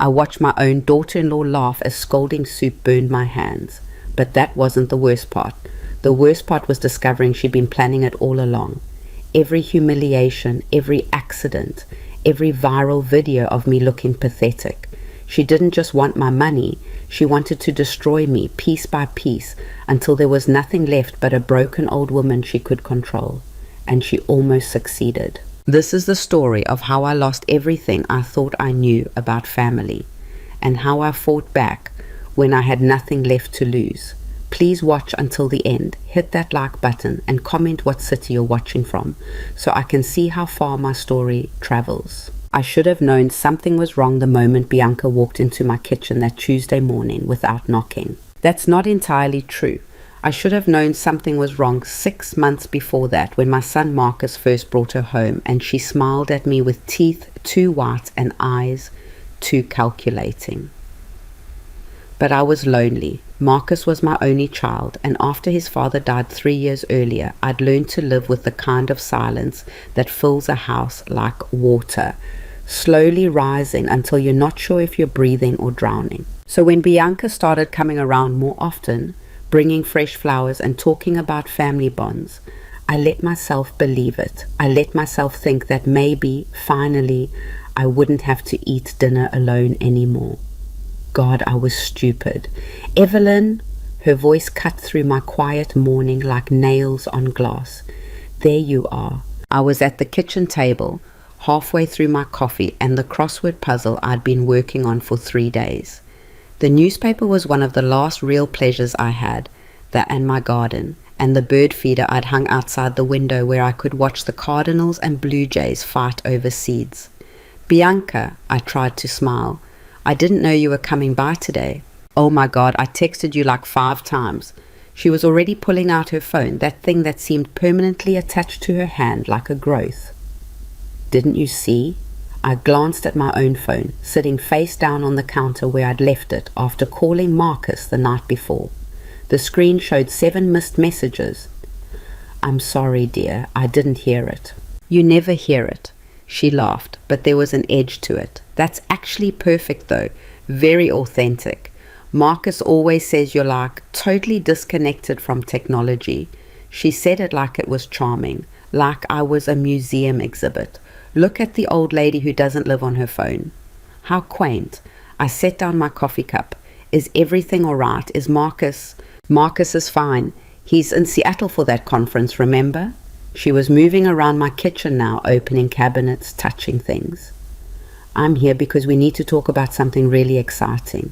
I watched my own daughter-in-law laugh as scalding soup burned my hands. But that wasn't the worst part. The worst part was discovering she'd been planning it all along. Every humiliation, every accident, every viral video of me looking pathetic. She didn't just want my money, she wanted to destroy me piece by piece until there was nothing left but a broken old woman she could control. And she almost succeeded. This is the story of how I lost everything I thought I knew about family, and how I fought back when I had nothing left to lose. Please watch until the end, hit that like button, and comment what city you're watching from, so I can see how far my story travels. I should have known something was wrong the moment Bianca walked into my kitchen that Tuesday morning without knocking. That's not entirely true. I should have known something was wrong 6 months before that, when my son Marcus first brought her home and she smiled at me with teeth too white and eyes too calculating. But I was lonely. Marcus was my only child, and after his father died 3 years earlier, I'd learned to live with the kind of silence that fills a house like water, slowly rising until you're not sure if you're breathing or drowning. So when Bianca started coming around more often, bringing fresh flowers and talking about family bonds, I let myself believe it. I let myself think that maybe, finally, I wouldn't have to eat dinner alone anymore. God, I was stupid. Evelyn, her voice cut through my quiet morning like nails on glass. There you are. I was at the kitchen table, halfway through my coffee and the crossword puzzle I'd been working on for 3 days. The newspaper was one of the last real pleasures I had, that and my garden, and the bird feeder I'd hung outside the window where I could watch the cardinals and blue jays fight over seeds. Bianca, I tried to smile. I didn't know you were coming by today. Oh my God, I texted you like 5 times. She was already pulling out her phone, that thing that seemed permanently attached to her hand like a growth. Didn't you see? I glanced at my own phone, sitting face down on the counter where I'd left it after calling Marcus the night before. The screen showed 7 missed messages. I'm sorry, dear, I didn't hear it. You never hear it. She laughed, but there was an edge to it. That's actually perfect though, very authentic. Marcus always says you're like totally disconnected from technology. She said it like it was charming, like I was a museum exhibit. Look at the old lady who doesn't live on her phone. How quaint. I set down my coffee cup. Is everything all right? Is Marcus? Marcus is fine. He's in Seattle for that conference, remember? She was moving around my kitchen now, opening cabinets, touching things. I'm here because we need to talk about something really exciting.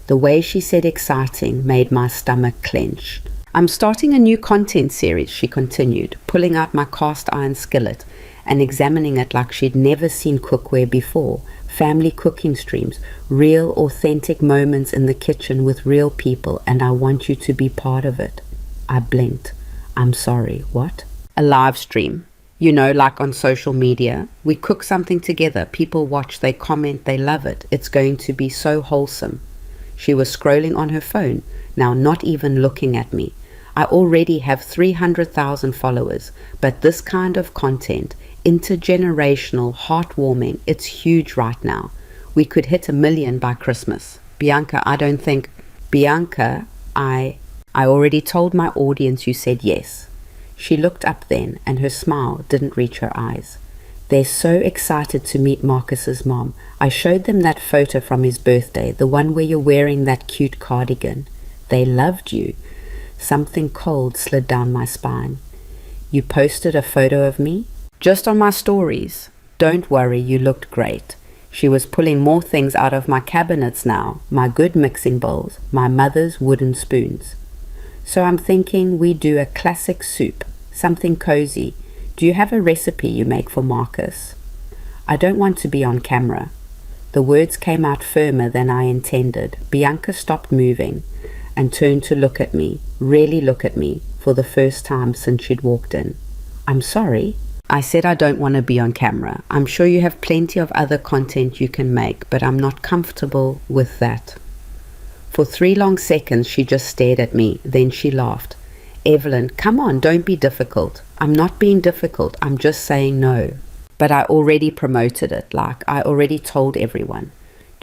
The way she said exciting made my stomach clench. I'm starting a new content series, she continued, pulling out my cast iron skillet and examining it like she'd never seen cookware before. Family cooking streams, real authentic moments in the kitchen with real people, and I want you to be part of it. I blinked. I'm sorry, what? A live stream. You know, like on social media. We cook something together, people watch, they comment, they love it. It's going to be so wholesome. She was scrolling on her phone, now not even looking at me. I already have 300,000 followers, but this kind of content, intergenerational, heartwarming, it's huge right now. We could hit 1 million by Christmas. Bianca, I already told my audience you said yes. She looked up then, and her smile didn't reach her eyes. They're so excited to meet Marcus's mom. I showed them that photo from his birthday, the one where you're wearing that cute cardigan. They loved you. Something cold slid down my spine. You posted a photo of me? Just on my stories. Don't worry, you looked great. She was pulling more things out of my cabinets now, my good mixing bowls, my mother's wooden spoons. So I'm thinking we do a classic soup, something cozy. Do you have a recipe you make for Marcus? I don't want to be on camera. The words came out firmer than I intended. Bianca stopped moving and turned to look at me, really look at me, for the first time since she'd walked in. I'm sorry. I said I don't want to be on camera. I'm sure you have plenty of other content you can make, but I'm not comfortable with that. For 3 long seconds she just stared at me, then she laughed. Evelyn, come on, don't be difficult. I'm not being difficult, I'm just saying no. But I already promoted it, like I already told everyone.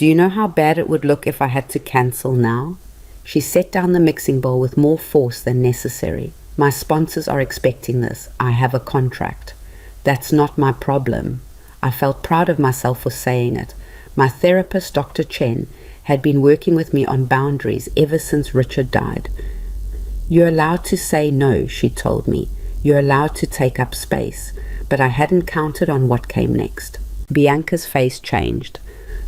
Do you know how bad it would look if I had to cancel now? She set down the mixing bowl with more force than necessary. My sponsors are expecting this. I have a contract. That's not my problem. I felt proud of myself for saying it. My therapist, Dr. Chen, had been working with me on boundaries ever since Richard died. You're allowed to say no, she told me. You're allowed to take up space. But I hadn't counted on what came next. Bianca's face changed.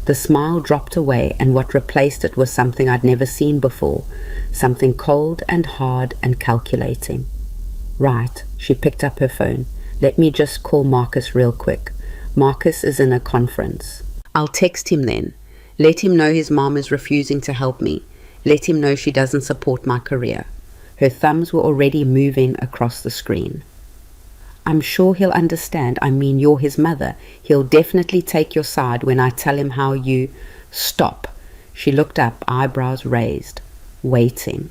The smile dropped away, and what replaced it was something I'd never seen before, something cold and hard and calculating. Right, she picked up her phone. Let me just call Marcus real quick. Marcus is in a conference. I'll text him then. Let him know his mom is refusing to help me. Let him know she doesn't support my career. Her thumbs were already moving across the screen. I'm sure he'll understand. I mean, you're his mother. He'll definitely take your side when I tell him how you... Stop. She looked up, eyebrows raised, waiting.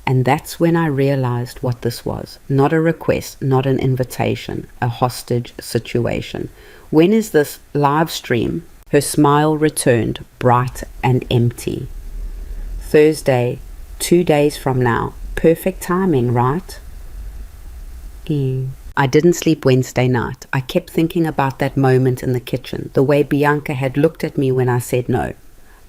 And that's when I realized what this was. Not a request, not an invitation, a hostage situation. When is this live stream? Her smile returned, bright and empty. Thursday, 2 days from now. Perfect timing, right? I didn't sleep Wednesday night. I kept thinking about that moment in the kitchen, the way Bianca had looked at me when I said no.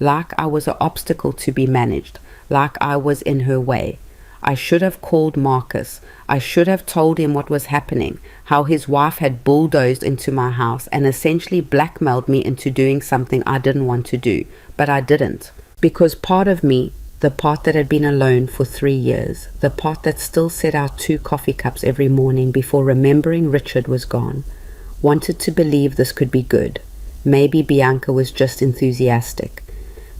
Like I was an obstacle to be managed, like I was in her way. I should have called Marcus. I should have told him what was happening, how his wife had bulldozed into my house and essentially blackmailed me into doing something I didn't want to do. But I didn't. Because part of me, the part that had been alone for 3 years, the part that still set out 2 coffee cups every morning before remembering Richard was gone, wanted to believe this could be good. Maybe Bianca was just enthusiastic.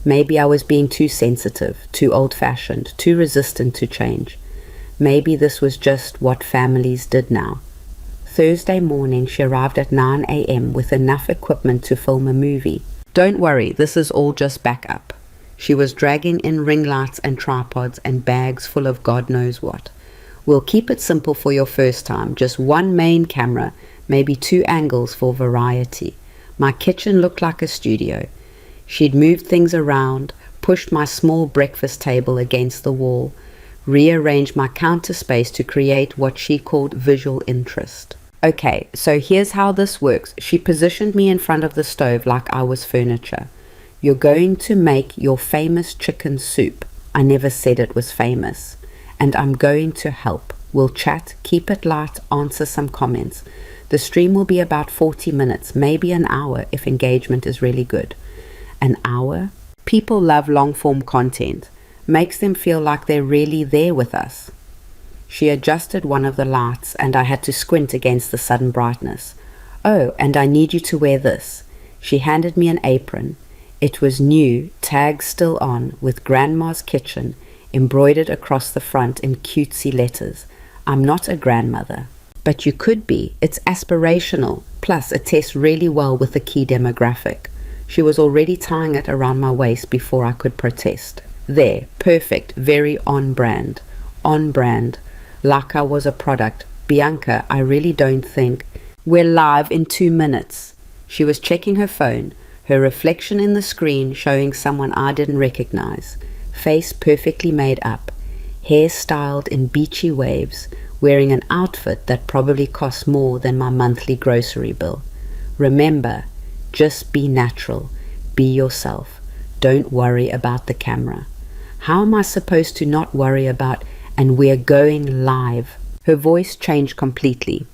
Maybe I was being too sensitive, too old-fashioned, too resistant to change. Maybe this was just what families did now. Thursday morning, she arrived at 9 a.m. with enough equipment to film a movie. Don't worry, this is all just backup. She was dragging in ring lights and tripods and bags full of God knows what. We'll keep it simple for your first time. Just 1 main camera, maybe 2 angles for variety. My kitchen looked like a studio. She'd moved things around, pushed my small breakfast table against the wall, rearranged my counter space to create what she called visual interest. Okay, so here's how this works. She positioned me in front of the stove like I was furniture. You're going to make your famous chicken soup. I never said it was famous. And I'm going to help. We'll chat, keep it light, answer some comments. The stream will be about 40 minutes, maybe an hour if engagement is really good. An hour? People love long-form content. Makes them feel like they're really there with us. She adjusted one of the lights and I had to squint against the sudden brightness. Oh, and I need you to wear this. She handed me an apron. It was new, tags still on, with Grandma's Kitchen embroidered across the front in cutesy letters. I'm not a grandmother. But you could be. It's aspirational. Plus, it tests really well with the key demographic. She was already tying it around my waist before I could protest. There, perfect, very on brand. On brand. Like I was a product. Bianca, I really don't think... We're live in 2 minutes. She was checking her phone. Her reflection in the screen showing someone I didn't recognize. Face perfectly made up. Hair styled in beachy waves. Wearing an outfit that probably cost more than my monthly grocery bill. Remember, just be natural. Be yourself. Don't worry about the camera. How am I supposed to not worry about, and we're going live? Her voice changed completely.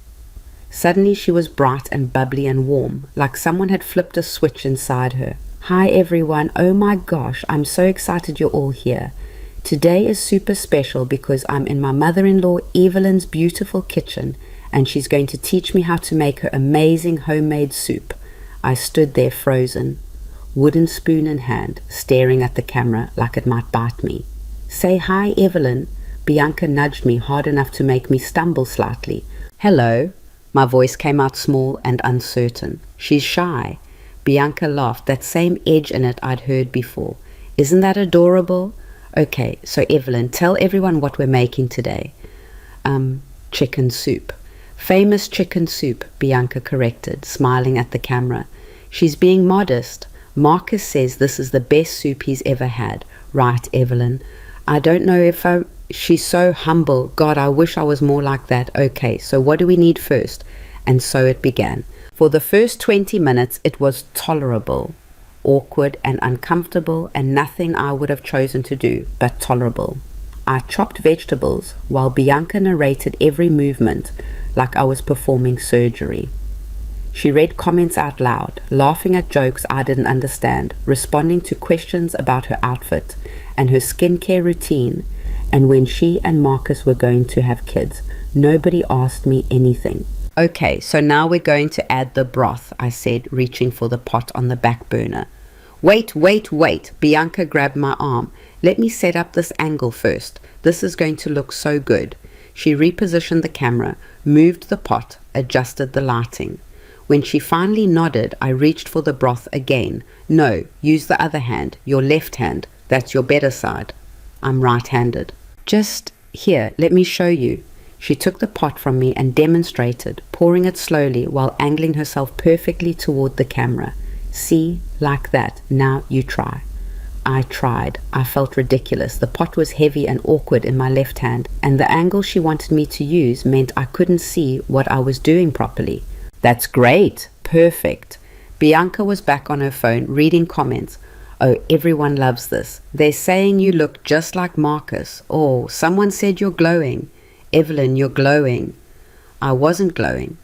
Suddenly she was bright and bubbly and warm, like someone had flipped a switch inside her. Hi everyone, oh my gosh, I'm so excited you're all here. Today is super special because I'm in my mother-in-law Evelyn's beautiful kitchen and she's going to teach me how to make her amazing homemade soup. I stood there frozen, wooden spoon in hand, staring at the camera like it might bite me. Say hi Evelyn. Bianca nudged me hard enough to make me stumble slightly. Hello. My voice came out small and uncertain. She's shy. Bianca laughed, that same edge in it I'd heard before. Isn't that adorable? Okay, so Evelyn, tell everyone what we're making today. Chicken soup. Famous chicken soup, Bianca corrected, smiling at the camera. She's being modest. Marcus says this is the best soup he's ever had. Right, Evelyn? I don't know if she's so humble. God, I wish I was more like that. Okay, so what do we need first? And so it began. For the first 20 minutes, it was tolerable, awkward and uncomfortable, and nothing I would have chosen to do, but tolerable. I chopped vegetables while Bianca narrated every movement like I was performing surgery. She read comments out loud, laughing at jokes I didn't understand, responding to questions about her outfit and her skincare routine, and when she and Marcus were going to have kids. Nobody asked me anything. Okay, so now we're going to add the broth, I said, reaching for the pot on the back burner. Wait. Bianca grabbed my arm. Let me set up this angle first. This is going to look so good. She repositioned the camera, moved the pot, adjusted the lighting. When she finally nodded, I reached for the broth again. No, use the other hand, your left hand. That's your better side. I'm right-handed. Just here, let me show you. She took the pot from me and demonstrated, pouring it slowly while angling herself perfectly toward the camera. See, like that. Now you try. I tried. I felt ridiculous. The pot was heavy and awkward in my left hand, and the angle she wanted me to use meant I couldn't see what I was doing properly. That's great. Perfect. Bianca was back on her phone, reading comments. Oh, everyone loves this. They're saying you look just like Marcus. Oh, someone said you're glowing. Evelyn, you're glowing. I wasn't glowing.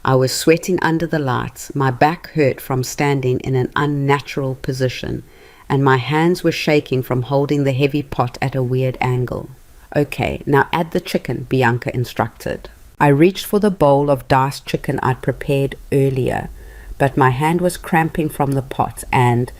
I was sweating under the lights. My back hurt from standing in an unnatural position, and my hands were shaking from holding the heavy pot at a weird angle. Okay, now add the chicken, Bianca instructed. I reached for the bowl of diced chicken I'd prepared earlier, but my hand was cramping from the pot and,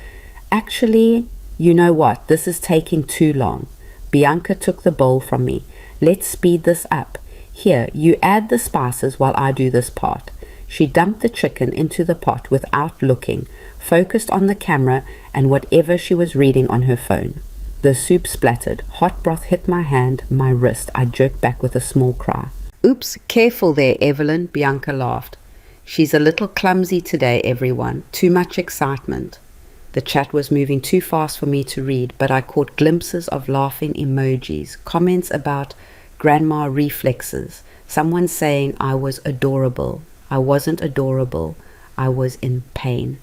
actually, you know what, this is taking too long. Bianca took the bowl from me. Let's speed this up. Here, you add the spices while I do this part. She dumped the chicken into the pot without looking, focused on the camera and whatever she was reading on her phone. The soup splattered. Hot broth hit my hand, my wrist. I jerked back with a small cry. Oops, careful there, Evelyn, Bianca laughed. She's a little clumsy today, everyone. Too much excitement. The chat was moving too fast for me to read, but I caught glimpses of laughing emojis, comments about grandma reflexes, someone saying I was adorable. I wasn't adorable. I was in pain.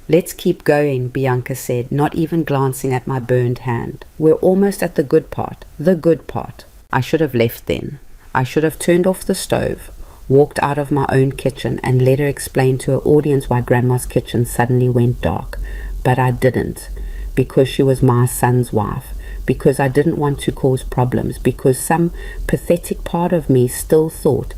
Let's keep going, Bianca said, not even glancing at my burned hand. We're almost at the good part. The good part. I should have left then. I should have turned off the stove, walked out of my own kitchen and let her explain to her audience why Grandma's kitchen suddenly went dark. But I didn't, because she was my son's wife, because I didn't want to cause problems, because some pathetic part of me still thought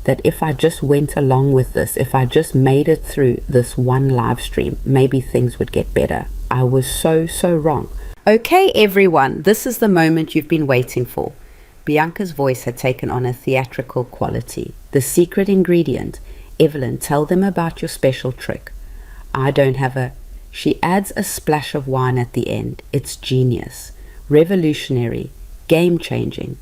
that if I just went along with this, if I just made it through this one live stream, maybe things would get better. I was so wrong. Okay, everyone, this is the moment you've been waiting for. Bianca's voice had taken on a theatrical quality. The secret ingredient. Evelyn, tell them about your special trick. I don't have a... She adds a splash of wine at the end. It's genius. Revolutionary. Game-changing.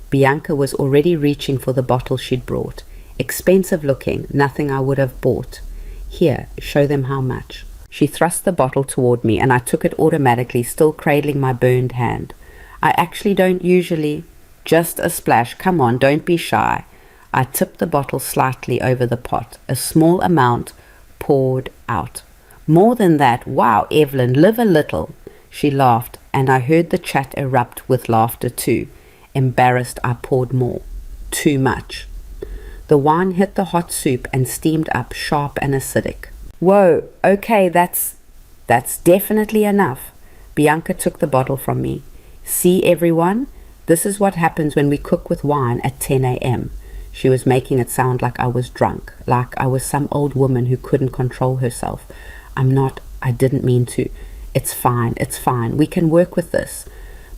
Bianca was already reaching for the bottle she'd brought. Expensive looking, nothing I would have bought. Here, show them how much. She thrust the bottle toward me and I took it automatically, still cradling my burned hand. I actually don't usually... Just a splash. Come on, don't be shy. I tipped the bottle slightly over the pot. A small amount poured out. More than that. Wow, Evelyn, live a little. She laughed, and I heard the chat erupt with laughter too. Embarrassed, I poured more. Too much. The wine hit the hot soup and steamed up, sharp and acidic. Whoa, okay, that's definitely enough. Bianca took the bottle from me. See, everyone? This is what happens when we cook with wine at 10 a.m. She was making it sound like I was drunk, like I was some old woman who couldn't control herself. I'm not, I didn't mean to. It's fine, we can work with this.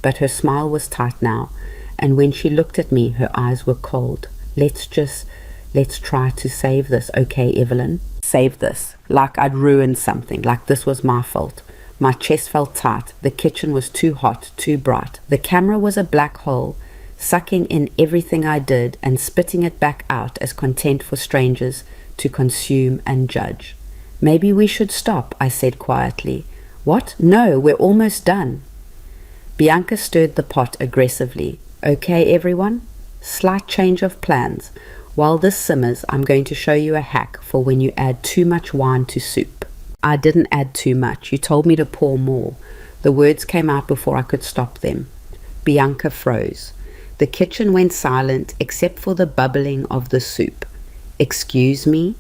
But her smile was tight now, and when she looked at me, her eyes were cold. Let's try to save this, okay, Evelyn? Save this, like I'd ruined something, like this was my fault. My chest felt tight. The kitchen was too hot, too bright. The camera was a black hole, sucking in everything I did and spitting it back out as content for strangers to consume and judge. Maybe we should stop, I said quietly. What? No, we're almost done. Bianca stirred the pot aggressively. Okay, everyone? Slight change of plans. While this simmers, I'm going to show you a hack for when you add too much wine to soup. I didn't add too much. You told me to pour more. The words came out before I could stop them. Bianca froze. The kitchen went silent except for the bubbling of the soup. Excuse me?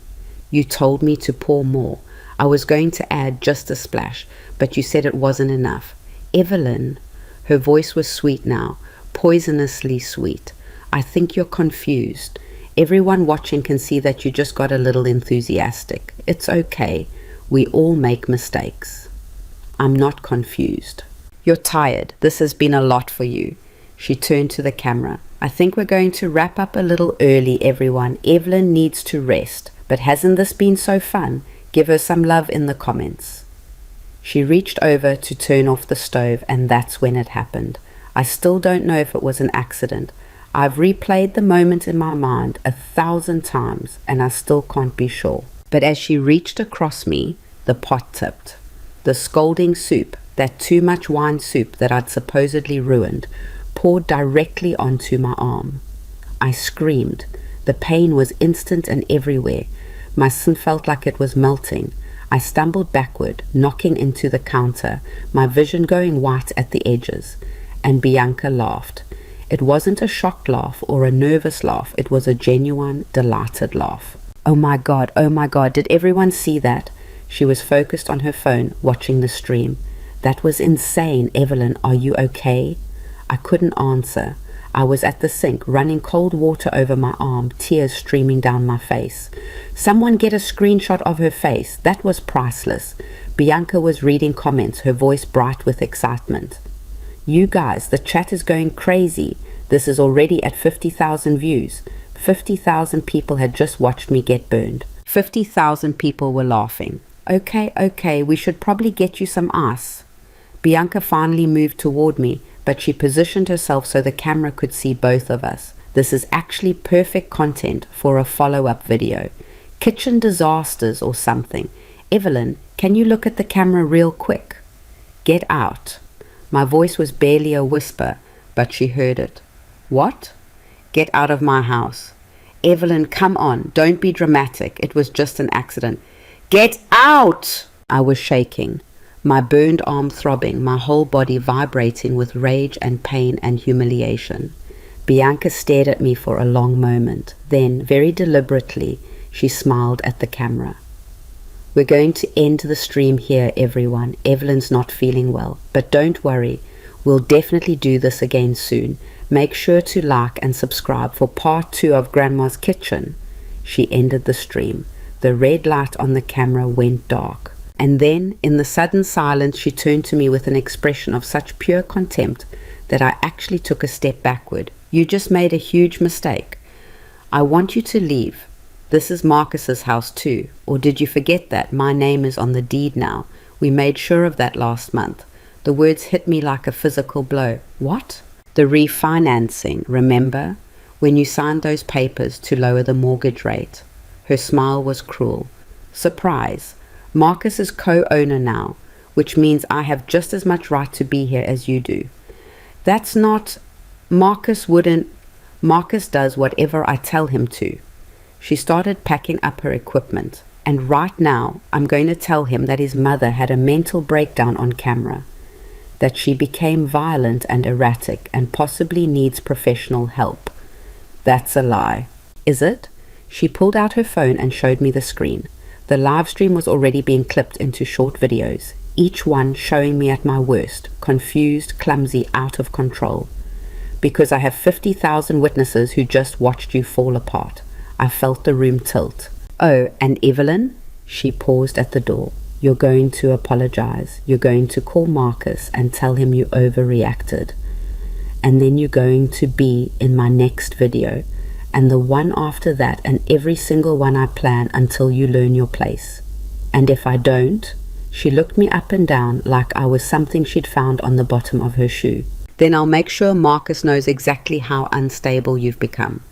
You told me to pour more. I was going to add just a splash, but you said it wasn't enough. Evelyn. Her voice was sweet now, poisonously sweet. I think you're confused. Everyone watching can see that you just got a little enthusiastic. It's okay. We all make mistakes. I'm not confused. You're tired. This has been a lot for you. She turned to the camera. I think we're going to wrap up a little early, everyone. Evelyn needs to rest. But hasn't this been so fun? Give her some love in the comments. She reached over to turn off the stove, and that's when it happened. I still don't know if it was an accident. I've replayed the moment in my mind 1,000 times, and I still can't be sure. But as she reached across me, the pot tipped. The scalding soup, that too much wine soup that I'd supposedly ruined, poured directly onto my arm. I screamed. The pain was instant and everywhere. My sin felt like it was melting. I stumbled backward, knocking into the counter, my vision going white at the edges. And Bianca laughed. It wasn't a shocked laugh or a nervous laugh. It was a genuine, delighted laugh. Oh my God, did everyone see that? She was focused on her phone, watching the stream. That was insane, Evelyn. Are you okay? I couldn't answer. I was at the sink, running cold water over my arm, tears streaming down my face. Someone get a screenshot of her face. That was priceless. Bianca was reading comments, her voice bright with excitement. You guys, the chat is going crazy. This is already at 50,000 views. 50,000 people had just watched me get burned. 50,000 people were laughing. Okay, we should probably get you some ice. Bianca finally moved toward me, but she positioned herself so the camera could see both of us. This is actually perfect content for a follow-up video. Kitchen disasters or something. Evelyn, can you look at the camera real quick? Get out. My voice was barely a whisper, but she heard it. What? Get out of my house. Evelyn, come on, don't be dramatic. It was just an accident. Get out! I was shaking, my burned arm throbbing, my whole body vibrating with rage and pain and humiliation. Bianca stared at me for a long moment. Then, very deliberately, she smiled at the camera. We're going to end the stream here, everyone. Evelyn's not feeling well, but don't worry. We'll definitely do this again soon. Make sure to like and subscribe for part 2 of Grandma's Kitchen. She ended the stream. The red light on the camera went dark. And then, in the sudden silence, she turned to me with an expression of such pure contempt that I actually took a step backward. You just made a huge mistake. I want you to leave. This is Marcus's house too. Or did you forget that? My name is on the deed now. We made sure of that last month. The words hit me like a physical blow. What? The refinancing, remember? When you signed those papers to lower the mortgage rate. Her smile was cruel. Surprise. Marcus is co-owner now, which means I have just as much right to be here as you do. That's not... Marcus wouldn't... Marcus does whatever I tell him to. She started packing up her equipment, and right now I'm going to tell him that his mother had a mental breakdown on camera, that she became violent and erratic and possibly needs professional help. That's a lie. Is it? She pulled out her phone and showed me the screen. The live stream was already being clipped into short videos, each one showing me at my worst, confused, clumsy, out of control. Because I have 50,000 witnesses who just watched you fall apart. I felt the room tilt. Oh, and Evelyn? She paused at the door. You're going to apologize. You're going to call Marcus and tell him you overreacted. And then you're going to be in my next video. And the one after that, and every single one I plan until you learn your place. And if I don't, she looked me up and down like I was something she'd found on the bottom of her shoe. Then I'll make sure Marcus knows exactly how unstable you've become,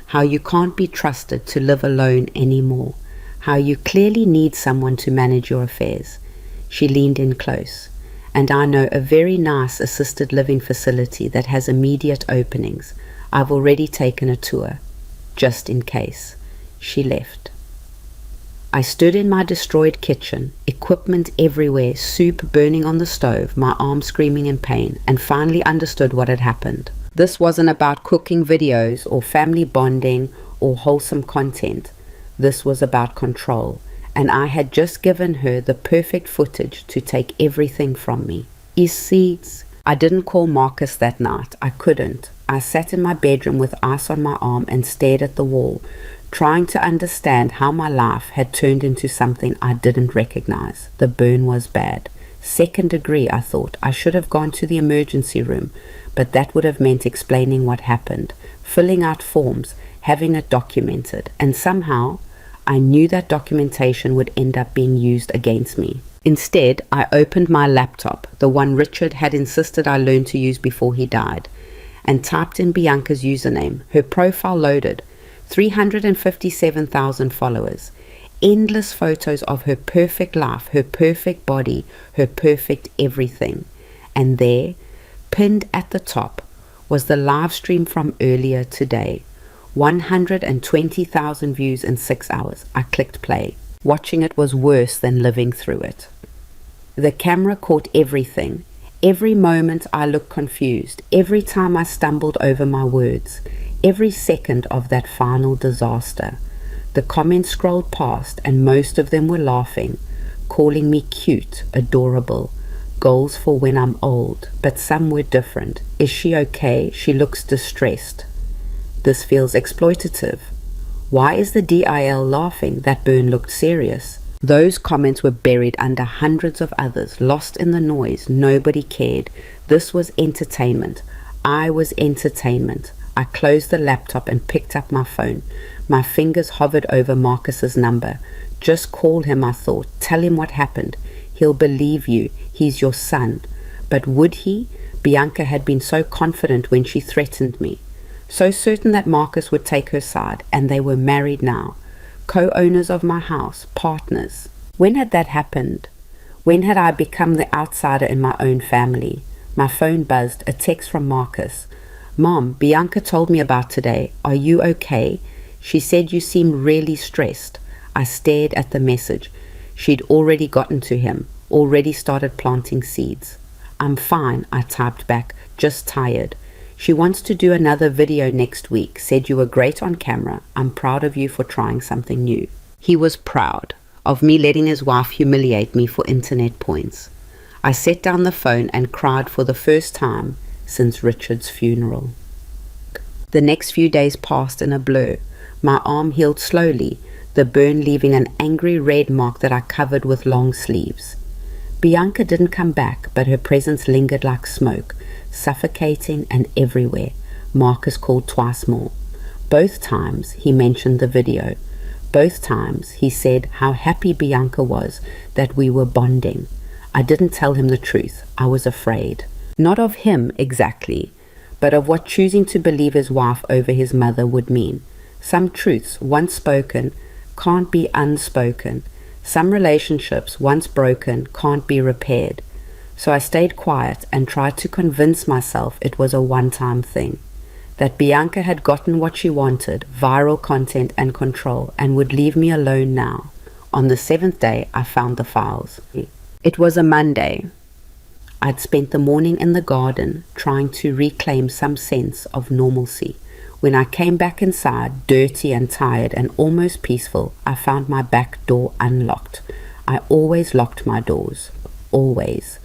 how you can't be trusted to live alone anymore, how you clearly need someone to manage your affairs. She leaned in close. "And I know a very nice assisted living facility that has immediate openings. I've already taken a tour, just in case." She left. I stood in my destroyed kitchen, equipment everywhere, soup burning on the stove, my arm screaming in pain, and finally understood what had happened. This wasn't about cooking videos or family bonding or wholesome content. This was about control, and I had just given her the perfect footage to take everything from me. I didn't call Marcus that night. I couldn't. I sat in my bedroom with ice on my arm and stared at the wall, trying to understand how my life had turned into something I didn't recognize. The burn was bad. 2nd degree, I thought. I should have gone to the emergency room, but that would have meant explaining what happened, filling out forms, having it documented, and somehow I knew that documentation would end up being used against me. Instead, I opened my laptop, the one Richard had insisted I learn to use before he died, and typed in Bianca's username. Her profile loaded. 357,000 followers. Endless photos of her perfect life, her perfect body, her perfect everything. And there, pinned at the top, was the live stream from earlier today. 120,000 views in 6 hours. I clicked play. Watching it was worse than living through it. The camera caught everything. Every moment I looked confused. Every time I stumbled over my words. Every second of that final disaster. The comments scrolled past and most of them were laughing, calling me cute, adorable, goals for when I'm old, but some were different. Is she okay? She looks distressed. This feels exploitative. Why is the DIL laughing? That burn looked serious. Those comments were buried under hundreds of others, lost in the noise. Nobody cared. This was entertainment. I was entertainment. I closed the laptop and picked up my phone. My fingers hovered over Marcus's number. Just call him, I thought. Tell him what happened. He'll believe you. He's your son. But would he? Bianca had been so confident when she threatened me. So certain that Marcus would take her side, and they were married now. Co-owners of my house, partners. When had that happened? When had I become the outsider in my own family? My phone buzzed, a text from Marcus. "Mom, Bianca told me about today. Are you okay? She said you seem really stressed." I stared at the message. She'd already gotten to him, already started planting seeds. "I'm fine," I typed back, "just tired. She wants to do another video next week. Said you were great on camera. I'm proud of you for trying something new." He was proud of me letting his wife humiliate me for internet points. I set down the phone and cried for the first time since Richard's funeral. The next few days passed in a blur. My arm healed slowly, the burn leaving an angry red mark that I covered with long sleeves. Bianca didn't come back, but her presence lingered like smoke, suffocating and everywhere. Marcus called twice more. Both times he mentioned the video. Both times he said how happy Bianca was that we were bonding. I didn't tell him the truth. I was afraid. Not of him exactly, but of what choosing to believe his wife over his mother would mean. Some truths, once spoken, can't be unspoken. Some relationships, once broken, can't be repaired. So I stayed quiet and tried to convince myself it was a one-time thing. That Bianca had gotten what she wanted, viral content and control, and would leave me alone now. On the 7th day, I found the files. It was a Monday. I'd spent the morning in the garden trying to reclaim some sense of normalcy. When I came back inside, dirty and tired and almost peaceful, I found my back door unlocked. I always locked my doors. Always.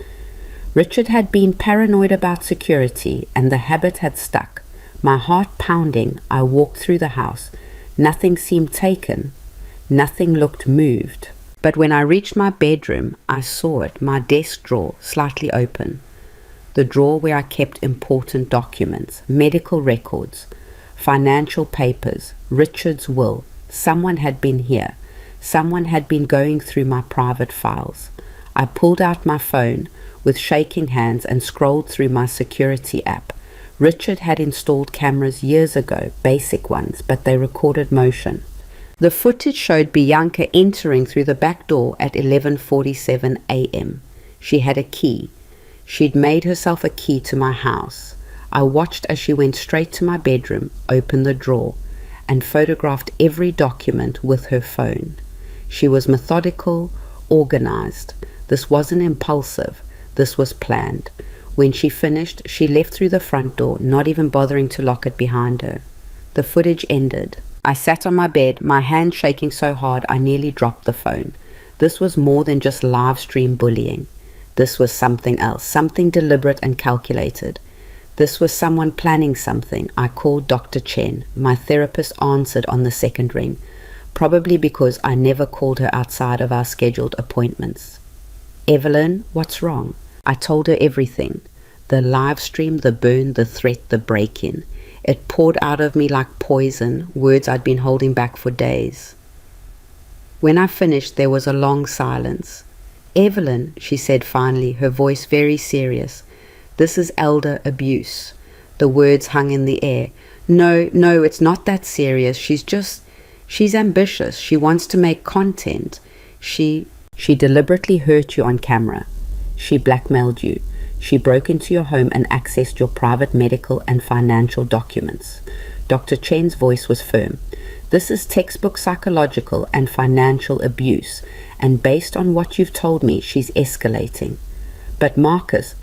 Richard had been paranoid about security, and the habit had stuck. My heart pounding, I walked through the house. Nothing seemed taken. Nothing looked moved. But when I reached my bedroom, I saw it, my desk drawer, slightly open. The drawer where I kept important documents, medical records, financial papers, Richard's will. Someone had been here. Someone had been going through my private files. I pulled out my phone with shaking hands and scrolled through my security app. Richard had installed cameras years ago, basic ones, but they recorded motion. The footage showed Bianca entering through the back door at 11:47 a.m. She had a key. She'd made herself a key to my house. I watched as she went straight to my bedroom, opened the drawer, and photographed every document with her phone. She was methodical, organized. This wasn't impulsive. This was planned. When she finished, she left through the front door, not even bothering to lock it behind her. The footage ended. I sat on my bed, my hand shaking so hard I nearly dropped the phone. This was more than just live stream bullying. This was something else, something deliberate and calculated. This was someone planning something. I called Dr. Chen. My therapist answered on the second ring, probably because I never called her outside of our scheduled appointments. Evelyn, what's wrong? I told her everything. The live stream, the burn, the threat, the break-in. It poured out of me like poison, words I'd been holding back for days. When I finished, there was a long silence. Evelyn, she said finally, her voice very serious, this is elder abuse. The words hung in the air. No, it's not that serious. She's ambitious. She wants to make content. She deliberately hurt you on camera. She blackmailed you. She broke into your home and accessed your private medical and financial documents. Dr. Chen's voice was firm. This is textbook psychological and financial abuse, and based on what you've told me, she's escalating. But Marcus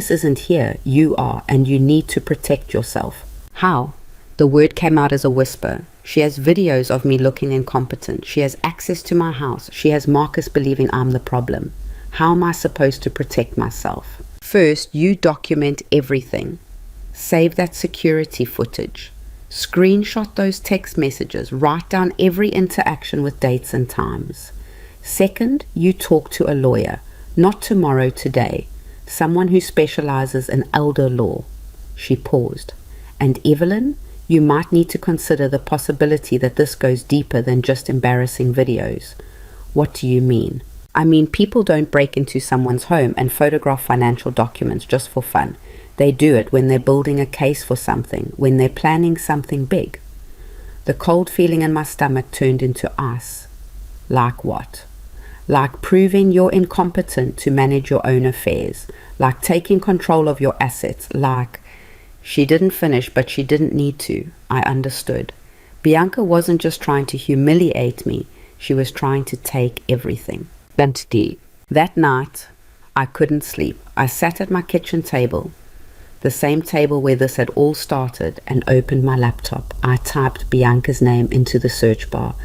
isn't here. You are, and you need to protect yourself. How? The word came out as a whisper. She has videos of me looking incompetent. She has access to my house. She has Marcus believing I'm the problem. How am I supposed to protect myself? First, you document everything. Save that security footage. Screenshot those text messages. Write down every interaction with dates and times. Second, you talk to a lawyer. Not tomorrow, today. Someone who specializes in elder law. She paused. And Evelyn, you might need to consider the possibility that this goes deeper than just embarrassing videos. What do you mean? I mean, people don't break into someone's home and photograph financial documents just for fun. They do it when they're building a case for something, when they're planning something big. The cold feeling in my stomach turned into ice. Like what? Like proving you're incompetent to manage your own affairs, like taking control of your assets, like... She didn't finish, but she didn't need to. I understood. Bianca wasn't just trying to humiliate me, she was trying to take everything. That night, I couldn't sleep. I sat at my kitchen table, the same table where this had all started, and opened my laptop. I typed Bianca's name into the search bar.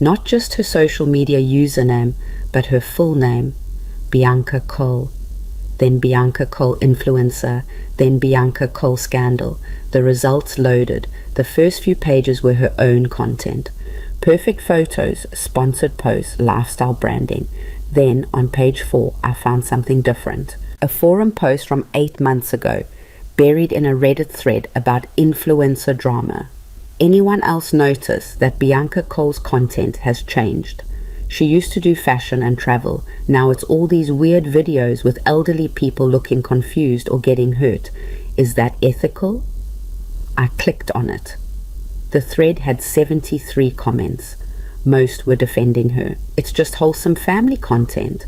Not just her social media username, but her full name, Bianca Cole. Then Bianca Cole influencer, then Bianca Cole scandal. The results loaded. The first few pages were her own content. Perfect photos, sponsored posts, lifestyle branding. Then, on page 4, I found something different. A forum post from 8 months ago, buried in a Reddit thread about influencer drama. Anyone else notice that Bianca Cole's content has changed? She used to do fashion and travel. Now it's all these weird videos with elderly people looking confused or getting hurt. Is that ethical? I clicked on it. The thread had 73 comments. Most were defending her. It's just wholesome family content.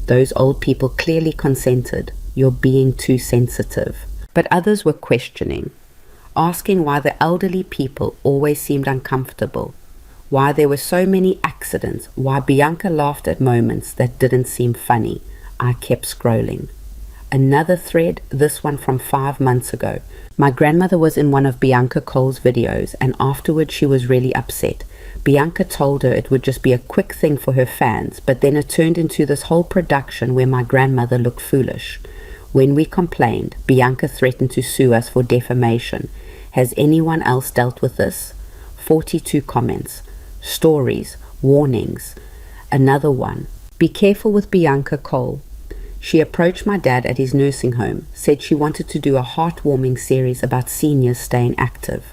Those old people clearly consented. You're being too sensitive. But others were questioning, asking why the elderly people always seemed uncomfortable, why there were so many accidents, why Bianca laughed at moments that didn't seem funny. I kept scrolling. Another thread, this one from 5 months ago. My grandmother was in one of Bianca Cole's videos, and afterwards she was really upset. Bianca told her it would just be a quick thing for her fans, but then it turned into this whole production where my grandmother looked foolish. When we complained, Bianca threatened to sue us for defamation. Has anyone else dealt with this? 42 comments. Stories, warnings. Another one. Be careful with Bianca Cole. She approached my dad at his nursing home, said she wanted to do a heartwarming series about seniors staying active.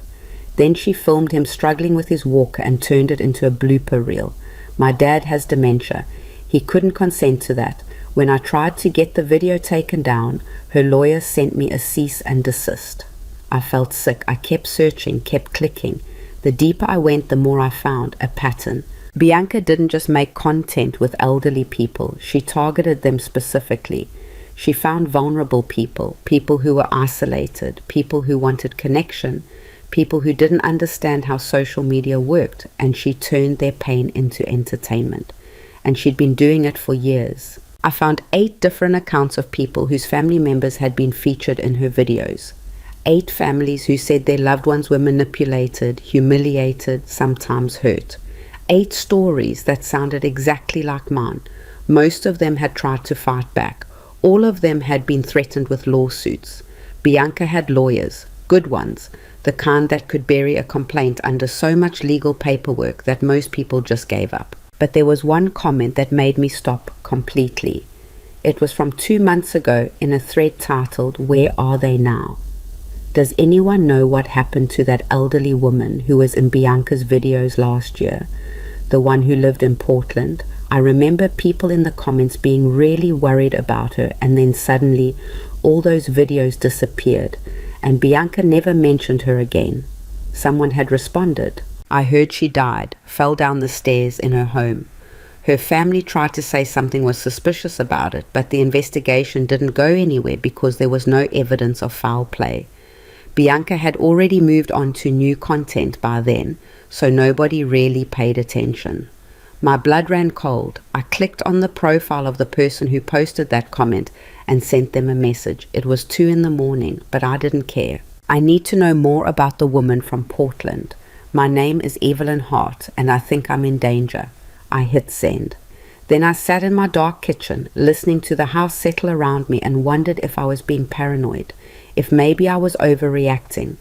Then she filmed him struggling with his walker and turned it into a blooper reel. My dad has dementia. He couldn't consent to that. When I tried to get the video taken down, her lawyer sent me a cease and desist. I felt sick. I kept searching, kept clicking. The deeper I went, the more I found a pattern. Bianca didn't just make content with elderly people, she targeted them specifically. She found vulnerable people, people who were isolated, people who wanted connection, people who didn't understand how social media worked, and she turned their pain into entertainment. And she'd been doing it for years. I found 8 different accounts of people whose family members had been featured in her videos. 8 families who said their loved ones were manipulated, humiliated, sometimes hurt. 8 stories that sounded exactly like mine. Most of them had tried to fight back. All of them had been threatened with lawsuits. Bianca had lawyers, good ones, the kind that could bury a complaint under so much legal paperwork that most people just gave up. But there was one comment that made me stop completely. It was from 2 months ago in a thread titled, "Where Are They Now?" Does anyone know what happened to that elderly woman who was in Bianca's videos last year? The one who lived in Portland? I remember people in the comments being really worried about her, and then suddenly all those videos disappeared, and Bianca never mentioned her again. Someone had responded. I heard she died, fell down the stairs in her home. Her family tried to say something was suspicious about it, but the investigation didn't go anywhere because there was no evidence of foul play. Bianca had already moved on to new content by then, so nobody really paid attention. My blood ran cold. I clicked on the profile of the person who posted that comment and sent them a message. It was 2 in the morning, but I didn't care. I need to know more about the woman from Portland. My name is Evelyn Hart, and I think I'm in danger. I hit send. Then I sat in my dark kitchen, listening to the house settle around me, and wondered if I was being paranoid, if maybe I was overreacting,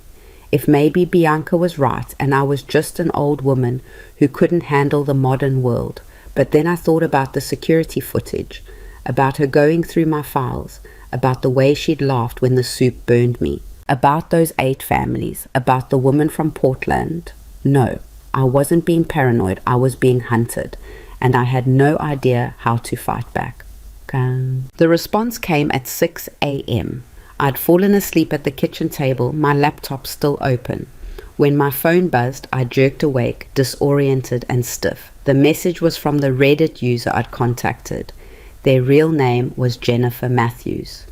if maybe Bianca was right and I was just an old woman who couldn't handle the modern world. But then I thought about the security footage, about her going through my files, about the way she'd laughed when the soup burned me, about those 8 families, about the woman from Portland. No, I wasn't being paranoid, I was being hunted, and I had no idea how to fight back. The response came at 6 a.m. I'd fallen asleep at the kitchen table, my laptop still open. When my phone buzzed, I jerked awake, disoriented and stiff. The message was from the Reddit user I'd contacted. Their real name was Jennifer Matthews.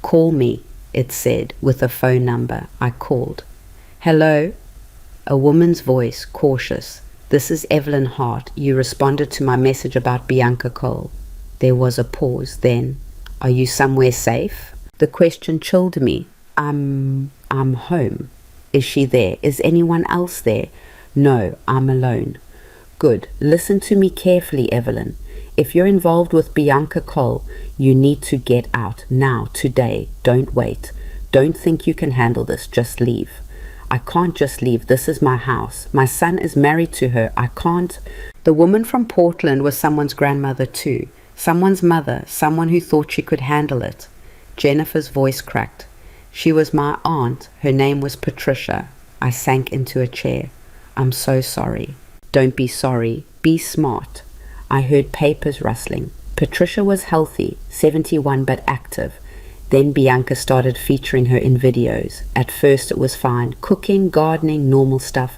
"Call me," it said, with a phone number. I called. "Hello?" A woman's voice, cautious. "This is Evelyn Hart. You responded to my message about Bianca Cole." There was a pause, then, "Are you somewhere safe?" The question chilled me. I'm home. Is she there? Is anyone else there? No, I'm alone. Good. Listen to me carefully, Evelyn. If you're involved with Bianca Cole, you need to get out now, today. Don't wait. Don't think you can handle this. Just leave. I can't just leave. This is my house. My son is married to her. I can't. The woman from Portland was someone's grandmother too. Someone's mother. Someone who thought she could handle it. Jennifer's voice cracked. She was my aunt. Her name was Patricia. I sank into a chair. I'm so sorry. Don't be sorry. Be smart. I heard papers rustling. Patricia was healthy, 71 but active. Then Bianca started featuring her in videos. At first it was fine. Cooking, gardening, normal stuff.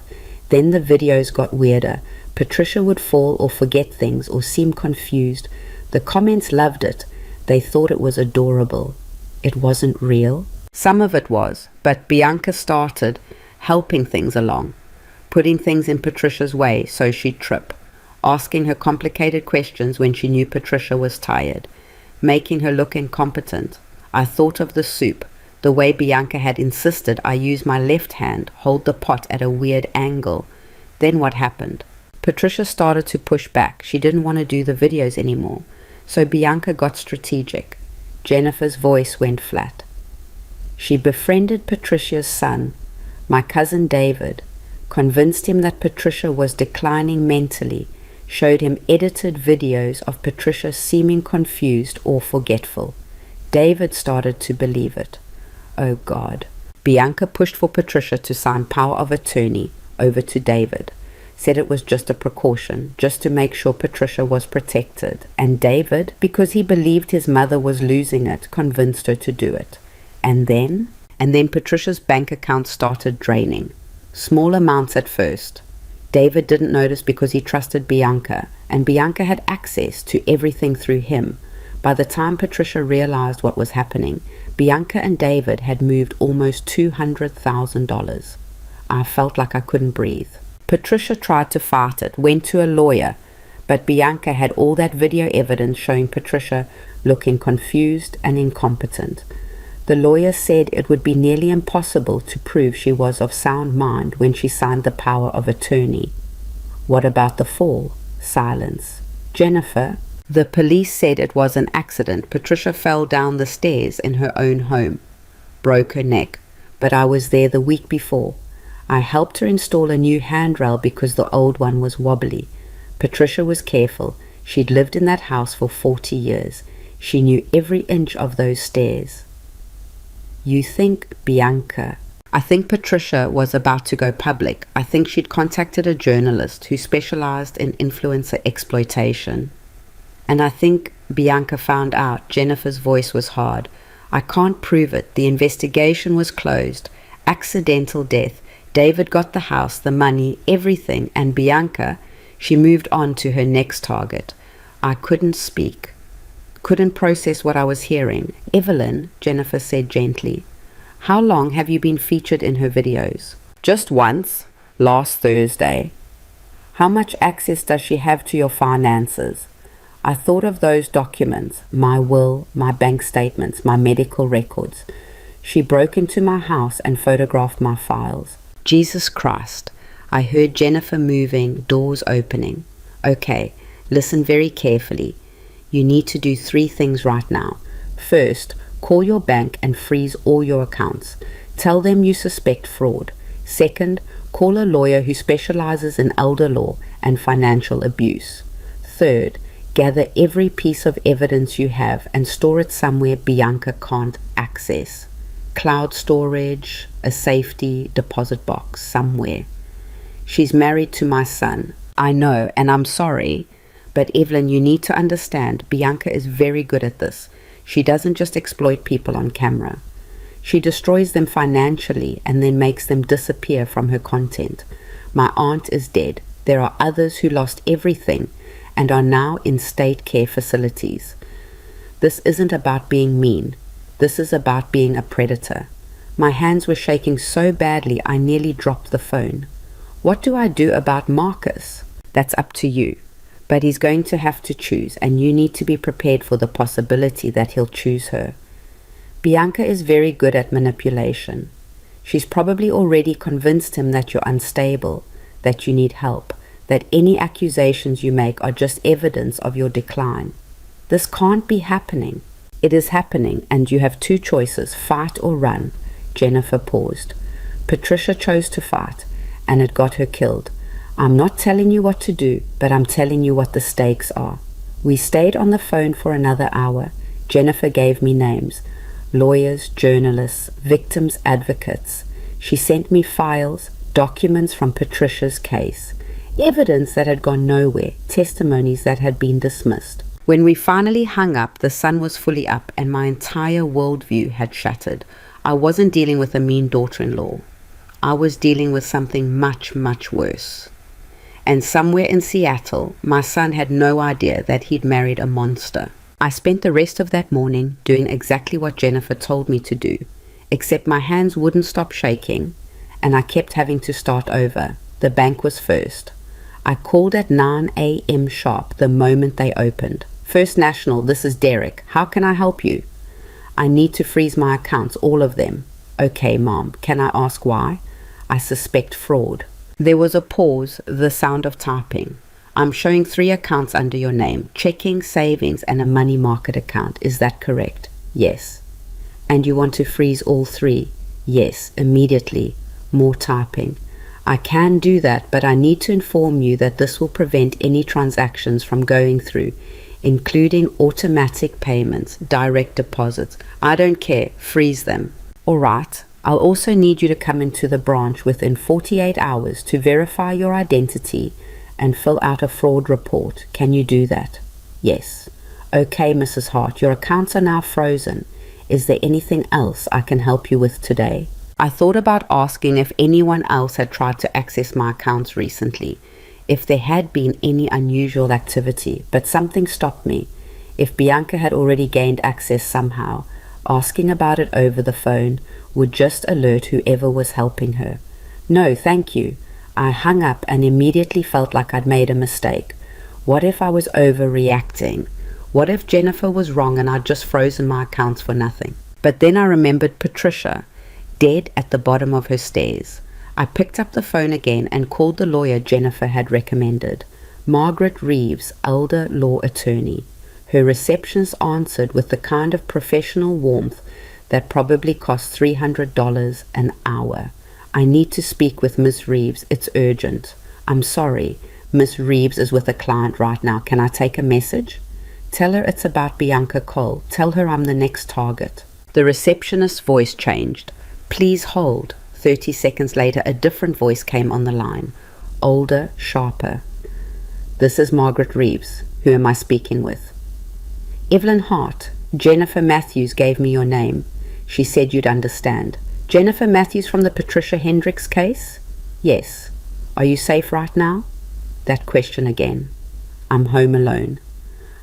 Then the videos got weirder. Patricia would fall or forget things or seem confused. The comments loved it. They thought it was adorable. It wasn't real. Some of it was, but Bianca started helping things along, putting things in Patricia's way so she'd trip, asking her complicated questions when she knew Patricia was tired, making her look incompetent. I thought of the soup, the way Bianca had insisted I use my left hand, hold the pot at a weird angle. Then what happened? Patricia started to push back. She didn't want to do the videos anymore. So Bianca got strategic. Jennifer's voice went flat. She befriended Patricia's son, my cousin David, convinced him that Patricia was declining mentally, showed him edited videos of Patricia seeming confused or forgetful. David started to believe it. Oh God. Bianca pushed for Patricia to sign power of attorney over to David. Said it was just a precaution, just to make sure Patricia was protected. And David, because he believed his mother was losing it, convinced her to do it. And then Patricia's bank account started draining. Small amounts at first. David didn't notice because he trusted Bianca, and Bianca had access to everything through him. By the time Patricia realized what was happening, Bianca and David had moved almost $200,000. I felt like I couldn't breathe. Patricia tried to fight it, went to a lawyer, but Bianca had all that video evidence showing Patricia looking confused and incompetent. The lawyer said it would be nearly impossible to prove she was of sound mind when she signed the power of attorney. What about the fall? Silence. Jennifer? The police said it was an accident. Patricia fell down the stairs in her own home, broke her neck, but I was there the week before. I helped her install a new handrail because the old one was wobbly. Patricia was careful. She'd lived in that house for 40 years. She knew every inch of those stairs. You think Bianca? I think Patricia was about to go public. I think she'd contacted a journalist who specialized in influencer exploitation. And I think Bianca found out Jennifer's voice was hard. I can't prove it. The investigation was closed. Accidental death. David got the house, the money, everything, and Bianca, she moved on to her next target. I couldn't speak. Couldn't process what I was hearing. Evelyn, Jennifer said gently, how long have you been featured in her videos? Just once, last Thursday. How much access does she have to your finances? I thought of those documents, my will, my bank statements, my medical records. She broke into my house and photographed my files. Jesus Christ. I heard Jennifer moving, doors opening. Okay, listen very carefully. You need to do 3 things right now. First, call your bank and freeze all your accounts. Tell them you suspect fraud. Second, call a lawyer who specializes in elder law and financial abuse. Third, gather every piece of evidence you have and store it somewhere Bianca can't access. Cloud storage, a safety deposit box, somewhere. She's married to my son. I know, and I'm sorry. But Evelyn, you need to understand, Bianca is very good at this. She doesn't just exploit people on camera. She destroys them financially and then makes them disappear from her content. My aunt is dead. There are others who lost everything and are now in state care facilities. This isn't about being mean. This is about being a predator. My hands were shaking so badly I nearly dropped the phone. What do I do about Marcus? That's up to you. But he's going to have to choose, and you need to be prepared for the possibility that he'll choose her. Bianca is very good at manipulation. She's probably already convinced him that you're unstable, that you need help, that any accusations you make are just evidence of your decline. This can't be happening. It is happening, and you have 2 choices, fight or run. Jennifer paused. Patricia chose to fight, and it got her killed. I'm not telling you what to do, but I'm telling you what the stakes are. We stayed on the phone for another hour. Jennifer gave me names. Lawyers, journalists, victims' advocates. She sent me files, documents from Patricia's case. Evidence that had gone nowhere, testimonies that had been dismissed. When we finally hung up, the sun was fully up and my entire worldview had shattered. I wasn't dealing with a mean daughter-in-law. I was dealing with something much, much worse. And somewhere in Seattle, my son had no idea that he'd married a monster. I spent the rest of that morning doing exactly what Jennifer told me to do, except my hands wouldn't stop shaking, and I kept having to start over. The bank was first. I called at 9 a.m. sharp the moment they opened. First National, this is Derek. How can I help you? I need to freeze my accounts, all of them. Okay, Mom. Can I ask why? I suspect fraud. There was a pause, the sound of typing. I'm showing 3 accounts under your name, checking, savings, and a money market account. Is that correct? Yes. And you want to freeze all 3? Yes, immediately. More typing. I can do that, but I need to inform you that this will prevent any transactions from going through, including automatic payments, direct deposits. I don't care. Freeze them. All right. I'll also need you to come into the branch within 48 hours to verify your identity and fill out a fraud report. Can you do that? Yes. Okay, Mrs. Hart, your accounts are now frozen. Is there anything else I can help you with today? I thought about asking if anyone else had tried to access my accounts recently, if there had been any unusual activity, but something stopped me. If Bianca had already gained access somehow, asking about it over the phone would just alert whoever was helping her. No, thank you. I hung up and immediately felt like I'd made a mistake. What if I was overreacting? What if Jennifer was wrong and I'd just frozen my accounts for nothing? But then I remembered Patricia, dead at the bottom of her stairs. I picked up the phone again and called the lawyer Jennifer had recommended, Margaret Reeves, elder law attorney. Her receptionist answered with the kind of professional warmth that probably cost $300 an hour. I need to speak with Miss Reeves. It's urgent. I'm sorry. Miss Reeves is with a client right now. Can I take a message? Tell her it's about Bianca Cole. Tell her I'm the next target. The receptionist's voice changed. Please hold. 30 seconds later, a different voice came on the line. Older, sharper. This is Margaret Reeves. Who am I speaking with? Evelyn Hart. Jennifer Matthews gave me your name. She said you'd understand. Jennifer Matthews from the Patricia Hendricks case? Yes. Are you safe right now? That question again. I'm home alone.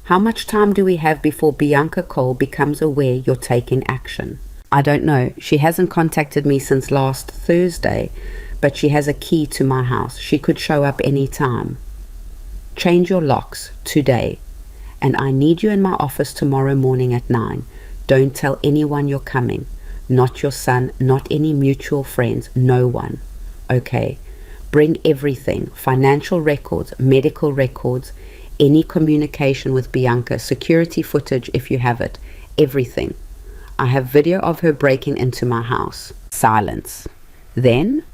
How much time do we have before Bianca Cole becomes aware you're taking action? I don't know. She hasn't contacted me since last Thursday, but she has a key to my house. She could show up any time. Change your locks today. And I need you in my office tomorrow morning at 9. Don't tell anyone you're coming. Not your son, not any mutual friends, no one. Okay. Bring everything, financial records, medical records, any communication with Bianca, security footage if you have it, everything. I have video of her breaking into my house. Silence. Then,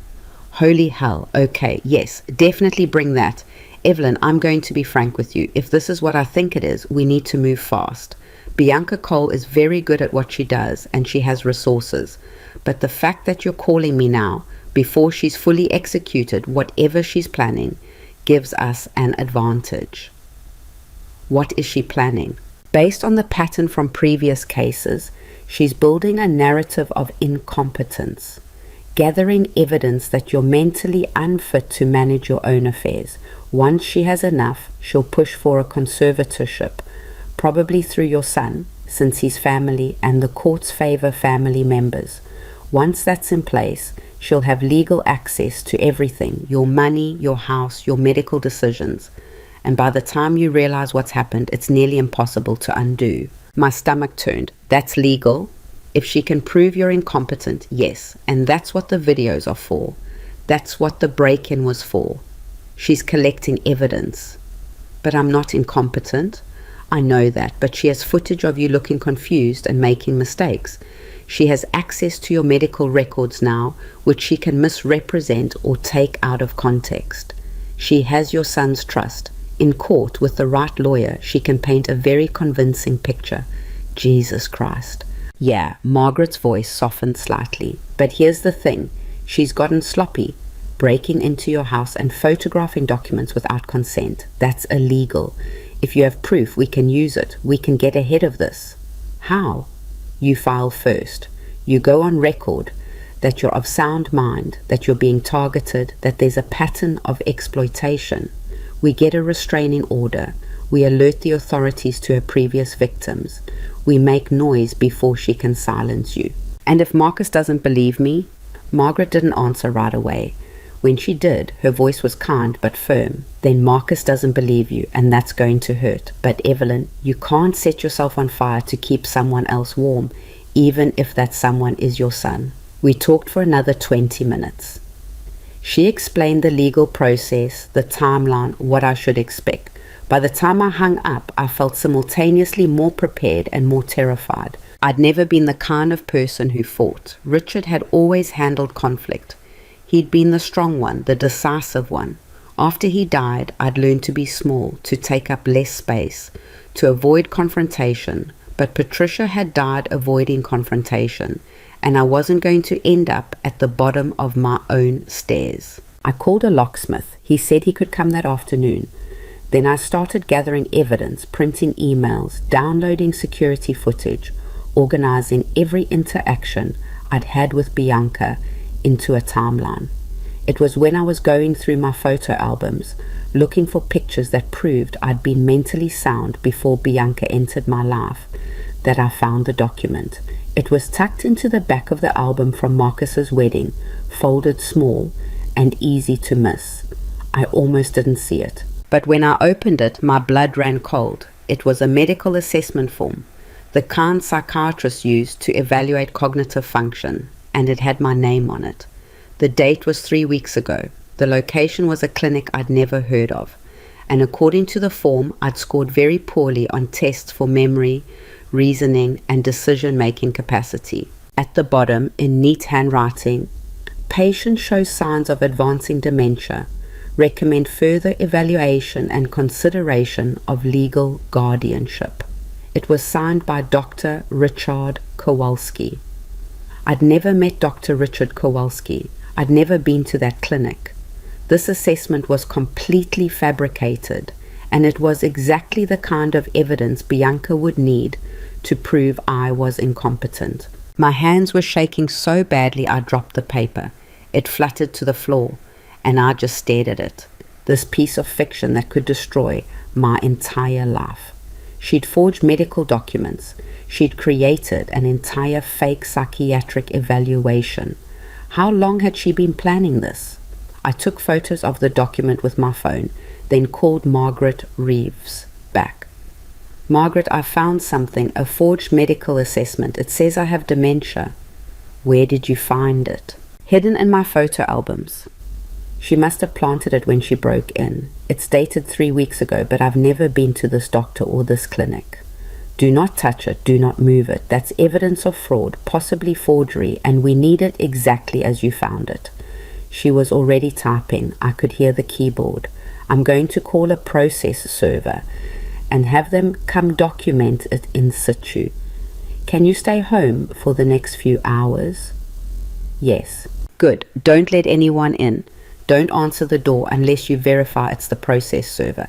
holy hell, okay, yes, definitely bring that. Evelyn, I'm going to be frank with you. If this is what I think it is, we need to move fast. Bianca Cole is very good at what she does, and she has resources. But the fact that you're calling me now, before she's fully executed whatever she's planning, gives us an advantage. What is she planning? Based on the pattern from previous cases, she's building a narrative of incompetence, gathering evidence that you're mentally unfit to manage your own affairs. Once she has enough, she'll push for a conservatorship, probably through your son, since he's family and the courts favor family members. Once that's in place, she'll have legal access to everything, your money, your house, your medical decisions. And by the time you realize what's happened, it's nearly impossible to undo. My stomach turned. That's legal. If she can prove you're incompetent, yes. And that's what the videos are for. That's what the break-in was for. She's collecting evidence. But I'm not incompetent. I know that, but she has footage of you looking confused and making mistakes. She has access to your medical records now, which she can misrepresent or take out of context. She has your son's trust. In court, with the right lawyer, she can paint a very convincing picture. Jesus Christ. Yeah, Margaret's voice softened slightly. But here's the thing. She's gotten sloppy, breaking into your house and photographing documents without consent. That's illegal. If you have proof, we can use it. We can get ahead of this. How? You file first. You go on record that you're of sound mind, that you're being targeted, that there's a pattern of exploitation. We get a restraining order. We alert the authorities to her previous victims. We make noise before she can silence you. And if Marcus doesn't believe me? Margaret didn't answer right away. When she did, her voice was kind but firm. Then Marcus doesn't believe you, and that's going to hurt. But Evelyn, you can't set yourself on fire to keep someone else warm, even if that someone is your son. We talked for another 20 minutes. She explained the legal process, the timeline, what I should expect. By the time I hung up, I felt simultaneously more prepared and more terrified. I'd never been the kind of person who fought. Richard had always handled conflict. He'd been the strong one, the decisive one. After he died, I'd learned to be small, to take up less space, to avoid confrontation. But Patricia had died avoiding confrontation, and I wasn't going to end up at the bottom of my own stairs. I called a locksmith. He said he could come that afternoon. Then I started gathering evidence, printing emails, downloading security footage, organizing every interaction. I'd had with Bianca into a timeline. It was when I was going through my photo albums, looking for pictures that proved I'd been mentally sound before Bianca entered my life, that I found the document. It was tucked into the back of the album from Marcus's wedding, folded small and easy to miss. I almost didn't see it. But when I opened it, my blood ran cold. It was a medical assessment form, the kind psychiatrists use to evaluate cognitive function, and it had my name on it. The date was 3 weeks ago. The location was a clinic I'd never heard of, and according to the form, I'd scored very poorly on tests for memory, reasoning, and decision-making capacity. At the bottom, in neat handwriting, patient shows signs of advancing dementia. Recommend further evaluation and consideration of legal guardianship. It was signed by Dr. Richard Kowalski. I'd never met Dr. Richard Kowalski. I'd never been to that clinic. This assessment was completely fabricated, and it was exactly the kind of evidence Bianca would need to prove I was incompetent. My hands were shaking so badly I dropped the paper. It fluttered to the floor, and I just stared at it. This piece of fiction that could destroy my entire life. She'd forged medical documents. She'd created an entire fake psychiatric evaluation. How long had she been planning this? I took photos of the document with my phone, then called Margaret Reeves back. Margaret, I found something, a forged medical assessment. It says I have dementia. Where did you find it? Hidden in my photo albums. She must have planted it when she broke in. It's dated 3 weeks ago, but I've never been to this doctor or this clinic. Do not touch it. Do not move it. That's evidence of fraud, possibly forgery, and we need it exactly as you found it. She was already typing. I could hear the keyboard. I'm going to call a process server and have them come document it in situ. Can you stay home for the next few hours? Yes. Good. Don't let anyone in. Don't answer the door unless you verify it's the process server.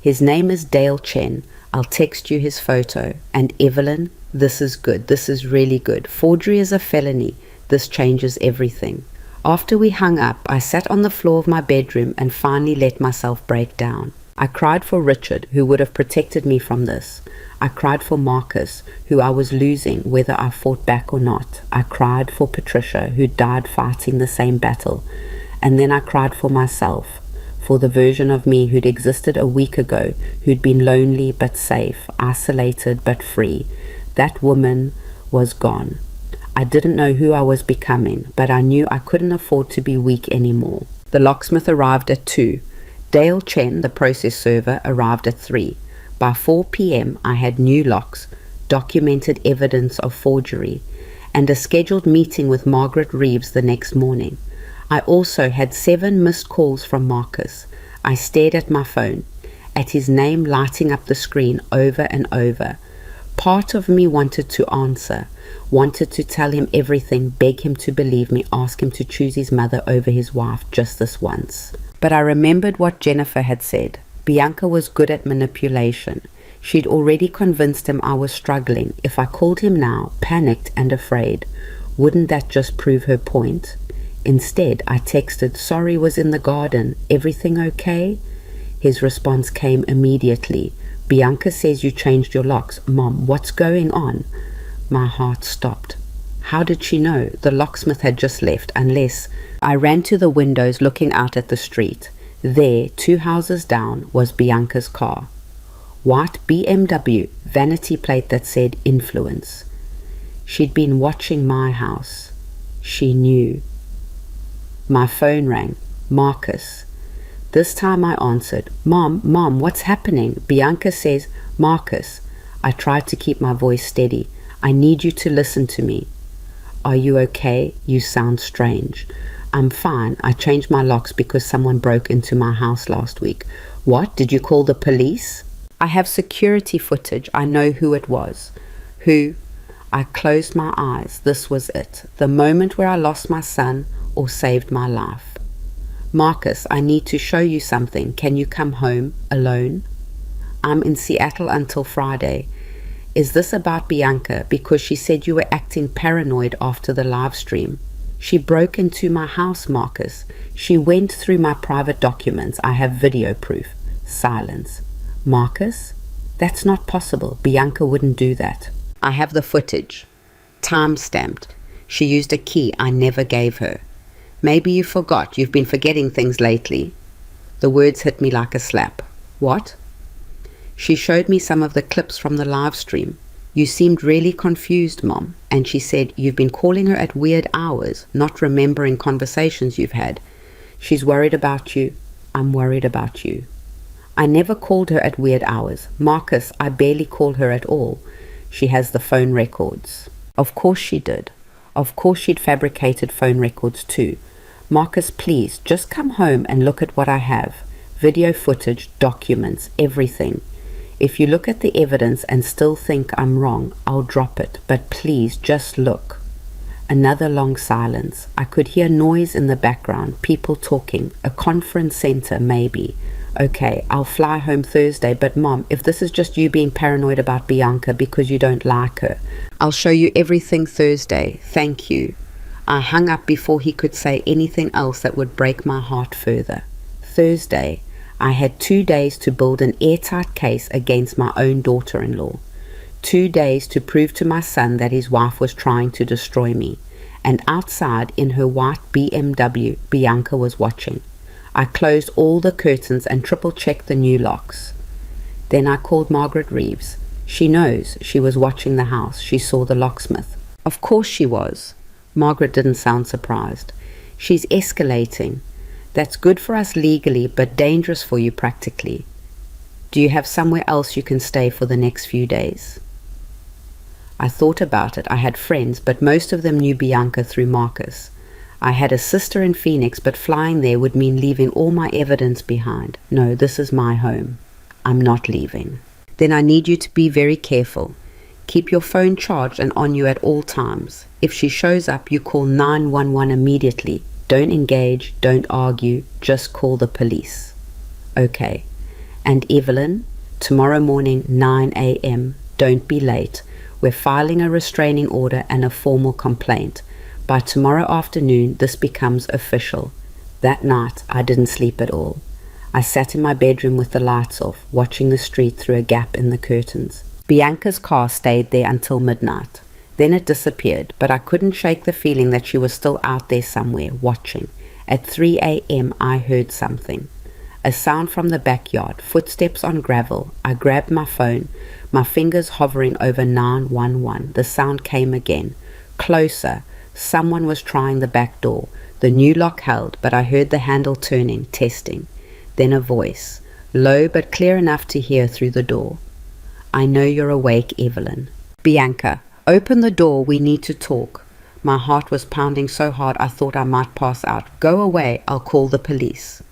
His name is Dale Chen. I'll text you his photo. And Evelyn, this is good. This is really good. Forgery is a felony. This changes everything. After we hung up, I sat on the floor of my bedroom and finally let myself break down. I cried for Richard, who would have protected me from this. I cried for Marcus, who I was losing whether I fought back or not. I cried for Patricia, who died fighting the same battle. And then I cried for myself, for the version of me who'd existed a week ago, who'd been lonely but safe, isolated but free. That woman was gone. I didn't know who I was becoming, but I knew I couldn't afford to be weak anymore. The locksmith arrived at 2. Dale Chen, the process server, arrived at 3. By 4 p.m. I had new locks, documented evidence of forgery, and a scheduled meeting with Margaret Reeves the next morning. I also had 7 missed calls from Marcus. I stared at my phone, at his name lighting up the screen over and over. Part of me wanted to answer, wanted to tell him everything, beg him to believe me, ask him to choose his mother over his wife just this once. But I remembered what Jennifer had said. Bianca was good at manipulation. She'd already convinced him I was struggling. If I called him now, panicked and afraid, wouldn't that just prove her point? Instead, I texted, "Sorry, was in the garden. Everything okay?" His response came immediately. "Bianca says you changed your locks. Mom, what's going on?" My heart stopped. How did she know? The locksmith had just left, unless... I ran to the windows looking out at the street. There, 2 houses down, was Bianca's car. White BMW, vanity plate that said influence. She'd been watching my house. She knew. My phone rang. Marcus. This time I answered, Mom, what's happening? Bianca says, Marcus. I tried to keep my voice steady. I need you to listen to me. Are you okay? You sound strange. I'm fine. I changed my locks because someone broke into my house last week. What? Did you call the police? I have security footage. I know who it was. Who? I closed my eyes. This was it. The moment where I lost my son or saved my life. Marcus, I need to show you something. Can you come home alone? I'm in Seattle until Friday. Is this about Bianca because she said you were acting paranoid after the live stream? She broke into my house, Marcus. She went through my private documents. I have video proof. Silence. Marcus? That's not possible. Bianca wouldn't do that. I have the footage. Time-stamped. She used a key I never gave her. Maybe you forgot. You've been forgetting things lately. The words hit me like a slap. What? She showed me some of the clips from the live stream. You seemed really confused, Mom. And she said you've been calling her at weird hours, not remembering conversations you've had. She's worried about you. I'm worried about you. I never called her at weird hours. Marcus, I barely call her at all. She has the phone records. Of course she did. Of course she'd fabricated phone records too. Marcus, please, just come home and look at what I have. Video footage, documents, everything. If you look at the evidence and still think I'm wrong, I'll drop it. But please, just look. Another long silence. I could hear noise in the background, people talking, a conference center maybe. Okay, I'll fly home Thursday, but Mom, if this is just you being paranoid about Bianca because you don't like her, I'll show you everything Thursday. Thank you. I hung up before he could say anything else that would break my heart further. Thursday, I had 2 days to build an airtight case against my own daughter-in-law. 2 days to prove to my son that his wife was trying to destroy me. And outside in her white BMW, Bianca was watching. I closed all the curtains and triple-checked the new locks. Then I called Margaret Reeves. She knows. She was watching the house. She saw the locksmith. Of course she was. Margaret didn't sound surprised. She's escalating. That's good for us legally, but dangerous for you practically. Do you have somewhere else you can stay for the next few days? I thought about it. I had friends, but most of them knew Bianca through Marcus. I had a sister in Phoenix, but flying there would mean leaving all my evidence behind. No, this is my home. I'm not leaving. Then I need you to be very careful. Keep your phone charged and on you at all times. If she shows up, you call 911 immediately. Don't engage, don't argue, just call the police. Okay. And Evelyn, tomorrow morning, 9 a.m., don't be late. We're filing a restraining order and a formal complaint. By tomorrow afternoon, this becomes official. That night, I didn't sleep at all. I sat in my bedroom with the lights off, watching the street through a gap in the curtains. Bianca's car stayed there until midnight. Then it disappeared, but I couldn't shake the feeling that she was still out there somewhere, watching. At 3 a.m., I heard something. A sound from the backyard, footsteps on gravel. I grabbed my phone, my fingers hovering over 911. The sound came again. Closer. Someone was trying the back door. The new lock held, but I heard the handle turning, testing. Then a voice, low but clear enough to hear through the door. I know you're awake, Evelyn. Bianca, open the door, we need to talk. My heart was pounding so hard I thought I might pass out. Go away, I'll call the police.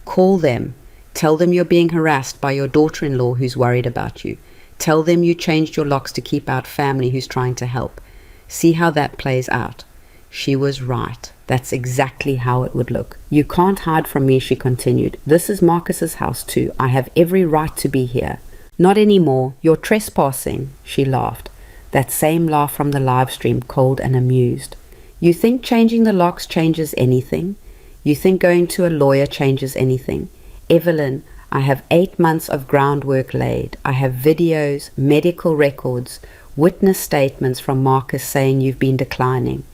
Call them. Tell them you're being harassed by your daughter-in-law who's worried about you. Tell them you changed your locks to keep out family who's trying to help. See how that plays out. She was right. That's exactly how it would look. You can't hide from me, she continued. This is Marcus's house too. I have every right to be here. Not anymore. You're trespassing, she laughed. That same laugh from the live stream, cold and amused. You think changing the locks changes anything? You think going to a lawyer changes anything? Evelyn, I have 8 months of groundwork laid. I have videos, medical records, witness statements from Marcus saying you've been declining.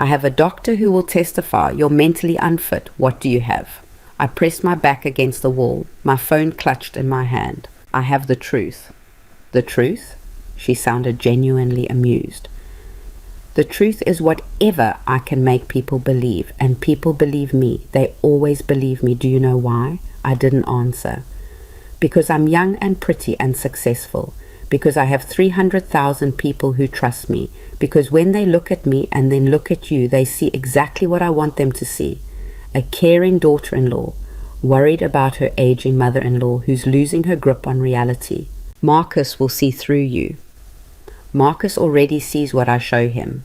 I have a doctor who will testify you're mentally unfit. What do you have? I pressed my back against the wall, my phone clutched in my hand. I have the truth. The truth? She sounded genuinely amused. The truth is whatever I can make people believe, and people believe me. They always believe me. Do you know why? I didn't answer. Because I'm young and pretty and successful. Because I have 300,000 people who trust me. Because when they look at me and then look at you, they see exactly what I want them to see. A caring daughter-in-law, worried about her aging mother-in-law who's losing her grip on reality. Marcus will see through you. Marcus already sees what I show him.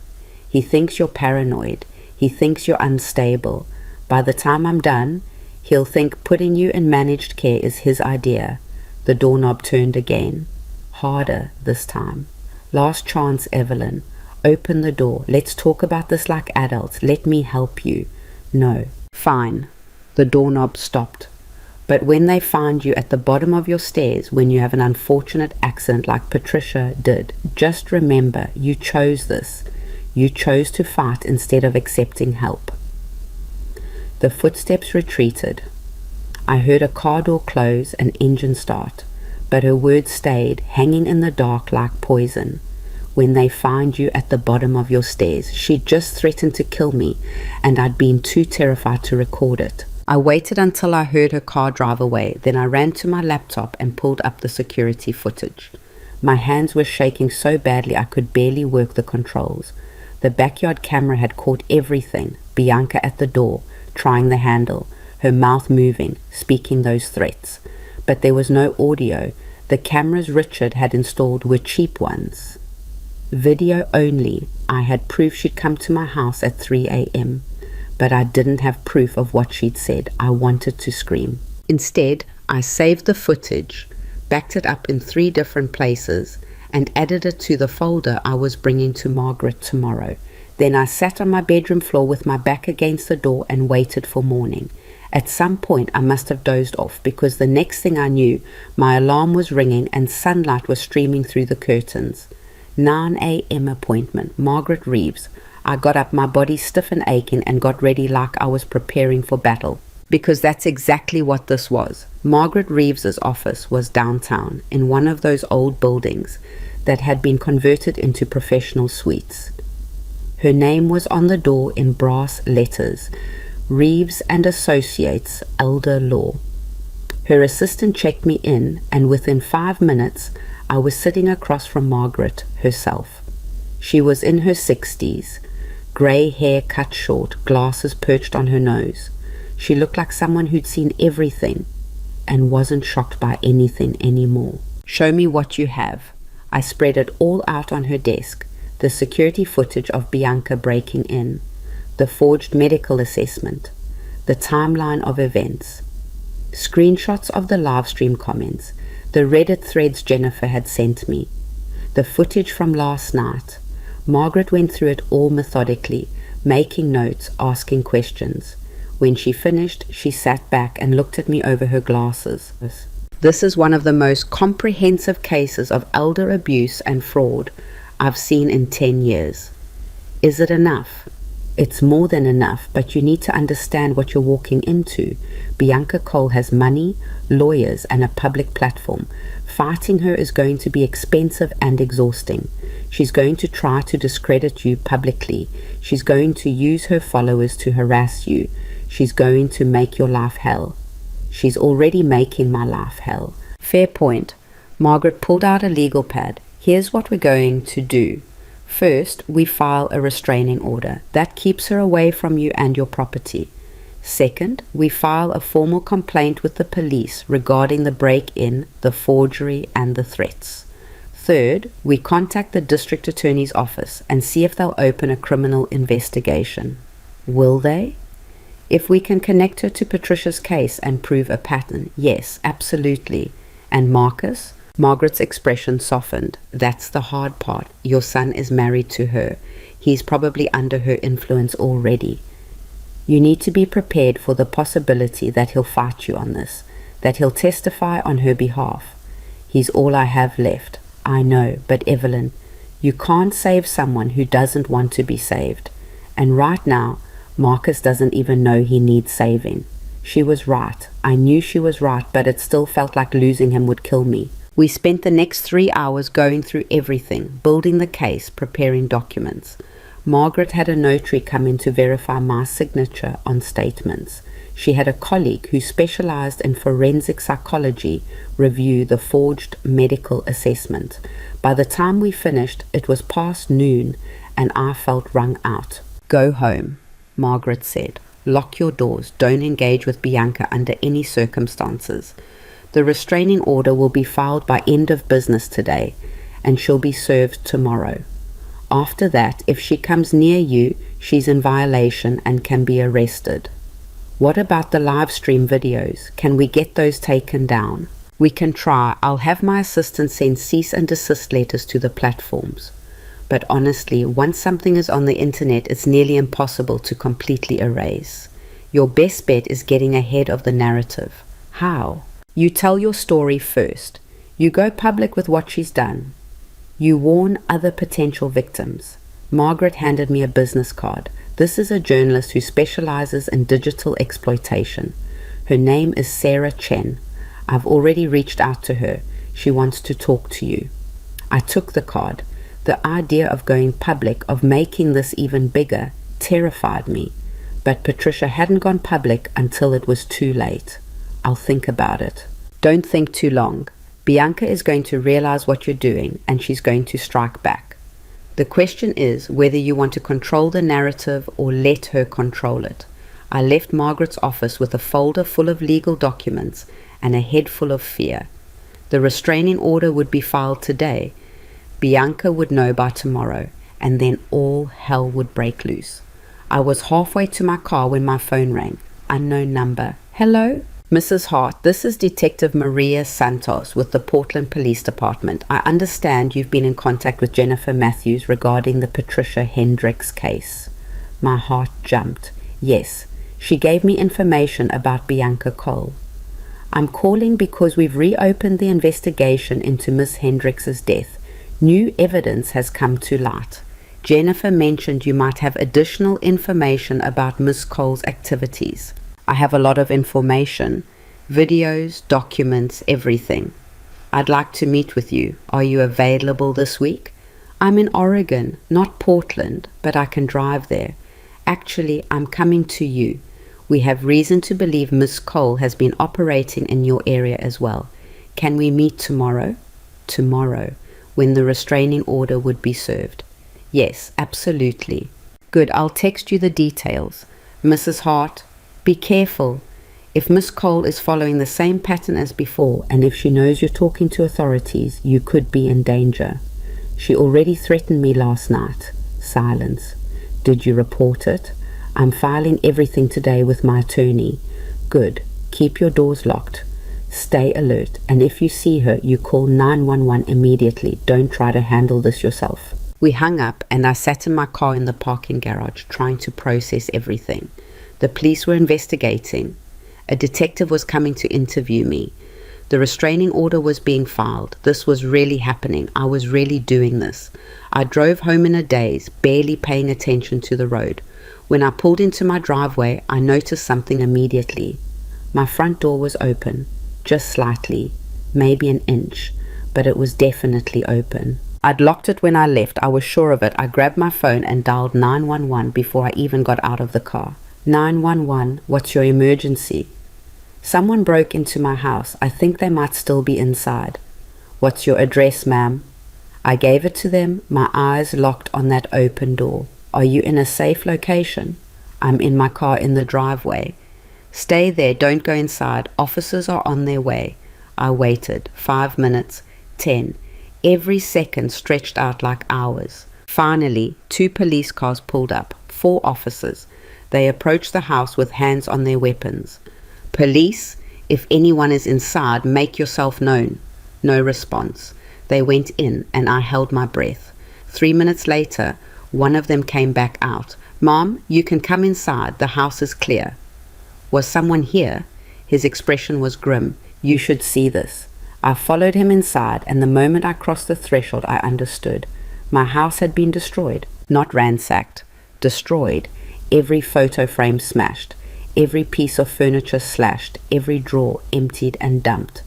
He thinks you're paranoid. He thinks you're unstable. By the time I'm done, he'll think putting you in managed care is his idea. The doorknob turned again. Harder this time. Last chance, Evelyn. Open the door. Let's talk about this like adults. Let me help you. No. Fine. The doorknob stopped. But when they find you at the bottom of your stairs when you have an unfortunate accident like Patricia did, just remember you chose this. You chose to fight instead of accepting help. The footsteps retreated. I heard a car door close and engine start, but her words stayed, hanging in the dark like poison. When they find you at the bottom of your stairs. She'd just threatened to kill me, and I'd been too terrified to record it. I waited until I heard her car drive away. Then I ran to my laptop and pulled up the security footage. My hands were shaking so badly I could barely work the controls. The backyard camera had caught everything. Bianca at the door, trying the handle, her mouth moving, speaking those threats. But there was no audio. The cameras Richard had installed were cheap ones. Video only. I had proof she'd come to my house at 3 a.m., but I didn't have proof of what she'd said. I wanted to scream. Instead, I saved the footage, backed it up in 3 different places, and added it to the folder I was bringing to Margaret tomorrow. Then I sat on my bedroom floor with my back against the door and waited for morning. At some point I must have dozed off, because the next thing I knew, my alarm was ringing and sunlight was streaming through the curtains. 9 a.m. appointment, Margaret Reeves. I got up, my body stiff and aching, and got ready like I was preparing for battle. Because that's exactly what this was. Margaret Reeves's office was downtown, in one of those old buildings that had been converted into professional suites. Her name was on the door in brass letters, Reeves and Associates, Elder Law. Her assistant checked me in, and within 5 minutes, I was sitting across from Margaret herself. She was in her 60s, grey hair cut short, glasses perched on her nose. She looked like someone who'd seen everything and wasn't shocked by anything anymore. Show me what you have. I spread it all out on her desk. The security footage of Bianca breaking in, the forged medical assessment, the timeline of events, screenshots of the live stream comments, the Reddit threads Jennifer had sent me, the footage from last night. Margaret went through it all methodically, making notes, asking questions. When she finished, she sat back and looked at me over her glasses. This is one of the most comprehensive cases of elder abuse and fraud I've seen in 10 years. Is it enough? It's more than enough, but you need to understand what you're walking into. Bianca Cole has money, lawyers, and a public platform. Fighting her is going to be expensive and exhausting. She's going to try to discredit you publicly. She's going to use her followers to harass you. She's going to make your life hell. She's already making my life hell. Fair point. Margaret pulled out a legal pad. Here's what we're going to do. First, we file a restraining order. That keeps her away from you and your property. Second, we file a formal complaint with the police regarding the break-in, the forgery, and the threats. Third, we contact the district attorney's office and see if they'll open a criminal investigation. Will they? If we can connect her to Patricia's case and prove a pattern, yes, absolutely. And Marcus? Margaret's expression softened. That's the hard part. Your son is married to her. He's probably under her influence already. You need to be prepared for the possibility that he'll fight you on this, that he'll testify on her behalf. He's all I have left. I know, but Evelyn, you can't save someone who doesn't want to be saved. And right now, Marcus doesn't even know he needs saving. She was right. I knew she was right, but it still felt like losing him would kill me. We spent the next 3 hours going through everything, building the case, preparing documents. Margaret had a notary come in to verify my signature on statements. She had a colleague who specialized in forensic psychology review the forged medical assessment. By the time we finished, it was past noon, and I felt wrung out. Go home, Margaret said. Lock your doors. Don't engage with Bianca under any circumstances. The restraining order will be filed by end of business today, and she'll be served tomorrow. After that, if she comes near you, she's in violation and can be arrested. What about the live stream videos? Can we get those taken down? We can try. I'll have my assistant send cease and desist letters to the platforms. But honestly, once something is on the internet, it's nearly impossible to completely erase. Your best bet is getting ahead of the narrative. How? You tell your story first. You go public with what she's done. You warn other potential victims. Margaret handed me a business card. This is a journalist who specializes in digital exploitation. Her name is Sarah Chen. I've already reached out to her. She wants to talk to you. I took the card. The idea of going public, of making this even bigger, terrified me. But Patricia hadn't gone public until it was too late. I'll think about it. Don't think too long. Bianca is going to realize what you're doing, and she's going to strike back. The question is whether you want to control the narrative or let her control it. I left Margaret's office with a folder full of legal documents and a head full of fear. The restraining order would be filed today. Bianca would know by tomorrow, and then all hell would break loose. I was halfway to my car when my phone rang. Unknown number. Hello? Mrs. Hart, this is Detective Maria Santos with the Portland Police Department. I understand you've been in contact with Jennifer Matthews regarding the Patricia Hendricks case. My heart jumped. Yes, she gave me information about Bianca Cole. I'm calling because we've reopened the investigation into Miss Hendricks's death. New evidence has come to light. Jennifer mentioned you might have additional information about Miss Cole's activities. I have a lot of information, videos, documents, everything. I'd like to meet with you. Are you available this week? I'm in Oregon, not Portland, but I can drive there. Actually, I'm coming to you. We have reason to believe Miss Cole has been operating in your area as well. Can we meet tomorrow? Tomorrow, when the restraining order would be served. Yes, absolutely. Good, I'll text you the details. Mrs. Hart, be careful. If Miss Cole is following the same pattern as before, and if she knows you're talking to authorities, you could be in danger. She already threatened me last night. Silence. Did you report it? I'm filing everything today with my attorney. Good. Keep your doors locked. Stay alert, and if you see her, you call 911 immediately. Don't try to handle this yourself. We hung up, and I sat in my car in the parking garage, trying to process everything. The police were investigating. A detective was coming to interview me. The restraining order was being filed. This was really happening. I was really doing this. I drove home in a daze, barely paying attention to the road. When I pulled into my driveway, I noticed something immediately. My front door was open, just slightly, maybe an inch, but it was definitely open. I'd locked it when I left. I was sure of it. I grabbed my phone and dialed 911 before I even got out of the car. 911, what's your emergency? Someone broke into my house. I think they might still be inside. What's your address, ma'am? I gave it to them, my eyes locked on that open door. Are you in a safe location? I'm in my car in the driveway. Stay there, don't go inside. Officers are on their way. I waited. 5 minutes, 10. Every second stretched out like hours. Finally, 2 police cars pulled up. 4 officers. They approached the house with hands on their weapons. Police, if anyone is inside, make yourself known. No response. They went in, and I held my breath. 3 minutes later, one of them came back out. Mom, you can come inside. The house is clear. Was someone here? His expression was grim. You should see this. I followed him inside, and the moment I crossed the threshold, I understood. My house had been destroyed, not ransacked. Destroyed. Every photo frame smashed. Every piece of furniture slashed. Every drawer emptied and dumped.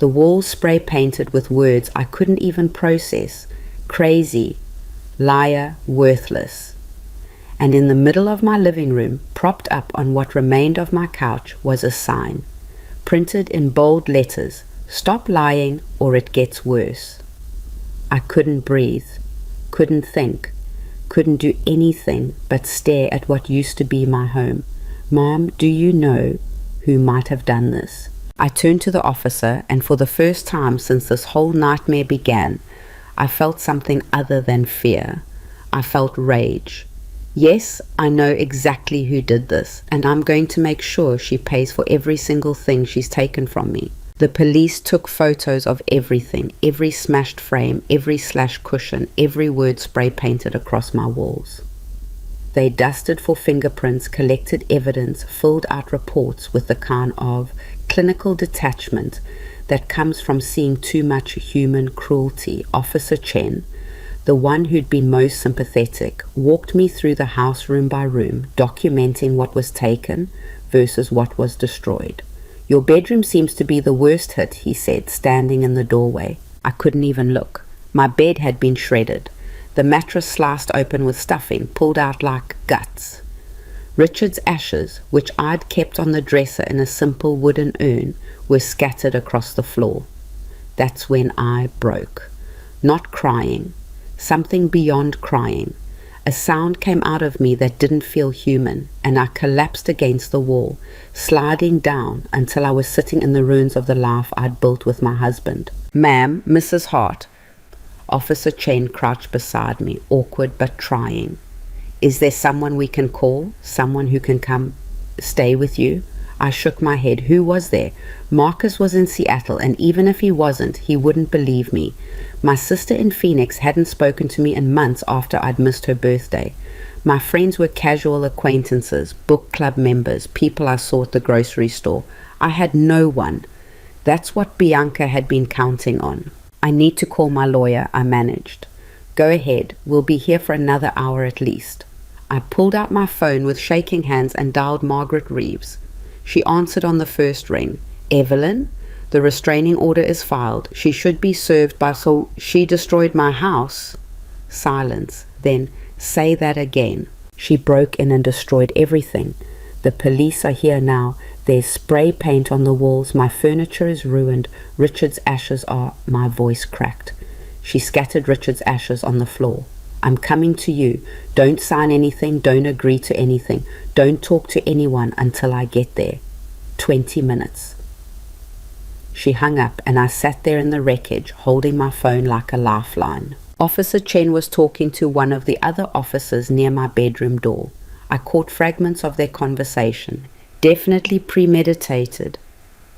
The walls spray painted with words I couldn't even process. Crazy. Liar. Worthless. And in the middle of my living room, propped up on what remained of my couch, was a sign. Printed in bold letters. Stop lying or it gets worse. I couldn't breathe. Couldn't think. Couldn't do anything but stare at what used to be my home. Mom, do you know who might have done this? I turned to the officer, and for the first time since this whole nightmare began, I felt something other than fear. I felt rage. Yes, I know exactly who did this, and I'm going to make sure she pays for every single thing she's taken from me. The police took photos of everything, every smashed frame, every slashed cushion, every word spray painted across my walls. They dusted for fingerprints, collected evidence, filled out reports with the kind of clinical detachment that comes from seeing too much human cruelty. Officer Chen, the one who'd been most sympathetic, walked me through the house room by room, documenting what was taken versus what was destroyed. "Your bedroom seems to be the worst hit," he said, standing in the doorway. I couldn't even look. My bed had been shredded. The mattress sliced open with stuffing, pulled out like guts. Richard's ashes, which I'd kept on the dresser in a simple wooden urn, were scattered across the floor. That's when I broke. Not crying. Something beyond crying. A sound came out of me that didn't feel human, and I collapsed against the wall, sliding down until I was sitting in the ruins of the life I'd built with my husband. "Ma'am, Mrs. Hart." Officer Chen crouched beside me, awkward but trying. "Is there someone we can call? Someone who can come stay with you?" I shook my head. Who was there? Marcus was in Seattle, and even if he wasn't, he wouldn't believe me. My sister in Phoenix hadn't spoken to me in months after I'd missed her birthday. My friends were casual acquaintances, book club members, people I saw at the grocery store. I had no one. That's what Bianca had been counting on. "I need to call my lawyer," I managed. "Go ahead. We'll be here for another hour at least." I pulled out my phone with shaking hands and dialed Margaret Reeves. She answered on the first ring. "Evelyn, the restraining order is filed. She should be served by so she destroyed my house." Silence. Then, "Say that again." "She broke in and destroyed everything. The police are here now. There's spray paint on the walls. My furniture is ruined. Richard's ashes are..." My voice cracked. She scattered Richard's ashes on the floor. "I'm coming to you. Don't sign anything. Don't agree to anything. Don't talk to anyone until I get there. 20 minutes. She hung up, and I sat there in the wreckage, holding my phone like a lifeline. Officer Chen was talking to one of the other officers near my bedroom door. I caught fragments of their conversation. Definitely premeditated.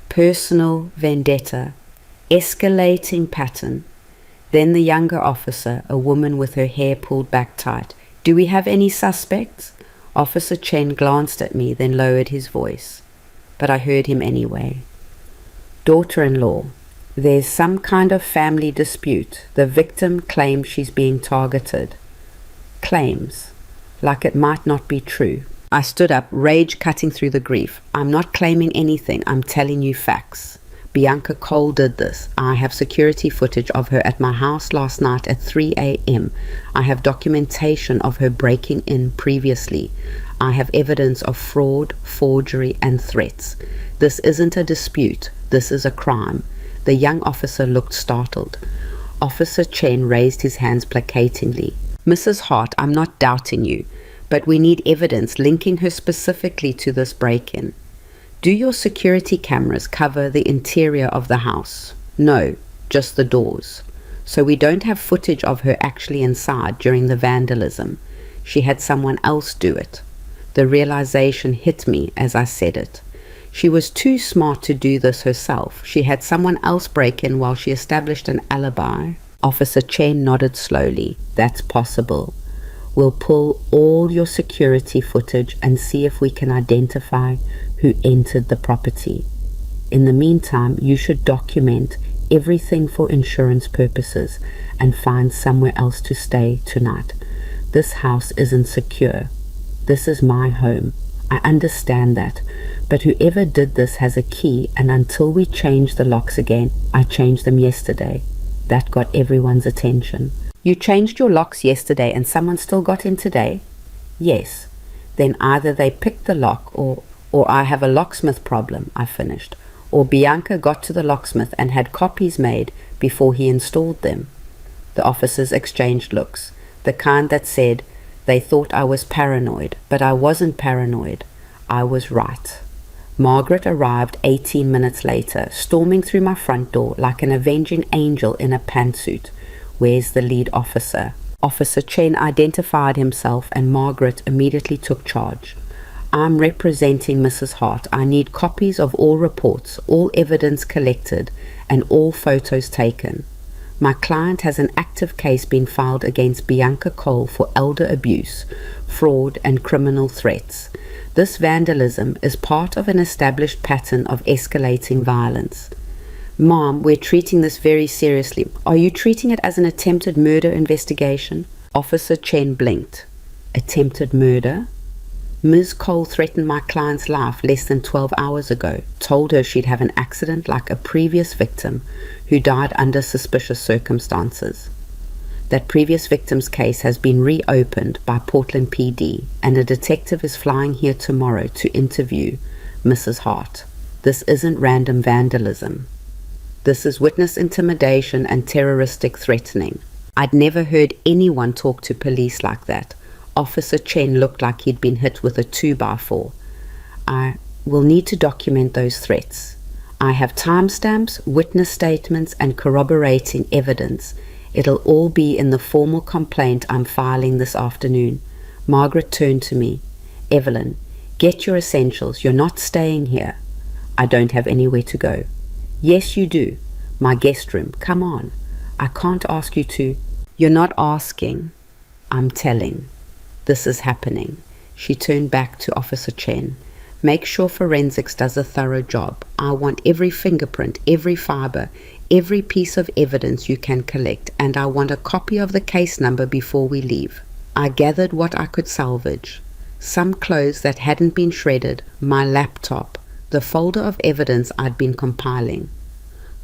Personal vendetta. Escalating pattern. Then the younger officer, a woman with her hair pulled back tight. "Do we have any suspects?" Officer Chen glanced at me, then lowered his voice. But I heard him anyway. "Daughter-in-law, there's some kind of family dispute. The victim claims she's being targeted." Claims. Like it might not be true. I stood up, rage cutting through the grief. "I'm not claiming anything. I'm telling you facts. Bianca Cole did this. I have security footage of her at my house last night at 3 a.m. I have documentation of her breaking in previously. I have evidence of fraud, forgery, and threats. This isn't a dispute. This is a crime." The young officer looked startled. Officer Chen raised his hands placatingly. "Mrs. Hart, I'm not doubting you, but we need evidence linking her specifically to this break-in. Do your security cameras cover the interior of the house?" "No, just the doors. So we don't have footage of her actually inside during the vandalism. She had someone else do it." The realization hit me as I said it. She was too smart to do this herself. She had someone else break in while she established an alibi. Officer Chen nodded slowly. "That's possible. We'll pull all your security footage and see if we can identify who entered the property. In the meantime, you should document everything for insurance purposes and find somewhere else to stay tonight. This house isn't secure. This is my home. I understand that, but whoever did this has a key, and until we change the locks again, I changed them yesterday. That got everyone's attention." "You changed your locks yesterday and someone still got in today?" "Yes. Then either they picked the lock or I have a locksmith problem," I finished. "Or Bianca got to the locksmith and had copies made before he installed them." The officers exchanged looks, the kind that said they thought I was paranoid, but I wasn't paranoid. I was right. Margaret arrived 18 minutes later, storming through my front door like an avenging angel in a pantsuit. "Where's the lead officer?" Officer Chen identified himself, and Margaret immediately took charge. I'm representing Mrs. Hart. I need copies of all reports, all evidence collected, and all photos taken. My client has an active case being filed against Bianca Cole for elder abuse, fraud, and criminal threats. This vandalism is part of an established pattern of escalating violence. Mom, we're treating this very seriously. Are you treating it as an attempted murder investigation? Officer Chen blinked. Attempted murder? Ms. Cole threatened my client's life less than 12 hours ago, told her she'd have an accident like a previous victim who died under suspicious circumstances. That previous victim's case has been reopened by Portland PD, and a detective is flying here tomorrow to interview Mrs. Hart. This isn't random vandalism. This is witness intimidation and terroristic threatening. I'd never heard anyone talk to police like that. Officer Chen looked like he'd been hit with a 2x4. I will need to document those threats. I have timestamps, witness statements, and corroborating evidence. It'll all be in the formal complaint I'm filing this afternoon. Margaret turned to me. Evelyn, get your essentials. You're not staying here. I don't have anywhere to go. Yes, you do. My guest room. Come on. I can't ask you to. You're not asking. I'm telling. This is happening. She turned back to Officer Chen. Make sure forensics does a thorough job. I want every fingerprint, every fiber, every piece of evidence you can collect, and I want a copy of the case number before we leave. I gathered what I could salvage. Some clothes that hadn't been shredded, my laptop, the folder of evidence I'd been compiling.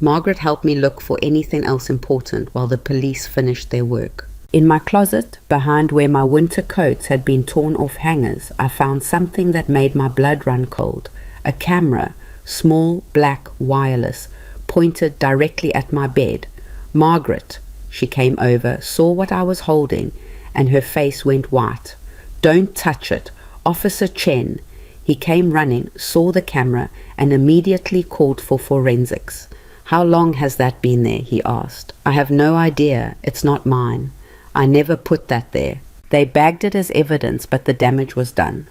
Margaret helped me look for anything else important while the police finished their work. In my closet, behind where my winter coats had been torn off hangers, I found something that made my blood run cold. A camera, small, black, wireless, pointed directly at my bed. Margaret, she came over, saw what I was holding, and her face went white. Don't touch it. Officer Chen. He came running, saw the camera, and immediately called for forensics. How long has that been there? He asked. I have no idea. It's not mine. I never put that there. They bagged it as evidence, but the damage was done.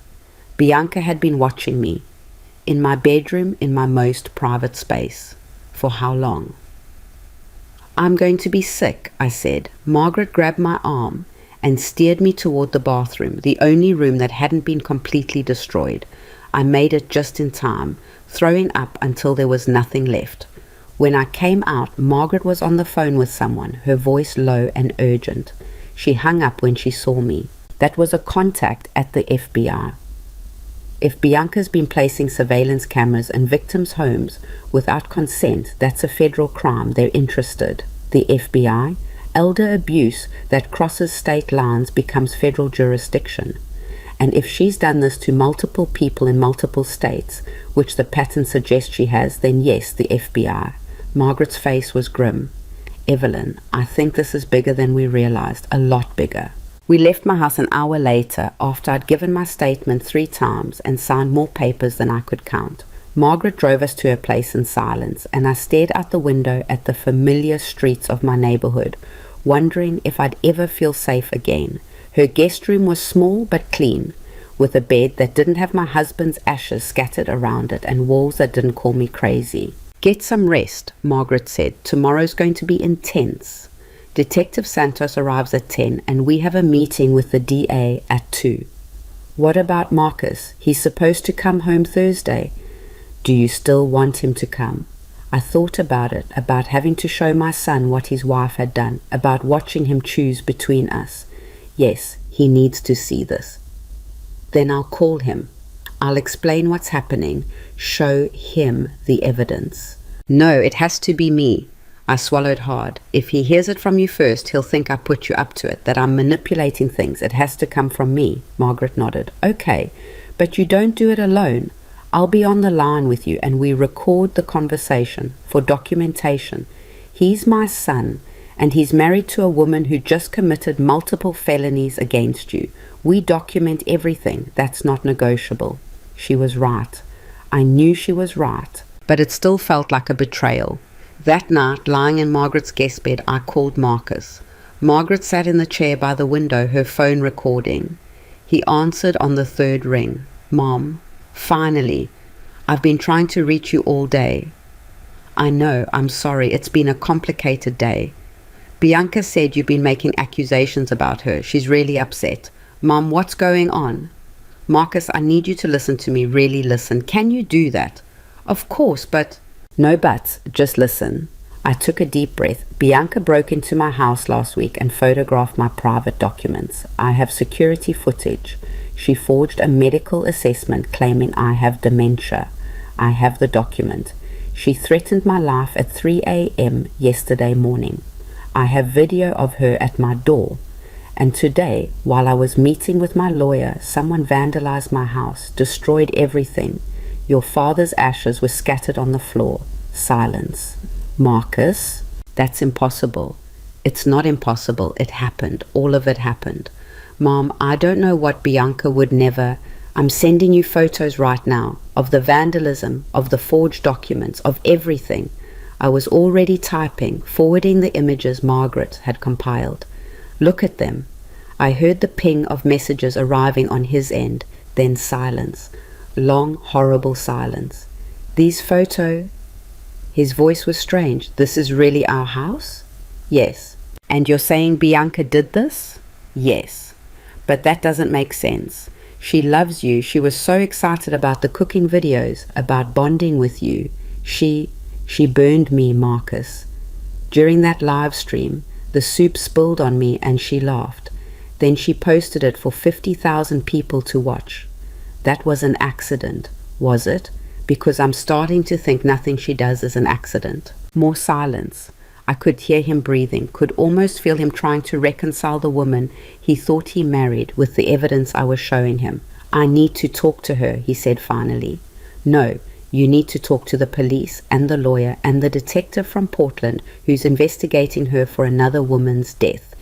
Bianca had been watching me. In my bedroom, in my most private space. For how long? I'm going to be sick, I said. Margaret grabbed my arm and steered me toward the bathroom, the only room that hadn't been completely destroyed. I made it just in time, throwing up until there was nothing left. When I came out, Margaret was on the phone with someone, her voice low and urgent. She hung up when she saw me. That was a contact at the FBI. If Bianca's been placing surveillance cameras in victims' homes without consent, that's a federal crime. They're interested. The FBI? Elder abuse that crosses state lines becomes federal jurisdiction. And if she's done this to multiple people in multiple states, which the pattern suggests she has, then yes, the FBI. Margaret's face was grim. Evelyn, I think this is bigger than we realized, a lot bigger. We left my house an hour later after I'd given my statement 3 times and signed more papers than I could count. Margaret drove us to her place in silence, and I stared out the window at the familiar streets of my neighborhood, wondering if I'd ever feel safe again. Her guest room was small but clean, with a bed that didn't have my husband's ashes scattered around it and walls that didn't call me crazy. Get some rest, Margaret said. Tomorrow's going to be intense. Detective Santos arrives at 10 and we have a meeting with the DA at 2. What about Marcus? He's supposed to come home Thursday. Do you still want him to come? I thought about it, about having to show my son what his wife had done, about watching him choose between us. Yes, he needs to see this. Then I'll call him. I'll explain what's happening, show him the evidence. No, it has to be me. I swallowed hard. If he hears it from you first, he'll think I put you up to it, that I'm manipulating things. It has to come from me. Margaret nodded. Okay, but you don't do it alone. I'll be on the line with you and we record the conversation for documentation. He's my son and he's married to a woman who just committed multiple felonies against you. We document everything. That's not negotiable. She was right. I knew she was right, but it still felt like a betrayal. That night, lying in Margaret's guest bed, I called Marcus. Margaret sat in the chair by the window, her phone recording. He answered on the 3rd ring. Mom, finally, I've been trying to reach you all day. I know, I'm sorry, it's been a complicated day. Bianca said you've been making accusations about her. She's really upset. Mom, what's going on? Marcus, I need you to listen to me, really listen. Can you do that? Of course, but... No buts, just listen. I took a deep breath. Bianca broke into my house last week and photographed my private documents. I have security footage. She forged a medical assessment claiming I have dementia. I have the document. She threatened my life at 3 a.m. yesterday morning. I have video of her at my door. And today, while I was meeting with my lawyer, someone vandalized my house, destroyed everything. Your father's ashes were scattered on the floor. Silence. Marcus, that's impossible. It's not impossible. It happened. All of it happened. Mom, I don't know what Bianca would never... I'm sending you photos right now of the vandalism, of the forged documents, of everything. I was already typing, forwarding the images Margaret had compiled. Look at them. I heard the ping of messages arriving on his end, then silence. Long, horrible silence. These photos... His voice was strange. This is really our house? Yes. And you're saying Bianca did this? Yes. But that doesn't make sense. She loves you. She was so excited about the cooking videos, about bonding with you. She burned me, Marcus. During that live stream, the soup spilled on me and she laughed. Then she posted it for 50,000 people to watch. That was an accident, was it? Because I'm starting to think nothing she does is an accident. More silence. I could hear him breathing, could almost feel him trying to reconcile the woman he thought he married with the evidence I was showing him. I need to talk to her, he said finally. No. You need to talk to the police and the lawyer and the detective from Portland who's investigating her for another woman's death.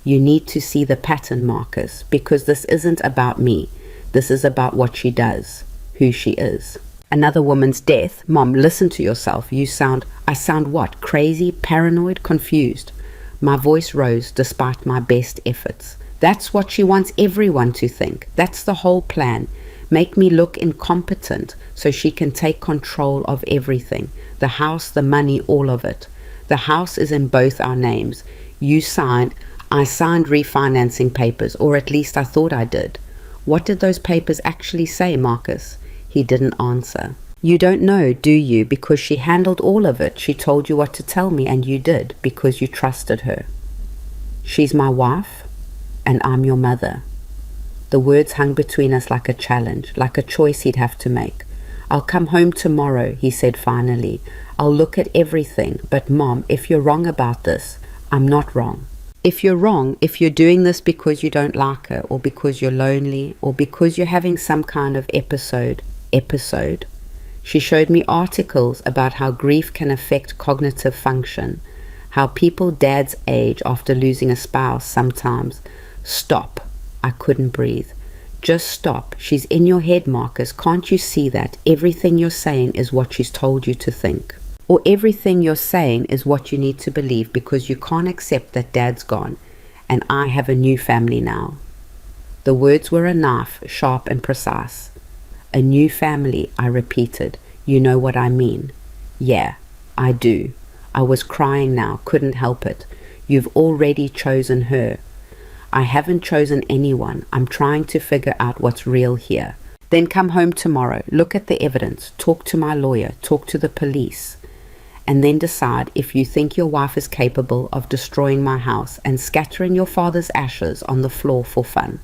You need to see the pattern, Marcus, because this isn't about me. This is about what she does, who she is. Another woman's death? Mom, listen to yourself. I sound what? Crazy, paranoid, confused? My voice rose despite my best efforts. That's what she wants everyone to think. That's the whole plan. Make me look incompetent so she can take control of everything. The house, the money, all of it. The house is in both our names. I signed refinancing papers, or at least I thought I did. What did those papers actually say, Marcus? He didn't answer. You don't know, do you? Because she handled all of it. She told you what to tell me, and you did, because you trusted her. She's my wife, and I'm your mother. The words hung between us like a challenge, like a choice he'd have to make. I'll come home tomorrow, he said finally. I'll look at everything, but Mom, if you're wrong about this, I'm not wrong. If you're wrong, if you're doing this because you don't like her, or because you're lonely, or because you're having some kind of episode. She showed me articles about how grief can affect cognitive function, how people dad's age after losing a spouse sometimes. Stop. I couldn't breathe. Just stop. She's in your head, Marcus. Can't you see that? Everything you're saying is what she's told you to think. Or everything you're saying is what you need to believe because you can't accept that Dad's gone and I have a new family now. The words were a knife, sharp and precise. A new family, I repeated. You know what I mean? Yeah, I do. I was crying now, couldn't help it. You've already chosen her. I haven't chosen anyone. I'm trying to figure out what's real here. Then come home tomorrow, look at the evidence, talk to my lawyer, talk to the police, and then decide if you think your wife is capable of destroying my house and scattering your father's ashes on the floor for fun.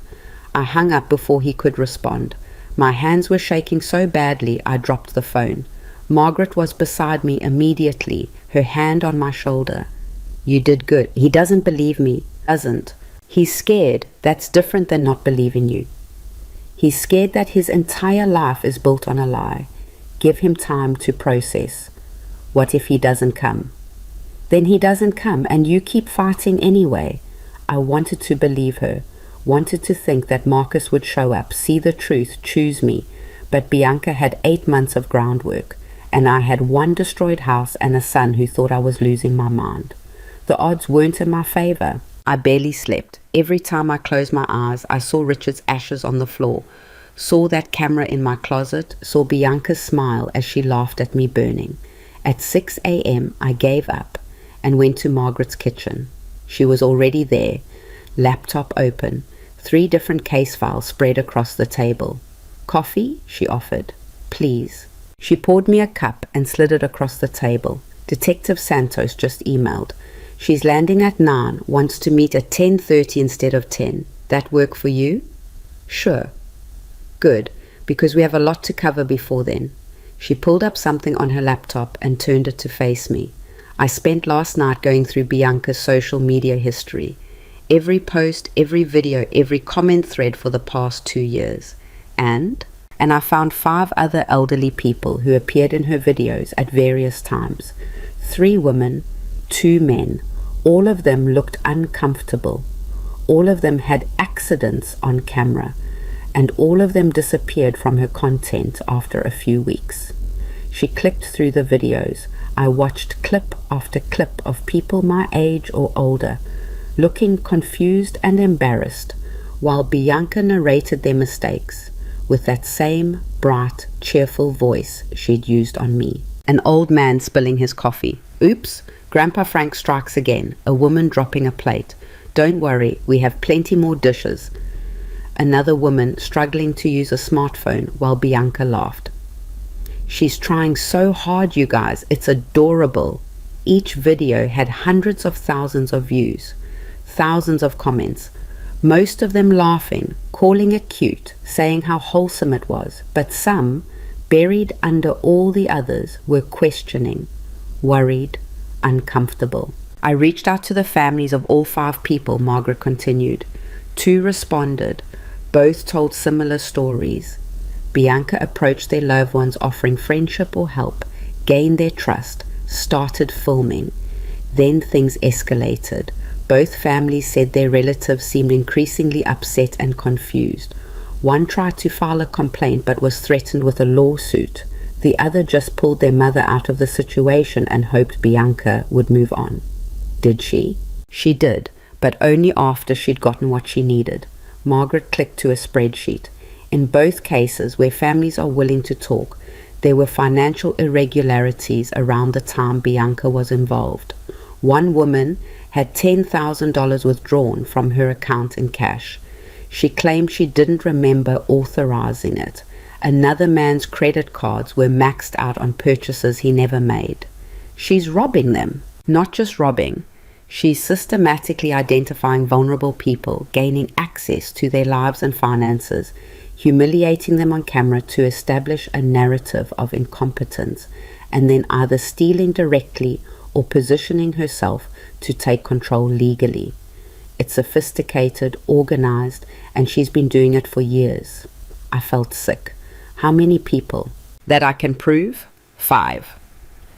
I hung up before he could respond. My hands were shaking so badly I dropped the phone. Margaret was beside me immediately, her hand on my shoulder. You did good. He doesn't believe me. Doesn't. He's scared. That's different than not believing you. He's scared that his entire life is built on a lie. Give him time to process. What if he doesn't come? Then he doesn't come and you keep fighting anyway. I wanted to believe her, wanted to think that Marcus would show up, see the truth, choose me. But Bianca had 8 months of groundwork, and I had one destroyed house and a son who thought I was losing my mind. The odds weren't in my favor. I barely slept. Every time I closed my eyes, I saw Richard's ashes on the floor. saw that camera in my closet, saw Bianca's smile as she laughed at me burning. At 6 a.m. I gave up and went to Margaret's kitchen. She was already there, laptop open, 3 different case files spread across the table. "Coffee?" she offered. "Please." She poured me a cup and slid it across the table. "Detective Santos just emailed. She's landing at 9, wants to meet at 10:30 instead of 10. That work for you?" "Sure." "Good, because we have a lot to cover before then." She pulled up something on her laptop and turned it to face me. "I spent last night going through Bianca's social media history. Every post, every video, every comment thread for the past 2 years. And I found 5 other elderly people who appeared in her videos at various times. 3 women, 2 men. All of them looked uncomfortable. All of them had accidents on camera. And all of them disappeared from her content after a few weeks." She clicked through the videos. I watched clip after clip of people my age or older, looking confused and embarrassed, while Bianca narrated their mistakes with that same bright, cheerful voice she'd used on me. An old man spilling his coffee. "Oops, Grandpa Frank strikes again." A woman dropping a plate. "Don't worry, we have plenty more dishes." Another woman struggling to use a smartphone while Bianca laughed. "She's trying so hard, you guys. It's adorable." Each video had hundreds of thousands of views, thousands of comments, most of them laughing, calling it cute, saying how wholesome it was, but some, buried under all the others, were questioning, worried, uncomfortable. "I reached out to the families of all 5 people," Margaret continued. 2 responded. Both told similar stories. Bianca approached their loved ones offering friendship or help, gained their trust, started filming. Then things escalated. Both families said their relatives seemed increasingly upset and confused. One tried to file a complaint but was threatened with a lawsuit. The other just pulled their mother out of the situation and hoped Bianca would move on. Did she? She did, but only after she'd gotten what she needed. Margaret clicked to a spreadsheet. In both cases where families are willing to talk, there were financial irregularities around the time Bianca was involved. One woman had $10,000 withdrawn from her account in cash. She claimed she didn't remember authorizing it. Another man's credit cards were maxed out on purchases he never made. She's robbing them. Not just robbing. She's systematically identifying vulnerable people, gaining access to their lives and finances, humiliating them on camera to establish a narrative of incompetence, and then either stealing directly or positioning herself to take control legally. It's sophisticated, organized, and she's been doing it for years. I felt sick. How many people? That I can prove? 5.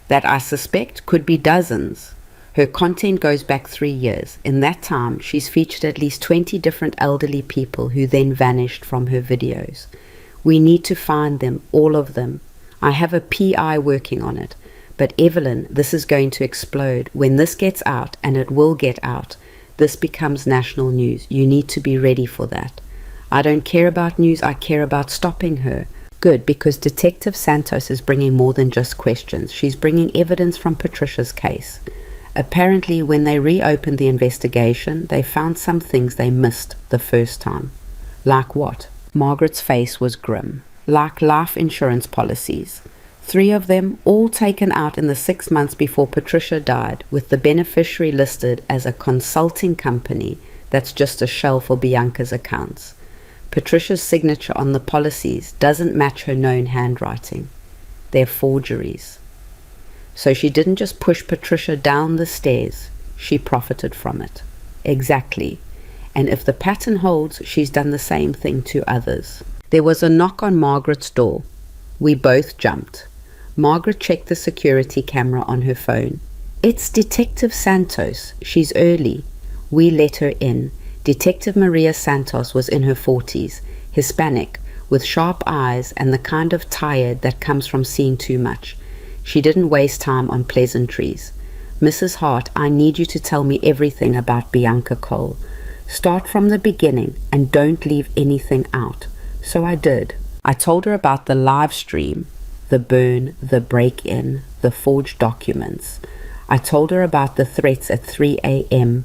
That I suspect could be dozens. Her content goes back 3 years. In that time, she's featured at least 20 different elderly people who then vanished from her videos. We need to find them, all of them. I have a PI working on it. But Evelyn, this is going to explode. When this gets out, and it will get out, this becomes national news. You need to be ready for that. I don't care about news, I care about stopping her. Good, because Detective Santos is bringing more than just questions. She's bringing evidence from Patricia's case. Apparently, when they reopened the investigation, they found some things they missed the first time. Like what? Margaret's face was grim. Like life insurance policies. 3 of them, all taken out in the 6 months before Patricia died, with the beneficiary listed as a consulting company that's just a shell for Bianca's accounts. Patricia's signature on the policies doesn't match her known handwriting. They're forgeries. So she didn't just push Patricia down the stairs, she profited from it. Exactly. And if the pattern holds, she's done the same thing to others. There was a knock on Margaret's door. We both jumped. Margaret checked the security camera on her phone. It's Detective Santos. She's early. We let her in. Detective Maria Santos was in her 40s, Hispanic, with sharp eyes and the kind of tired that comes from seeing too much. She didn't waste time on pleasantries. Mrs. Hart, I need you to tell me everything about Bianca Cole. Start from the beginning and don't leave anything out. So I did. I told her about the live stream, the burn, the break-in, the forged documents. I told her about the threats at 3 a.m.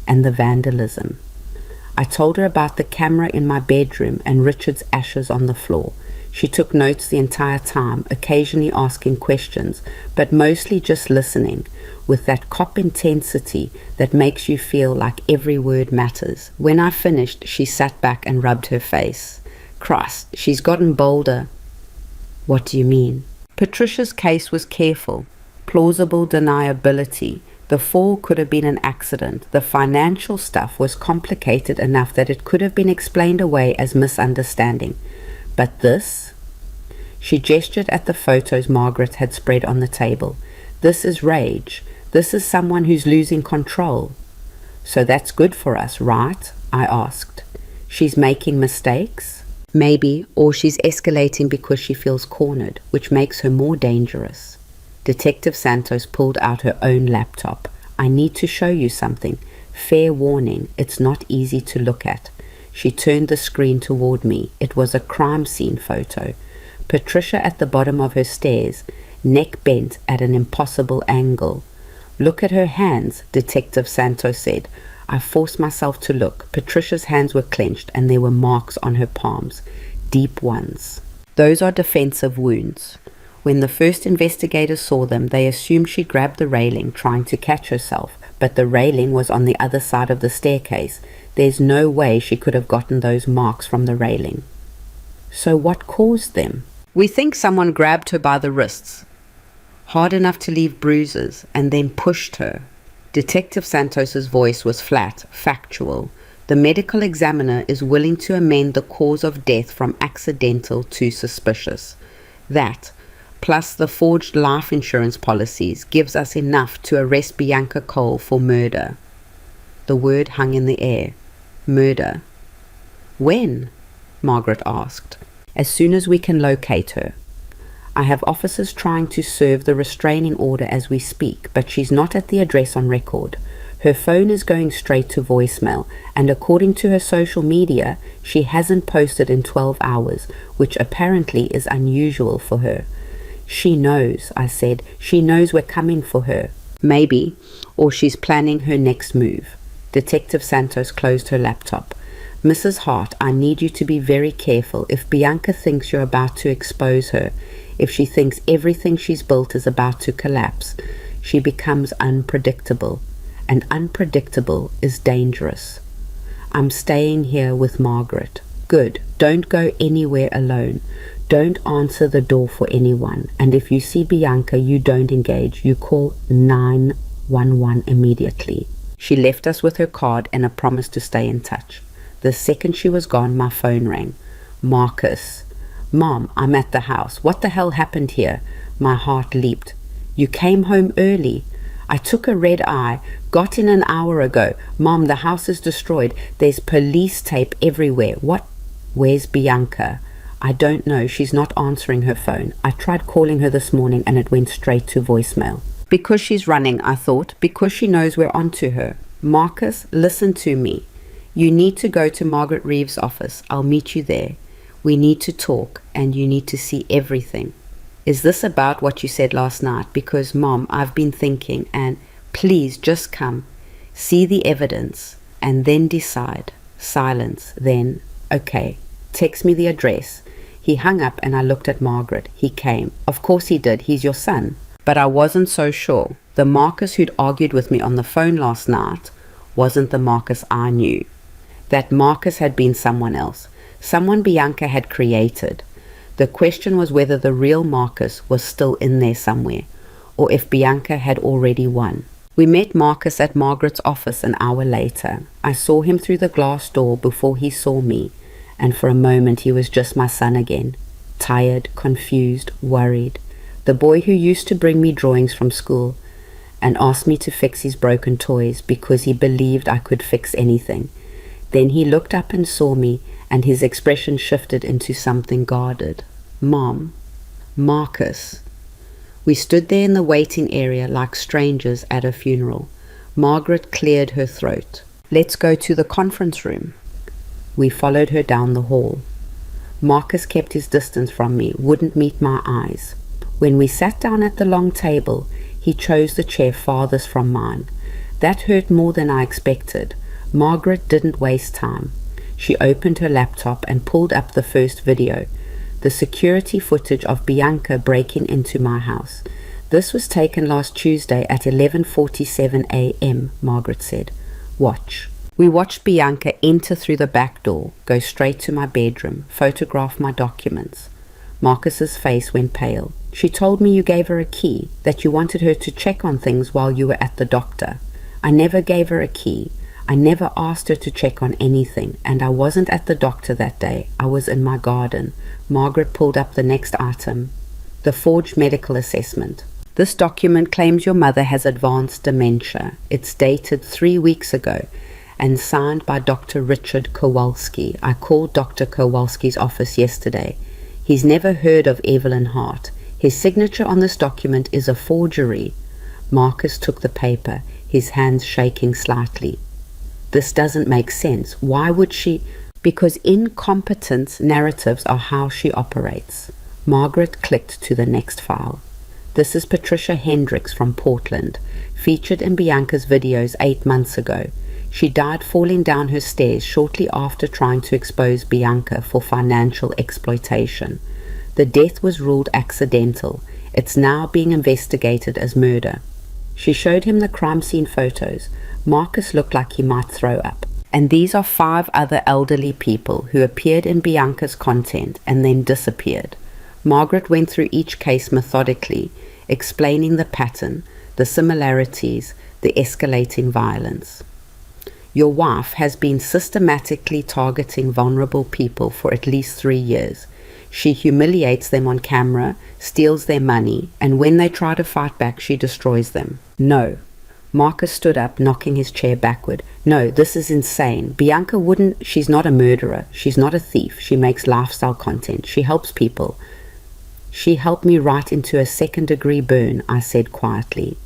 and the vandalism. I told her about the camera in my bedroom and Richard's ashes on the floor. She took notes the entire time, occasionally asking questions, but mostly just listening, with that cop intensity that makes you feel like every word matters. When I finished, she sat back and rubbed her face. Christ, she's gotten bolder. What do you mean? Patricia's case was careful. Plausible deniability. The fall could have been an accident. The financial stuff was complicated enough that it could have been explained away as misunderstanding. But this? She gestured at the photos Margaret had spread on the table. This is rage. This is someone who's losing control. So that's good for us, right? I asked. She's making mistakes? Maybe, or she's escalating because she feels cornered, which makes her more dangerous. Detective Santos pulled out her own laptop. I need to show you something. Fair warning, it's not easy to look at. She turned the screen toward me. It was a crime scene photo. Patricia at the bottom of her stairs, neck bent at an impossible angle. Look at her hands, Detective Santos said. I forced myself to look. Patricia's hands were clenched and there were marks on her palms, deep ones. Those are defensive wounds. When the first investigators saw them, they assumed she grabbed the railing, trying to catch herself, but the railing was on the other side of the staircase. There's no way she could have gotten those marks from the railing. So what caused them? We think someone grabbed her by the wrists, hard enough to leave bruises, and then pushed her. Detective Santos's voice was flat, factual. The medical examiner is willing to amend the cause of death from accidental to suspicious. That, plus the forged life insurance policies, gives us enough to arrest Bianca Cole for murder. The word hung in the air. Murder. When? Margaret asked. As soon as we can locate her. I have officers trying to serve the restraining order as we speak, but she's not at the address on record. Her phone is going straight to voicemail, and according to her social media, she hasn't posted in 12 hours, which apparently is unusual for her. She knows, I said. She knows we're coming for her. Maybe, or she's planning her next move. Detective Santos closed her laptop. Mrs. Hart, I need you to be very careful. If Bianca thinks you're about to expose her, if she thinks everything she's built is about to collapse, she becomes unpredictable. And unpredictable is dangerous. I'm staying here with Margaret. Good. Don't go anywhere alone. Don't answer the door for anyone. And if you see Bianca, you don't engage. You call 911 immediately. She left us with her card and a promise to stay in touch. The second she was gone, my phone rang. Marcus. Mom, I'm at the house. What the hell happened here? My heart leaped. You came home early. I took a red eye, got in an hour ago. Mom, the house is destroyed. There's police tape everywhere. What? Where's Bianca? I don't know. She's not answering her phone. I tried calling her this morning and it went straight to voicemail. Because she's running, I thought. Because she knows we're onto her. Marcus, listen to me. You need to go to Margaret Reeves' office. I'll meet you there. We need to talk and you need to see everything. Is this about what you said last night? Because, Mom, I've been thinking and please just come. See the evidence and then decide. Silence. Then, okay, text me the address. He hung up and I looked at Margaret. He came. Of course he did. He's your son. But I wasn't so sure. The Marcus who'd argued with me on the phone last night wasn't the Marcus I knew. That Marcus had been someone else. Someone Bianca had created. The question was whether the real Marcus was still in there somewhere, or if Bianca had already won. We met Marcus at Margaret's office an hour later. I saw him through the glass door before he saw me, and for a moment he was just my son again. Tired, confused, worried. The boy who used to bring me drawings from school and asked me to fix his broken toys because he believed I could fix anything. Then he looked up and saw me, and his expression shifted into something guarded. Mom. Marcus. We stood there in the waiting area like strangers at a funeral. Margaret cleared her throat. Let's go to the conference room. We followed her down the hall. Marcus kept his distance from me, wouldn't meet my eyes. When we sat down at the long table, he chose the chair farthest from mine. That hurt more than I expected. Margaret didn't waste time. She opened her laptop and pulled up the first video, the security footage of Bianca breaking into my house. This was taken last Tuesday at 11:47 a.m., Margaret said. Watch. We watched Bianca enter through the back door, go straight to my bedroom, photograph my documents. Marcus's face went pale. She told me you gave her a key, that you wanted her to check on things while you were at the doctor. I never gave her a key. I never asked her to check on anything, and I wasn't at the doctor that day. I was in my garden. Margaret pulled up the next item, the forged medical assessment. This document claims your mother has advanced dementia. It's dated 3 weeks ago and signed by Dr. Richard Kowalski. I called Dr. Kowalski's office yesterday. He's never heard of Evelyn Hart. His signature on this document is a forgery. Marcus took the paper, his hands shaking slightly. This doesn't make sense. Why would she? Because incompetent narratives are how she operates. Margaret clicked to the next file. This is Patricia Hendricks from Portland, featured in Bianca's videos 8 months ago. She died falling down her stairs shortly after trying to expose Bianca for financial exploitation. The death was ruled accidental. It's now being investigated as murder. She showed him the crime scene photos. Marcus looked like he might throw up. And these are 5 other elderly people who appeared in Bianca's content and then disappeared. Margaret went through each case methodically, explaining the pattern, the similarities, the escalating violence. Your wife has been systematically targeting vulnerable people for at least 3 years. She humiliates them on camera, steals their money, and when they try to fight back, she destroys them. No. Marcus stood up, knocking his chair backward. No, this is insane. Bianca wouldn't. She's not a murderer. She's not a thief. She makes lifestyle content. She helps people. She helped me right into a 2nd-degree burn, I said quietly.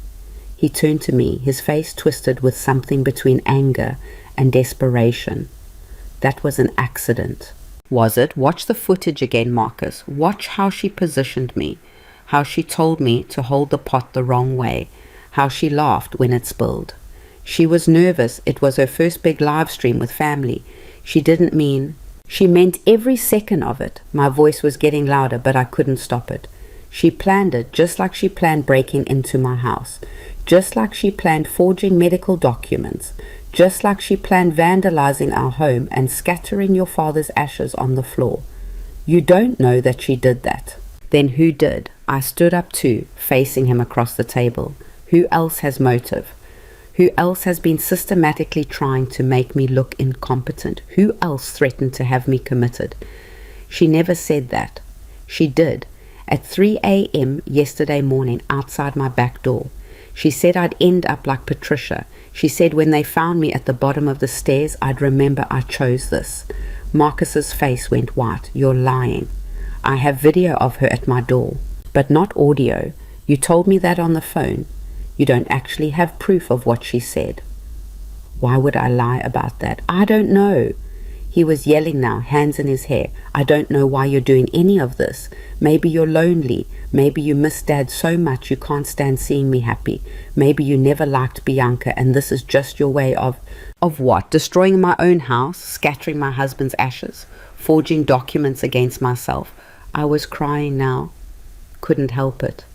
He turned to me, his face twisted with something between anger and desperation. That was an accident. Was it? Watch the footage again, Marcus. Watch how she positioned me, how she told me to hold the pot the wrong way, how she laughed when it spilled. She was nervous. It was her first big live stream with family. She meant every second of it. My voice was getting louder, but I couldn't stop it. She planned it just like she planned breaking into my house, just like she planned forging medical documents, just like she planned vandalizing our home and scattering your father's ashes on the floor. You don't know that she did that. Then who did? I stood up too, facing him across the table. Who else has motive? Who else has been systematically trying to make me look incompetent? Who else threatened to have me committed? She never said that. She did. At 3 a.m. yesterday morning outside my back door. She said I'd end up like Patricia. She said when they found me at the bottom of the stairs, I'd remember I chose this. Marcus's face went white. You're lying. I have video of her at my door, but not audio. You told me that on the phone. You don't actually have proof of what she said. Why would I lie about that? I don't know. He was yelling now, hands in his hair. I don't know why you're doing any of this. Maybe you're lonely. Maybe you miss Dad so much you can't stand seeing me happy. Maybe you never liked Bianca and this is just your way of what? Destroying my own house, scattering my husband's ashes, forging documents against myself. I was crying now. Couldn't help it.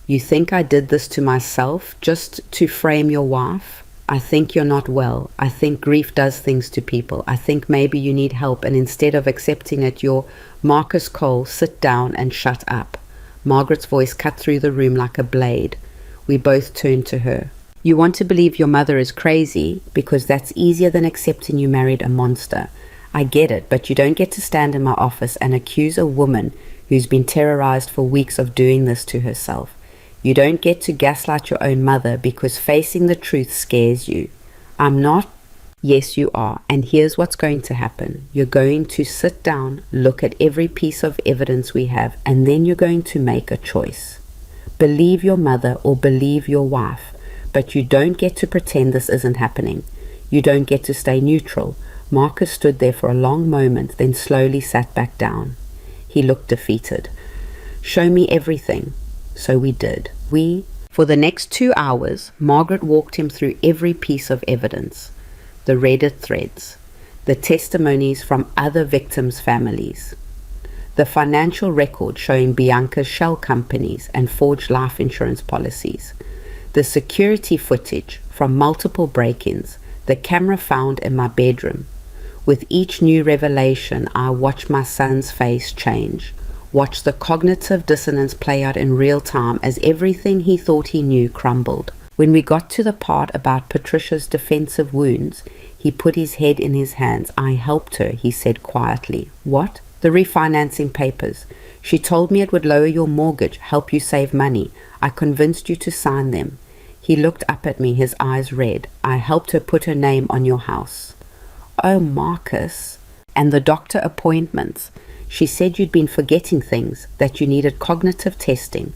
You think I did this to myself just to frame your wife? I think you're not well. I think grief does things to people. I think maybe you need help, and instead of accepting it, you're Marcus Cole, sit down and shut up. Margaret's voice cut through the room like a blade. We both turned to her. You want to believe your mother is crazy because that's easier than accepting you married a monster. I get it, but you don't get to stand in my office and accuse a woman who's been terrorized for weeks of doing this to herself. You don't get to gaslight your own mother because facing the truth scares you. I'm not. Yes, you are. And here's what's going to happen. You're going to sit down, look at every piece of evidence we have, and then you're going to make a choice. Believe your mother or believe your wife. But you don't get to pretend this isn't happening. You don't get to stay neutral. Marcus stood there for a long moment, then slowly sat back down. He looked defeated. "Show me everything." So we did. For the next 2 hours, Margaret walked him through every piece of evidence. The Reddit threads, the testimonies from other victims' families, the financial record showing Bianca's shell companies and forged life insurance policies, the security footage from multiple break-ins, the camera found in my bedroom. With each new revelation, I watched my son's face change, watched the cognitive dissonance play out in real time as everything he thought he knew crumbled. When we got to the part about Patricia's defensive wounds, he put his head in his hands. "I helped her," he said quietly. "What?" "The refinancing papers. She told me it would lower your mortgage, help you save money. I convinced you to sign them." He looked up at me, his eyes red. "I helped her put her name on your house." "Oh, Marcus." "And the doctor appointments. She said you'd been forgetting things, that you needed cognitive testing.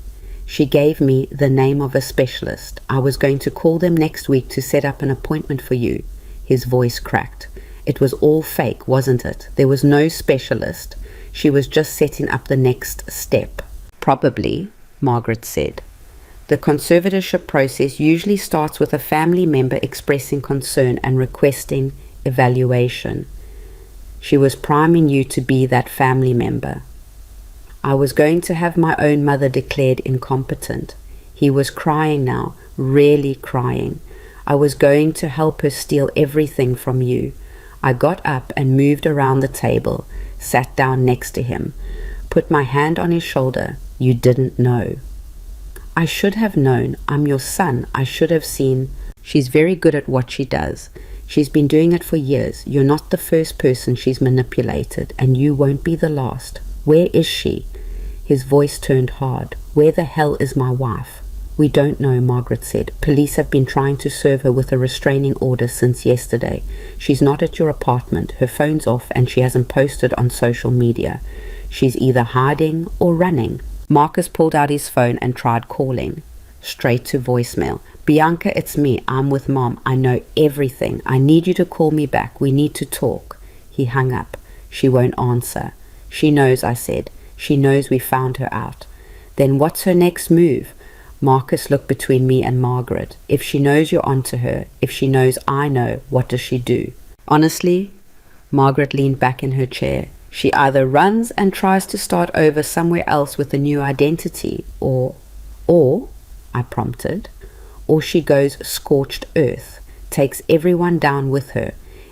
She gave me the name of a specialist. I was going to call them next week to set up an appointment for you." His voice cracked. "It was all fake, wasn't it? There was no specialist. She was just setting up the next step." "Probably," Margaret said. "The conservatorship process usually starts with a family member expressing concern and requesting evaluation. She was priming you to be that family member." I was going to have my own mother declared incompetent. He was crying now, really crying. I was going to help her steal everything from you. I got up and moved around the table, sat down next to him, put my hand on his shoulder. "You didn't know." "I should have known. I'm your son. I should have seen. She's very good at what she does. She's been doing it for years. You're not the first person she's manipulated, and you won't be the last. Where is she?" His voice turned hard. "Where the hell is my wife?" "We don't know," Margaret said. "Police have been trying to serve her with a restraining order since yesterday. She's not at your apartment. Her phone's off and she hasn't posted on social media. She's either hiding or running." Marcus pulled out his phone and tried calling. Straight to voicemail. "Bianca, it's me. I'm with Mom. I know everything. I need you to call me back. We need to talk." He hung up. "She won't answer." "She knows," I said. "She knows we found her out." "Then what's her next move?" Marcus looked between me and Margaret. "If she knows you're onto her, if she knows I know, what does she do?" "Honestly," Margaret leaned back in her chair, "she either runs and tries to start over somewhere else with a new identity, or, I prompted, or she goes scorched earth, takes everyone down with her.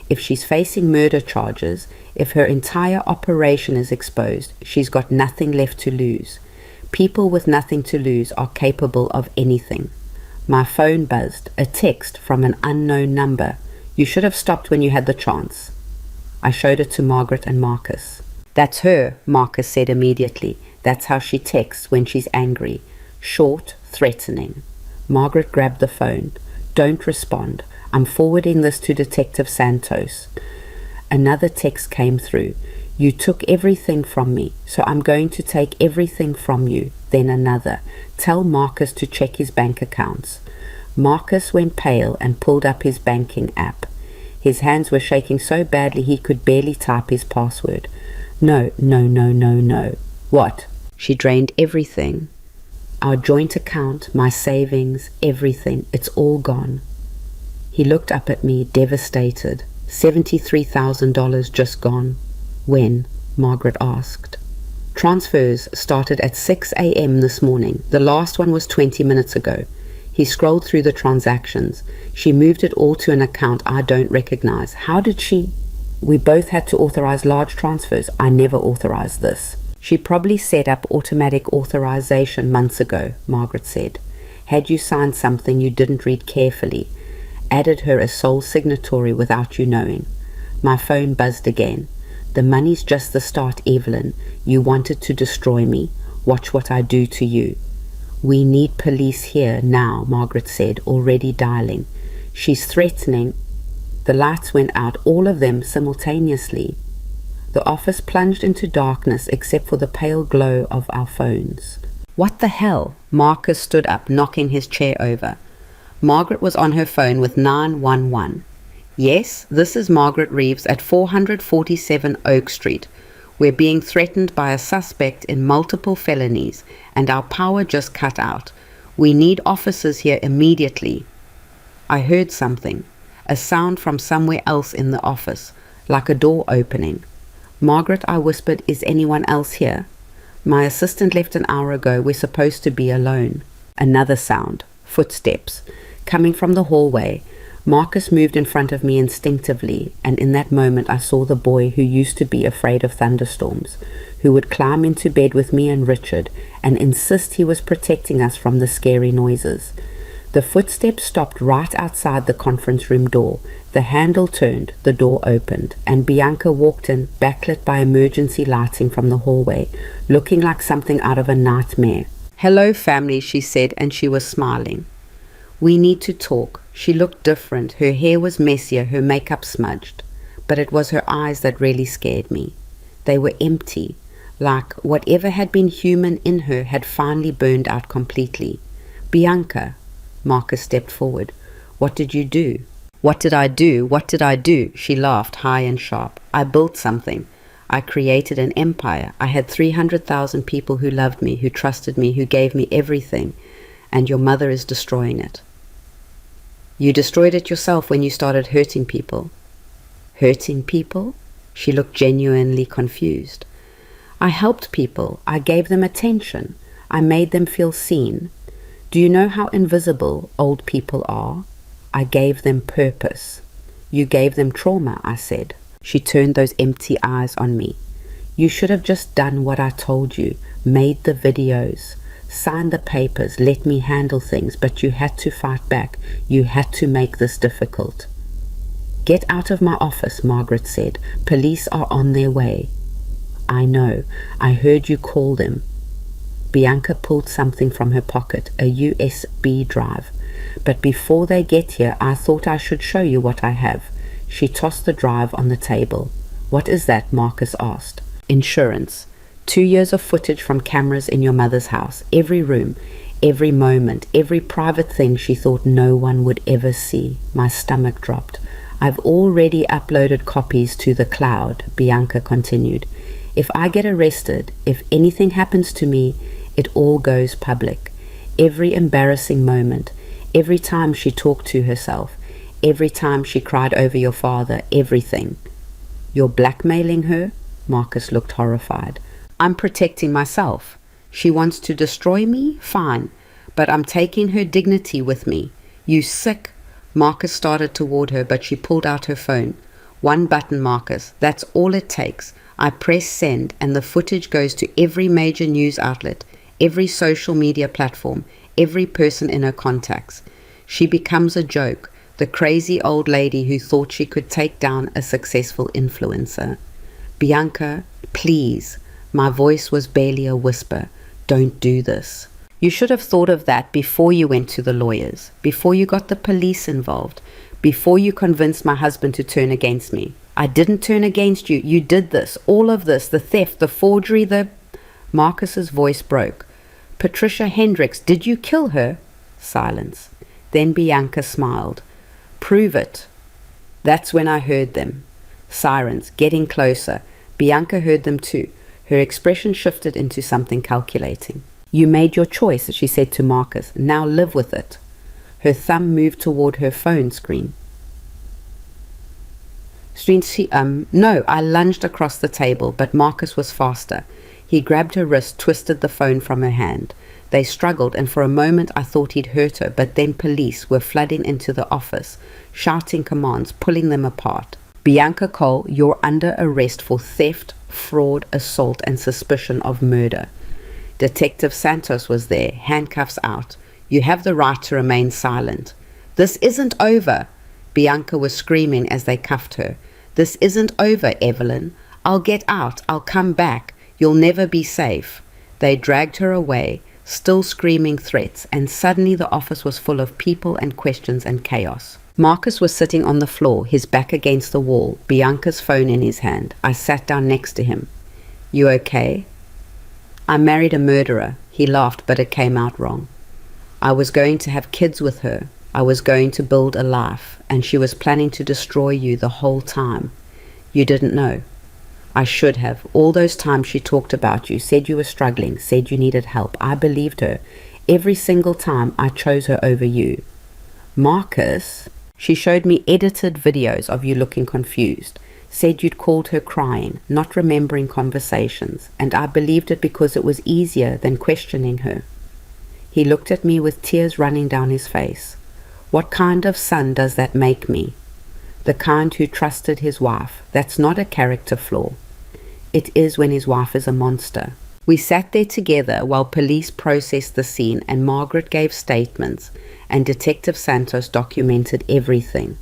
If she's facing murder charges, if her entire operation is exposed, she's got nothing left to lose. People with nothing to lose are capable of anything." My phone buzzed, a text from an unknown number. "You should have stopped when you had the chance." I showed it to Margaret and Marcus. "That's her," Marcus said immediately. "That's how she texts when she's angry. Short, threatening." Margaret grabbed the phone. "Don't respond. I'm forwarding this to Detective Santos." Another text came through. "You took everything from me, so I'm going to take everything from you." Then another. "Tell Marcus to check his bank accounts." Marcus went pale and pulled up his banking app. His hands were shaking so badly he could barely type his password. No. "What?" "She drained everything. Our joint account, my savings, everything. It's all gone." He looked up at me, devastated. $73,000 just gone. "When?" Margaret asked. "Transfers started at 6 a.m. this morning. The last one was 20 minutes ago." He scrolled through the transactions. "She moved it all to an account I don't recognize. How did she?" "We both had to authorize large transfers. I never authorized this." "She probably set up automatic authorization months ago," Margaret said. "Had you signed something you didn't read carefully, added her as sole signatory without you knowing." My phone buzzed again. "The money's just the start, Evelyn. You wanted to destroy me. Watch what I do to you." "We need police here now," Margaret said, already dialing. "She's threatening." The lights went out, all of them simultaneously. The office plunged into darkness except for the pale glow of our phones. "What the hell?" Marcus stood up, knocking his chair over. Margaret was on her phone with 911. Yes, this is Margaret Reeves at 447 Oak Street. We're being threatened by a suspect in multiple felonies, and our power just cut out. We need officers here immediately. I heard something, a sound from somewhere else in the office, like a door opening. Margaret, I whispered, is anyone else here? My assistant left an hour ago. We're supposed to be alone. Another sound, footsteps, coming from the hallway. Marcus moved in front of me instinctively, and in that moment I saw the boy who used to be afraid of thunderstorms, who would climb into bed with me and Richard and insist he was protecting us from the scary noises. The footsteps stopped right outside the conference room door. The handle turned, the door opened, and Bianca walked in, backlit by emergency lighting from the hallway, looking like something out of a nightmare. "Hello, family," she said, and she was smiling. "We need to talk." She looked different. Her hair was messier, her makeup smudged. But it was her eyes that really scared me. They were empty, like whatever had been human in her had finally burned out completely. "Bianca," Marcus stepped forward. "What did you do?" "What did I do? What did I do?" She laughed high and sharp. "I built something. I created an empire. I had 300,000 people who loved me, who trusted me, who gave me everything. And your mother is destroying it." "You destroyed it yourself when you started hurting people." "Hurting people?" She looked genuinely confused. "I helped people. I gave them attention. I made them feel seen. Do you know how invisible old people are? I gave them purpose." "You gave them trauma," I said. She turned those empty eyes on me. "You should have just done what I told you, made the videos, signed the papers, let me handle things, but you had to fight back. You had to make this difficult." "Get out of my office," Margaret said. "Police are on their way." "I know. I heard you call them." Bianca pulled something from her pocket, a USB drive. "But before they get here, I thought I should show you what I have." She tossed the drive on the table. "What is that?" Marcus asked. "Insurance. 2 years of footage from cameras in your mother's house. Every room, every moment, every private thing she thought no one would ever see." My stomach dropped. "I've already uploaded copies to the cloud," Bianca continued. "If I get arrested, if anything happens to me, it all goes public. Every embarrassing moment, every time she talked to herself, every time she cried over your father, everything." "You're blackmailing her?" Marcus looked horrified. "I'm protecting myself. She wants to destroy me? Fine. But I'm taking her dignity with me." "You sick?" Marcus started toward her, but she pulled out her phone. "One button, Marcus. That's all it takes. I press send, and the footage goes to every major news outlet, every social media platform, every person in her contacts. She becomes a joke, the crazy old lady who thought she could take down a successful influencer." "Bianca, please." My voice was barely a whisper. "Don't do this." "You should have thought of that before you went to the lawyers, before you got the police involved, before you convinced my husband to turn against me." "I didn't turn against you. You did this, all of this, the theft, the forgery, the—" Marcus's voice broke. "Patricia Hendricks, did you kill her?" Silence. Then Bianca smiled. "Prove it." That's when I heard them. Sirens, getting closer. Bianca heard them too. Her expression shifted into something calculating. "You made your choice," she said to Marcus. "Now live with it." Her thumb moved toward her phone screen. No, I lunged across the table, but Marcus was faster. He grabbed her wrist, twisted the phone from her hand. They struggled, and for a moment I thought he'd hurt her, but then police were flooding into the office, shouting commands, pulling them apart. "Bianca Cole, you're under arrest for theft, fraud, assault, and suspicion of murder." Detective Santos was there, handcuffs out. "You have the right to remain silent." "This isn't over," Bianca was screaming as they cuffed her. "This isn't over, Evelyn. I'll get out. I'll come back. You'll never be safe." They dragged her away, still screaming threats, and suddenly the office was full of people and questions and chaos. Marcus was sitting on the floor, his back against the wall, Bianca's phone in his hand. I sat down next to him. "You okay?" "I married a murderer." He laughed, but it came out wrong. "I was going to have kids with her." I was going to build a life, and she was planning to destroy you the whole time. You didn't know. I should have. All those times she talked about you, said you were struggling, said you needed help. I believed her. Every single time I chose her over you. Marcus, she showed me edited videos of you looking confused. Said you'd called her crying, not remembering conversations, and I believed it because it was easier than questioning her. He looked at me with tears running down his face. What kind of son does that make me? The kind who trusted his wife. That's not a character flaw. It is when his wife is a monster. We sat there together while police processed the scene and Margaret gave statements and Detective Santos documented everything.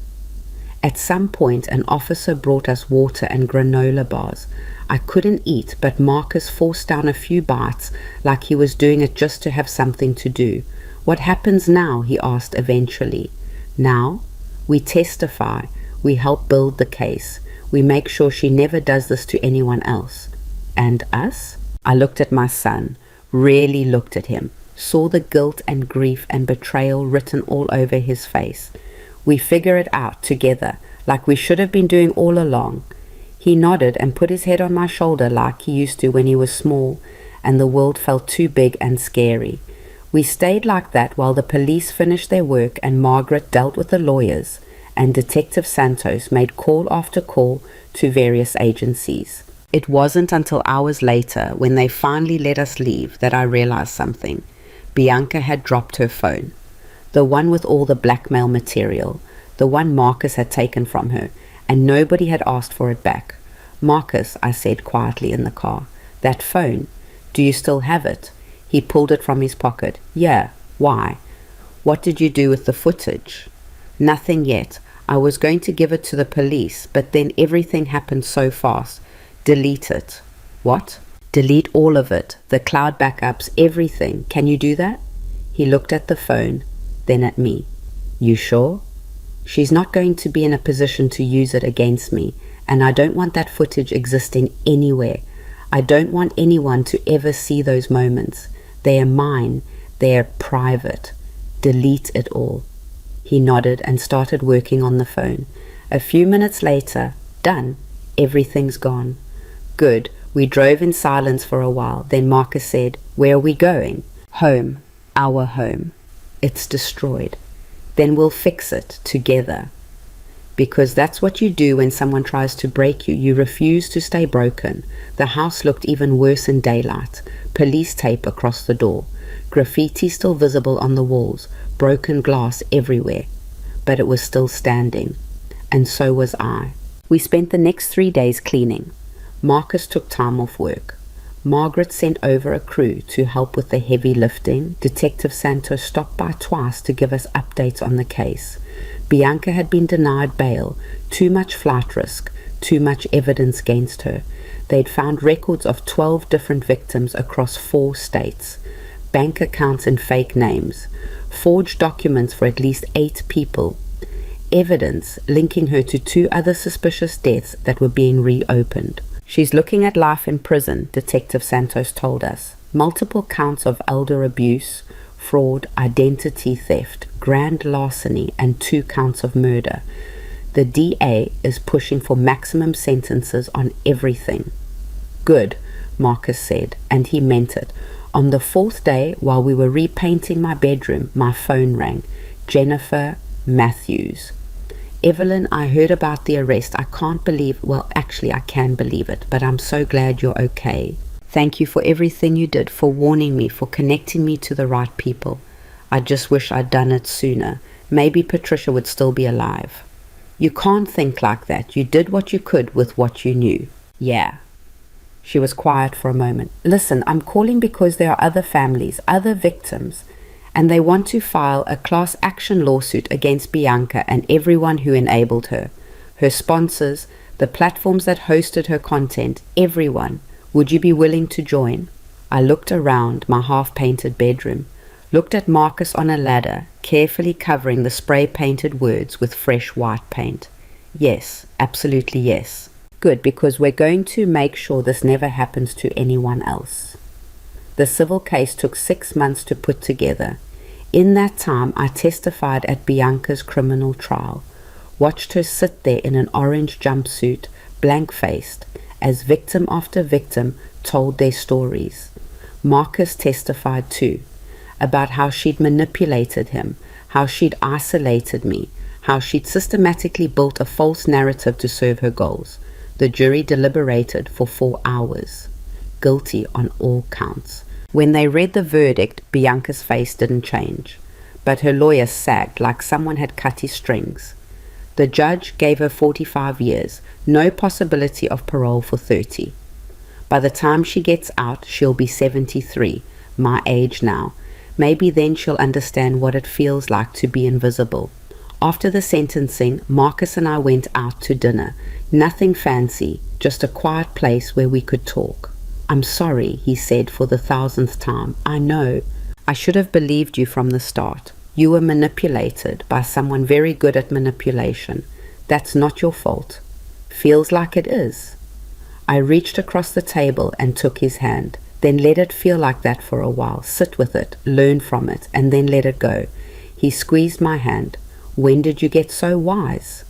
At some point, an officer brought us water and granola bars. I couldn't eat, but Marcus forced down a few bites like he was doing it just to have something to do. What happens now? He asked eventually. Now? We testify. We help build the case. We make sure she never does this to anyone else. And us? I looked at my son, really looked at him, saw the guilt and grief and betrayal written all over his face. We figure it out together, like we should have been doing all along. He nodded and put his head on my shoulder like he used to when he was small, and the world felt too big and scary. We stayed like that while the police finished their work and Margaret dealt with the lawyers, and Detective Santos made call after call to various agencies. It wasn't until hours later, when they finally let us leave, that I realized something. Bianca had dropped her phone. The one with all the blackmail material, the one Marcus had taken from her, and nobody had asked for it back. Marcus, I said quietly in the car, that phone, do you still have it? He pulled it from his pocket. Yeah, why? What did you do with the footage? Nothing yet. I was going to give it to the police, but then everything happened so fast. Delete it. What? Delete all of it, the cloud backups, everything. Can you do that? He looked at the phone, then at me. You sure? She's not going to be in a position to use it against me, and I don't want that footage existing anywhere. I don't want anyone to ever see those moments. They are mine. They are private. Delete it all. He nodded and started working on the phone. A few minutes later, done. Everything's gone. Good. We drove in silence for a while. Then Marcus said, where are we going? Home. Our home. It's destroyed. Then we'll fix it together. Because that's what you do when someone tries to break you. You refuse to stay broken. The house looked even worse in daylight. Police tape across the door. Graffiti still visible on the walls. Broken glass everywhere. But it was still standing. And so was I. We spent the next 3 days cleaning. Marcus took time off work. Margaret sent over a crew to help with the heavy lifting. Detective Santos stopped by twice to give us updates on the case. Bianca had been denied bail. Too much flight risk. Too much evidence against her. They'd found records of 12 different victims across 4 states. Bank accounts and fake names. Forged documents for at least 8 people. Evidence linking her to 2 other suspicious deaths that were being reopened. She's looking at life in prison, Detective Santos told us. Multiple counts of elder abuse, fraud, identity theft, grand larceny, and 2 counts of murder. The DA is pushing for maximum sentences on everything. Good, Marcus said, and he meant it. On the 4th day, while we were repainting my bedroom, my phone rang. Jennifer Matthews. Evelyn, I heard about the arrest. I can't believe, well, actually I can believe it, but I'm so glad you're okay. Thank you for everything you did, for warning me, for connecting me to the right people. I just wish I'd done it sooner. Maybe Patricia would still be alive. You can't think like that. You did what you could with what you knew. Yeah. She was quiet for a moment. Listen, I'm calling because there are other families, other victims, and they want to file a class action lawsuit against Bianca and everyone who enabled her. Her sponsors, the platforms that hosted her content, everyone. Would you be willing to join? I looked around my half-painted bedroom, looked at Marcus on a ladder, carefully covering the spray-painted words with fresh white paint. Yes, absolutely yes. Good, because we're going to make sure this never happens to anyone else. The civil case took 6 months to put together. In that time, I testified at Bianca's criminal trial, watched her sit there in an orange jumpsuit, blank-faced, as victim after victim told their stories. Marcus testified too, about how she'd manipulated him, how she'd isolated me, how she'd systematically built a false narrative to serve her goals. The jury deliberated for 4 hours. Guilty on all counts. When they read the verdict, Bianca's face didn't change, but her lawyer sagged like someone had cut his strings. The judge gave her 45 years, no possibility of parole for 30. By the time she gets out, she'll be 73, my age now. Maybe then she'll understand what it feels like to be invisible. After the sentencing, Marcus and I went out to dinner. Nothing fancy, just a quiet place where we could talk. "I'm sorry," he said for the 1000th time. "I know. I should have believed you from the start. You were manipulated by someone very good at manipulation. That's not your fault." "Feels like it is." I reached across the table and took his hand. Then let it feel like that for a while. Sit with it, learn from it, and then let it go. He squeezed my hand. "When did you get so wise?"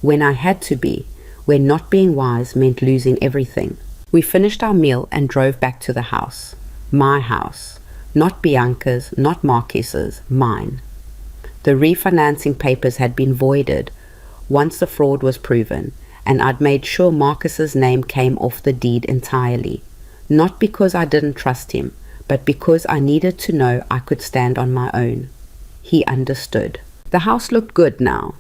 "When I had to be. When not being wise meant losing everything." We finished our meal and drove back to the house. My house. Not Bianca's, not Marcus's, mine. The refinancing papers had been voided once the fraud was proven, and I'd made sure Marcus's name came off the deed entirely. Not because I didn't trust him, but because I needed to know I could stand on my own. He understood. The house looked good now.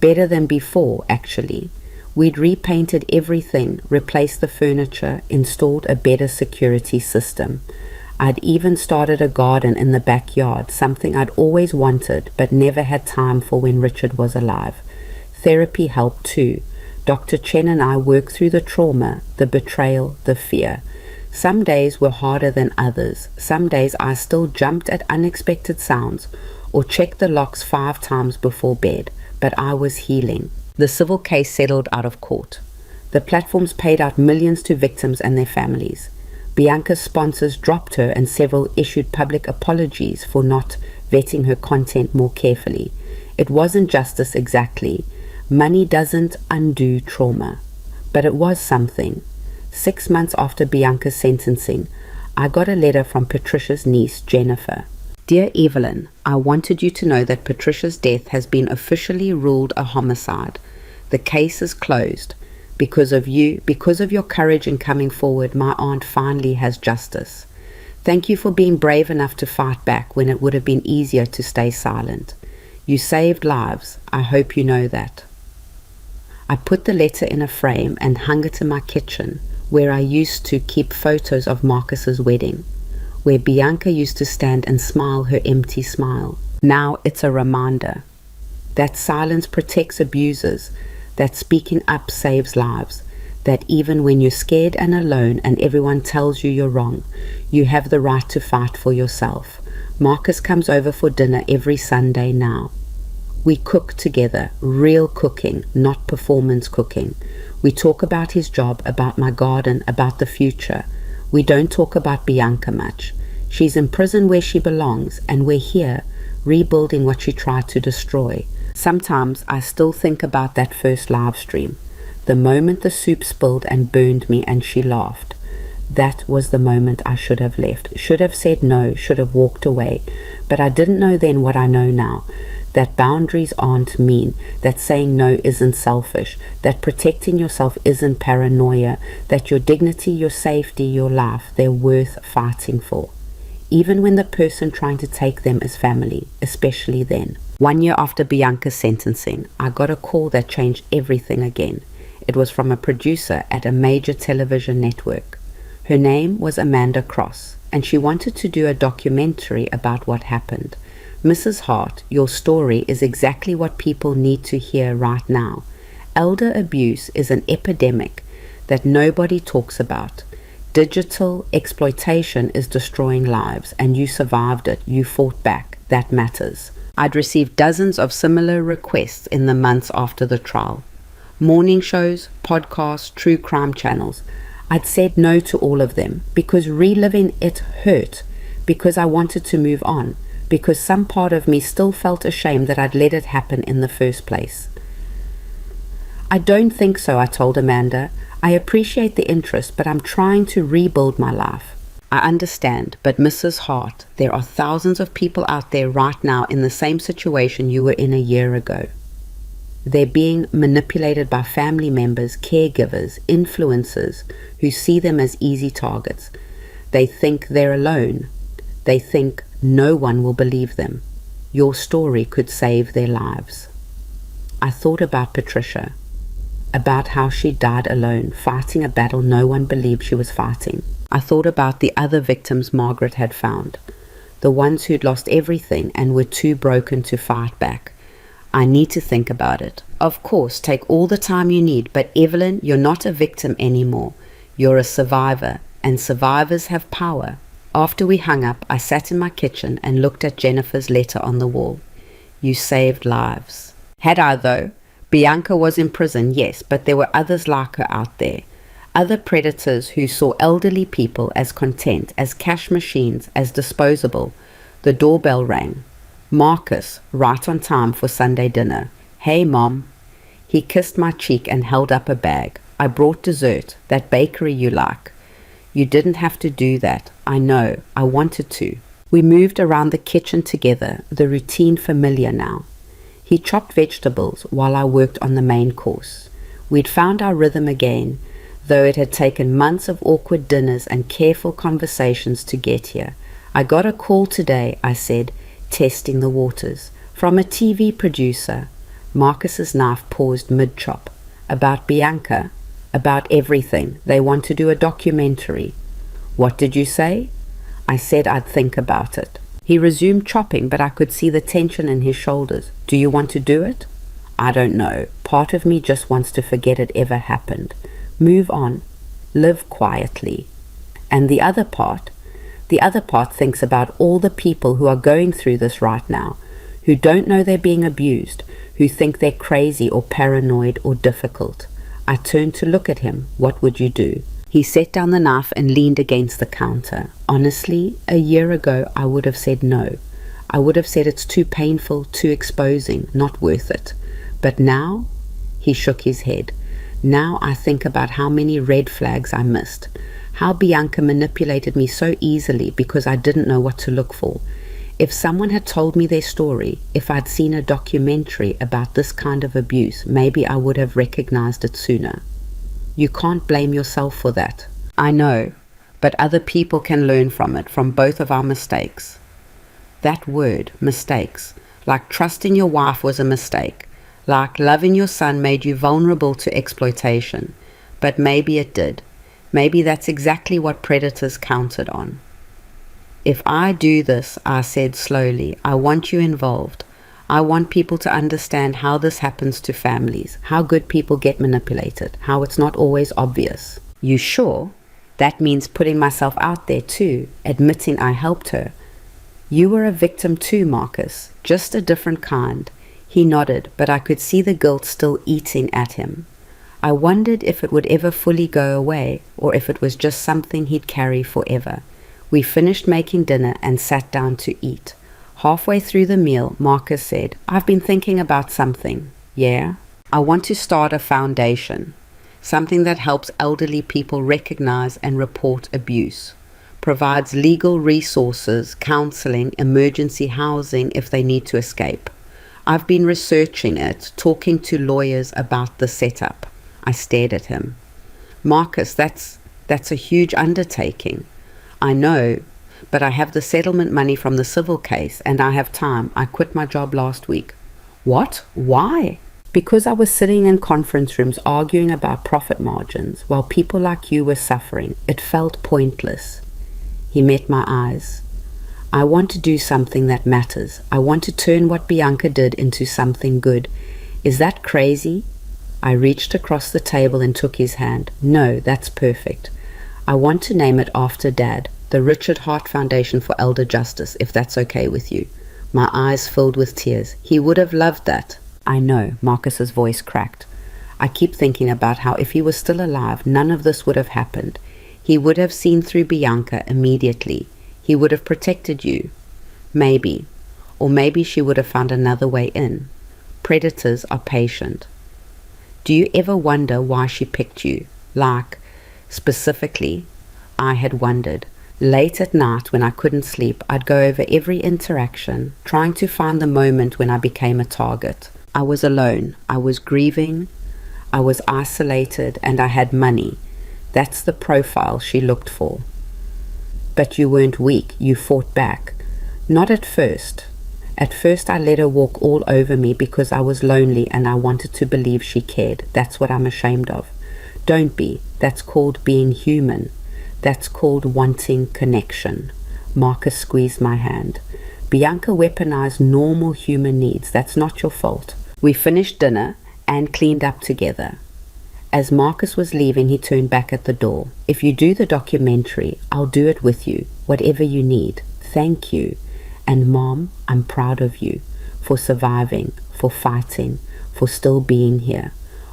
Better than before, actually. We'd repainted everything, replaced the furniture, installed a better security system. I'd even started a garden in the backyard, something I'd always wanted but never had time for when Richard was alive. Therapy helped too. Dr. Chen and I worked through the trauma, the betrayal, the fear. Some days were harder than others. Some days I still jumped at unexpected sounds or checked the locks 5 times before bed, but I was healing. The civil case settled out of court. The platforms paid out millions to victims and their families. Bianca's sponsors dropped her and several issued public apologies for not vetting her content more carefully. It wasn't justice exactly. Money doesn't undo trauma. But it was something. 6 months after Bianca's sentencing, I got a letter from Patricia's niece, Jennifer. "Dear Evelyn, I wanted you to know that Patricia's death has been officially ruled a homicide. The case is closed. Because of you, because of your courage in coming forward, my aunt finally has justice. Thank you for being brave enough to fight back when it would have been easier to stay silent. You saved lives. I hope you know that." I put the letter in a frame and hung it in my kitchen, where I used to keep photos of Marcus's wedding, where Bianca used to stand and smile her empty smile. Now it's a reminder that silence protects abusers, that speaking up saves lives, that even when you're scared and alone and everyone tells you you're wrong, you have the right to fight for yourself. Marcus comes over for dinner every Sunday now. We cook together, real cooking, not performance cooking. We talk about his job, about my garden, about the future. We don't talk about Bianca much. She's in prison where she belongs, and we're here, rebuilding what she tried to destroy. Sometimes I still think about that first live stream, the moment the soup spilled and burned me and she laughed. That was the moment I should have left, should have said no, should have walked away. But I didn't know then what I know now, that boundaries aren't mean, that saying no isn't selfish, that protecting yourself isn't paranoia, that your dignity, your safety, your life, they're worth fighting for. Even when the person trying to take them is family, especially then. 1 year after Bianca's sentencing, I got a call that changed everything again. It was from a producer at a major television network. Her name was Amanda Cross, and she wanted to do a documentary about what happened. "Mrs. Hart, your story is exactly what people need to hear right now. Elder abuse is an epidemic that nobody talks about. Digital exploitation is destroying lives, and you survived it. You fought back. That matters." I'd received dozens of similar requests in the months after the trial. Morning shows, podcasts, true crime channels. I'd said no to all of them because reliving it hurt, because I wanted to move on, because some part of me still felt ashamed that I'd let it happen in the first place. I don't think so, I told Amanda. I appreciate the interest, but I'm trying to rebuild my life. I understand, but Mrs. Hart, there are thousands of people out there right now in the same situation you were in a year ago. They're being manipulated by family members, caregivers, influencers who see them as easy targets. They think they're alone. They think no one will believe them. Your story could save their lives. I thought about Patricia, about how she died alone, fighting a battle no one believed she was fighting. I thought about the other victims Margaret had found, the ones who'd lost everything and were too broken to fight back. I need to think about it. Of course, take all the time you need, but Evelyn, you're not a victim anymore. You're a survivor, and survivors have power. After we hung up, I sat in my kitchen and looked at Jennifer's letter on the wall. You saved lives. Had I, though? Bianca was in prison, yes, but there were others like her out there. Other predators who saw elderly people as content, as cash machines, as disposable. The doorbell rang. Marcus, right on time for Sunday dinner. Hey, Mom. He kissed my cheek and held up a bag. I brought dessert, that bakery you like. You didn't have to do that. I know. I wanted to. We moved around the kitchen together, the routine familiar now. He chopped vegetables while I worked on the main course. We'd found our rhythm again, though it had taken months of awkward dinners and careful conversations to get here. I got a call today, I said, testing the waters, from a TV producer. Marcus's knife paused mid-chop. About Bianca, about everything. They want to do a documentary. What did you say? I said I'd think about it. He resumed chopping, but I could see the tension in his shoulders. Do you want to do it? I don't know. Part of me just wants to forget it ever happened. Move on. Live quietly. And the other part thinks about all the people who are going through this right now, who don't know they're being abused, who think they're crazy or paranoid or difficult. I turned to look at him. What would you do? He set down the knife and leaned against the counter. Honestly, a year ago I would have said no. I would have said it's too painful, too exposing, not worth it. But now, he shook his head. Now I think about how many red flags I missed. How Bianca manipulated me so easily because I didn't know what to look for. If someone had told me their story, if I'd seen a documentary about this kind of abuse, maybe I would have recognized it sooner. You can't blame yourself for that. I know, but other people can learn from it, from both of our mistakes. That word, mistakes, like trusting your wife was a mistake, like loving your son made you vulnerable to exploitation. But maybe it did. Maybe that's exactly what predators counted on. If I do this, I said slowly, I want you involved. I want people to understand how this happens to families, how good people get manipulated, how it's not always obvious. You sure? That means putting myself out there too, admitting I helped her. You were a victim too, Marcus, just a different kind. He nodded, but I could see the guilt still eating at him. I wondered if it would ever fully go away, or if it was just something he'd carry forever. We finished making dinner and sat down to eat. Halfway through the meal, Marcus said, I've been thinking about something. Yeah? I want to start a foundation. Something that helps elderly people recognize and report abuse. Provides legal resources, counseling, emergency housing if they need to escape. I've been researching it, talking to lawyers about the setup. I stared at him. Marcus, that's a huge undertaking. I know, but I have the settlement money from the civil case and I have time. I quit my job last week. What? Why? Because I was sitting in conference rooms arguing about profit margins while people like you were suffering. It felt pointless. He met my eyes. I want to do something that matters. I want to turn what Bianca did into something good. Is that crazy? I reached across the table and took his hand. No, that's perfect. I want to name it after Dad, the Richard Hart Foundation for Elder Justice, if that's okay with you. My eyes filled with tears. He would have loved that. I know, Marcus's voice cracked. I keep thinking about how if he was still alive, none of this would have happened. He would have seen through Bianca immediately. He would have protected you. Maybe, or maybe she would have found another way in. Predators are patient. Do you ever wonder why she picked you? Like, specifically, I had wondered. Late at night when I couldn't sleep, I'd go over every interaction, trying to find the moment when I became a target. I was alone, I was grieving, I was isolated, and I had money. That's the profile she looked for. But you weren't weak, you fought back. Not at first. At first I let her walk all over me because I was lonely and I wanted to believe she cared. That's what I'm ashamed of. Don't be. That's called being human. That's called wanting connection. Marcus squeezed my hand. Bianca weaponized normal human needs. That's not your fault. We finished dinner and cleaned up together. As Marcus was leaving, he turned back at the door. If you do the documentary, I'll do it with you. Whatever you need. Thank you. And Mom, I'm proud of you for surviving, for fighting, for still being here.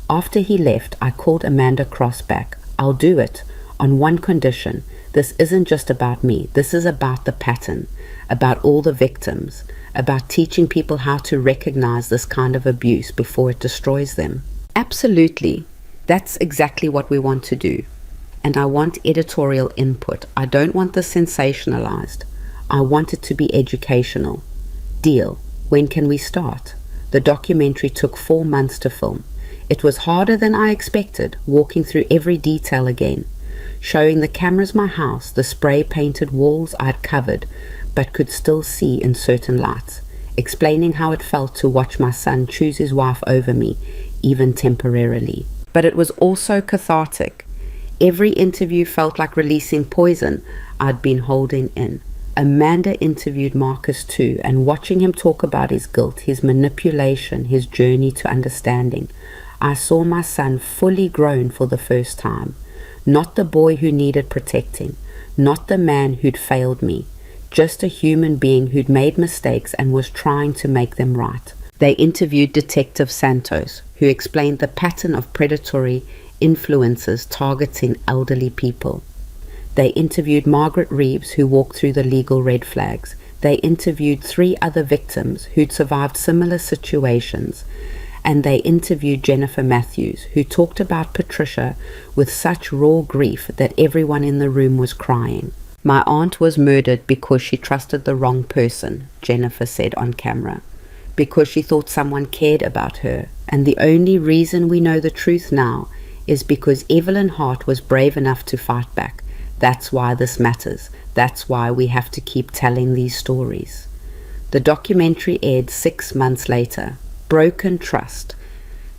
After he left, I called Amanda Cross back. I'll do it on one condition. This isn't just about me. This is about the pattern, about all the victims, about teaching people how to recognize this kind of abuse before it destroys them. Absolutely. That's exactly what we want to do. And I want editorial input. I don't want this sensationalized. I want it to be educational. Deal. When can we start? The documentary took 4 months to film. It was harder than I expected, walking through every detail again, showing the cameras my house, the spray-painted walls I'd covered, but could still see in certain lights, explaining how it felt to watch my son choose his wife over me, even temporarily. But it was also cathartic. Every interview felt like releasing poison I'd been holding in. Amanda interviewed Marcus too, and watching him talk about his guilt, his manipulation, his journey to understanding, I saw my son fully grown for the first time. Not the boy who needed protecting, not the man who'd failed me, just a human being who'd made mistakes and was trying to make them right. They interviewed Detective Santos, who explained the pattern of predatory influences targeting elderly people. They interviewed Margaret Reeves, who walked through the legal red flags. They interviewed 3 other victims who'd survived similar situations. And they interviewed Jennifer Matthews, who talked about Patricia with such raw grief that everyone in the room was crying. My aunt was murdered because she trusted the wrong person, Jennifer said on camera, because she thought someone cared about her. And the only reason we know the truth now is because Evelyn Hart was brave enough to fight back. That's why this matters. That's why we have to keep telling these stories. The documentary aired 6 months later. Broken Trust,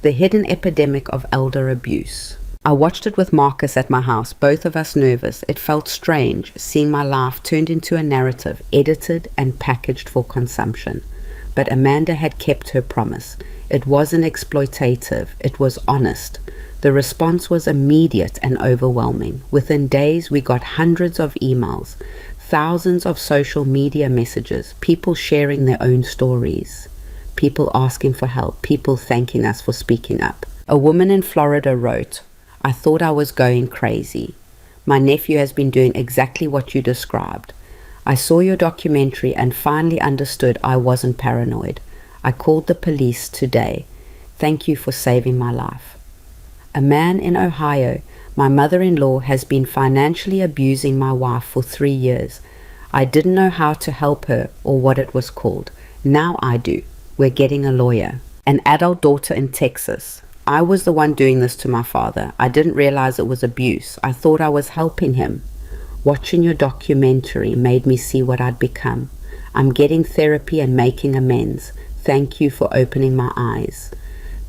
the hidden epidemic of elder abuse. I watched it with Marcus at my house, both of us nervous. It felt strange, seeing my life turned into a narrative, edited and packaged for consumption. But Amanda had kept her promise. It wasn't exploitative, it was honest. The response was immediate and overwhelming. Within days, we got hundreds of emails, thousands of social media messages, people sharing their own stories, people asking for help, people thanking us for speaking up. A woman in Florida wrote, "I thought I was going crazy. My nephew has been doing exactly what you described. I saw your documentary and finally understood I wasn't paranoid. I called the police today. Thank you for saving my life." A man in Ohio, my mother-in-law, has been financially abusing my wife for 3 years. I didn't know how to help her or what it was called. Now I do. We're getting a lawyer. An adult daughter in Texas. I was the one doing this to my father. I didn't realize it was abuse. I thought I was helping him. Watching your documentary made me see what I'd become. I'm getting therapy and making amends. Thank you for opening my eyes.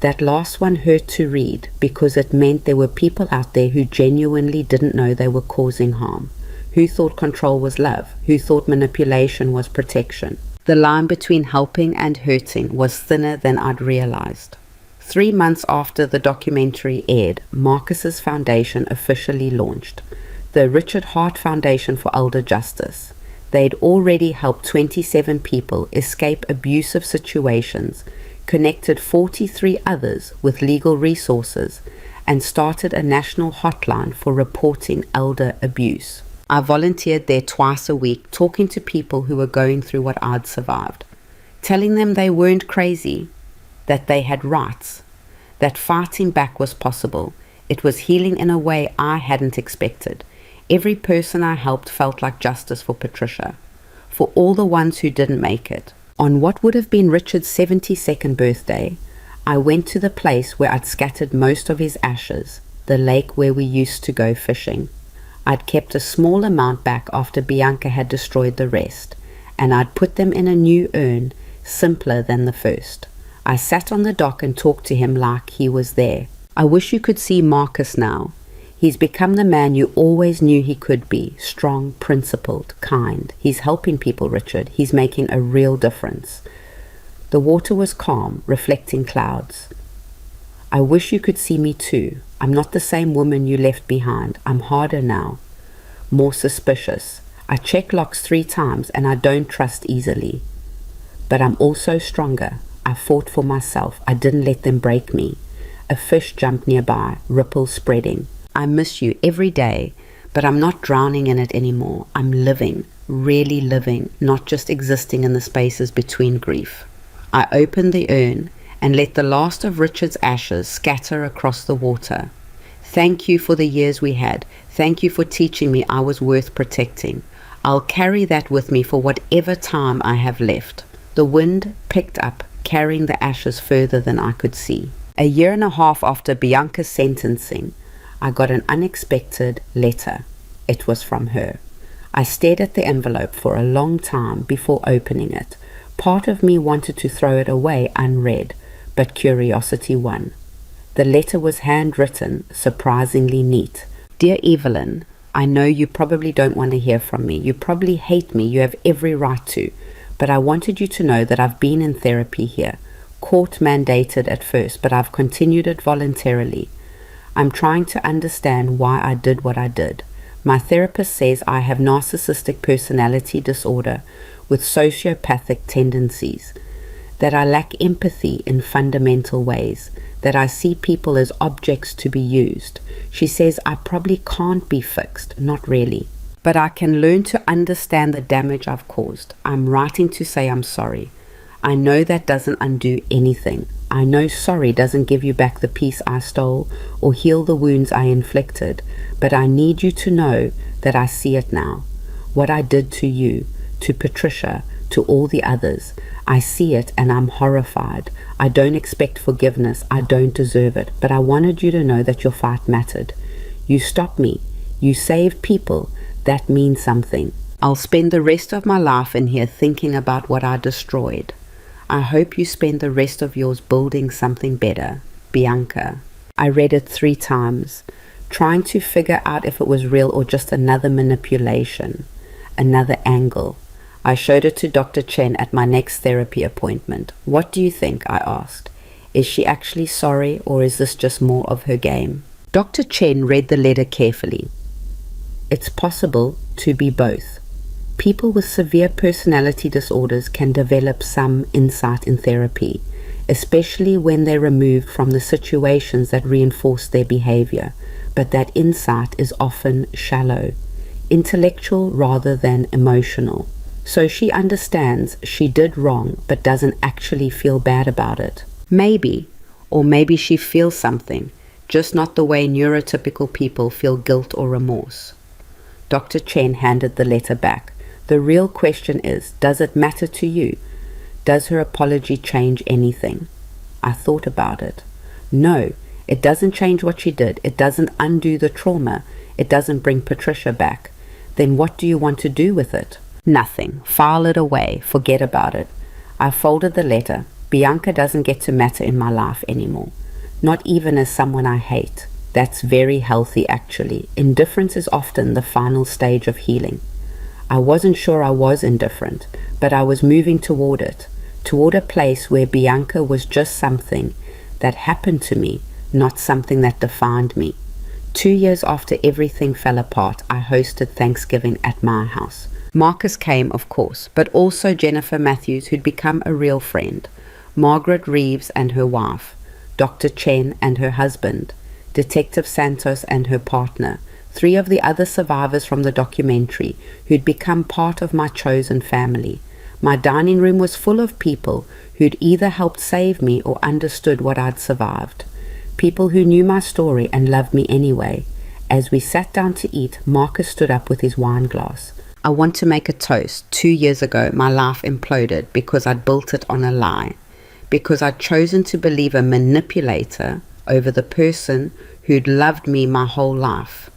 That last one hurt to read because it meant there were people out there who genuinely didn't know they were causing harm, who thought control was love, who thought manipulation was protection. The line between helping and hurting was thinner than I'd realized. 3 months after the documentary aired, Marcus's foundation officially launched, the Richard Hart Foundation for Elder Justice. They'd already helped 27 people escape abusive situations, connected 43 others with legal resources, and started a national hotline for reporting elder abuse. I volunteered there twice a week, talking to people who were going through what I'd survived. telling them they weren't crazy, that they had rights, that fighting back was possible. It was healing in a way I hadn't expected. Every person I helped felt like justice for Patricia, for all the ones who didn't make it. On what would have been Richard's 72nd birthday, I went to the place where I'd scattered most of his ashes, the lake where we used to go fishing. I'd kept a small amount back after Bianca had destroyed the rest, and I'd put them in a new urn, simpler than the first. I sat on the dock and talked to him like he was there. I wish you could see Marcus now. He's become the man you always knew he could be, strong, principled, kind. He's helping people, Richard. He's making a real difference. The water was calm, reflecting clouds. I wish you could see me too. I'm not the same woman you left behind. I'm harder now, more suspicious. I check locks 3 times and I don't trust easily. But I'm also stronger. I fought for myself. I didn't let them break me. A fish jumped nearby, ripples spreading. I miss you every day, but I'm not drowning in it anymore. I'm living, really living, not just existing in the spaces between grief. I opened the urn and let the last of Richard's ashes scatter across the water. Thank you for the years we had. Thank you for teaching me I was worth protecting. I'll carry that with me for whatever time I have left. The wind picked up, carrying the ashes further than I could see. A year and a half after Bianca's sentencing, I got an unexpected letter. It was from her. I stared at the envelope for a long time before opening it. Part of me wanted to throw it away unread, but curiosity won. The letter was handwritten, surprisingly neat. Dear Evelyn, I know you probably don't want to hear from me. You probably hate me. You have every right to. But I wanted you to know that I've been in therapy here. Court mandated at first, but I've continued it voluntarily. I'm trying to understand why I did what I did. My therapist says I have narcissistic personality disorder with sociopathic tendencies, that I lack empathy in fundamental ways, that I see people as objects to be used. She says I probably can't be fixed, not really, but I can learn to understand the damage I've caused. I'm writing to say I'm sorry. I know that doesn't undo anything. I know sorry doesn't give you back the peace I stole or heal the wounds I inflicted, but I need you to know that I see it now. What I did to you, to Patricia, to all the others. I see it and I'm horrified. I don't expect forgiveness. I don't deserve it. But I wanted you to know that your fight mattered. You stopped me. You saved people. That means something. I'll spend the rest of my life in here thinking about what I destroyed. I hope you spend the rest of yours building something better. Bianca. I read it 3 times, trying to figure out if it was real or just another manipulation, another angle. I showed it to Dr. Chen at my next therapy appointment. What do you think? I asked. Is she actually sorry, or is this just more of her game? Dr. Chen read the letter carefully. It's possible to be both. People with severe personality disorders can develop some insight in therapy, especially when they're removed from the situations that reinforce their behavior. But that insight is often shallow, intellectual rather than emotional. So she understands she did wrong but doesn't actually feel bad about it. Maybe, or maybe she feels something, just not the way neurotypical people feel guilt or remorse. Dr. Chen handed the letter back. The real question is, does it matter to you? Does her apology change anything? I thought about it. No, it doesn't change what she did. It doesn't undo the trauma. It doesn't bring Patricia back. Then what do you want to do with it? Nothing. File it away. Forget about it. I folded the letter. Bianca doesn't get to matter in my life anymore. Not even as someone I hate. That's very healthy, actually. Indifference is often the final stage of healing. I wasn't sure I was indifferent, but I was moving toward it, toward a place where Bianca was just something that happened to me, not something that defined me. 2 years after everything fell apart, I hosted Thanksgiving at my house. Marcus came, of course, but also Jennifer Matthews, who'd become a real friend, Margaret Reeves and her wife, Dr. Chen and her husband, Detective Santos and her partner, 3 of the other survivors from the documentary who'd become part of my chosen family, My dining room was full of people who'd either helped save me or understood what I'd survived. People who knew my story and loved me anyway. As we sat down to eat, Marcus stood up with his wine glass. I want to make a toast. 2 years ago, my life imploded because I'd built it on a lie. Because I'd chosen to believe a manipulator over the person who'd loved me my whole life.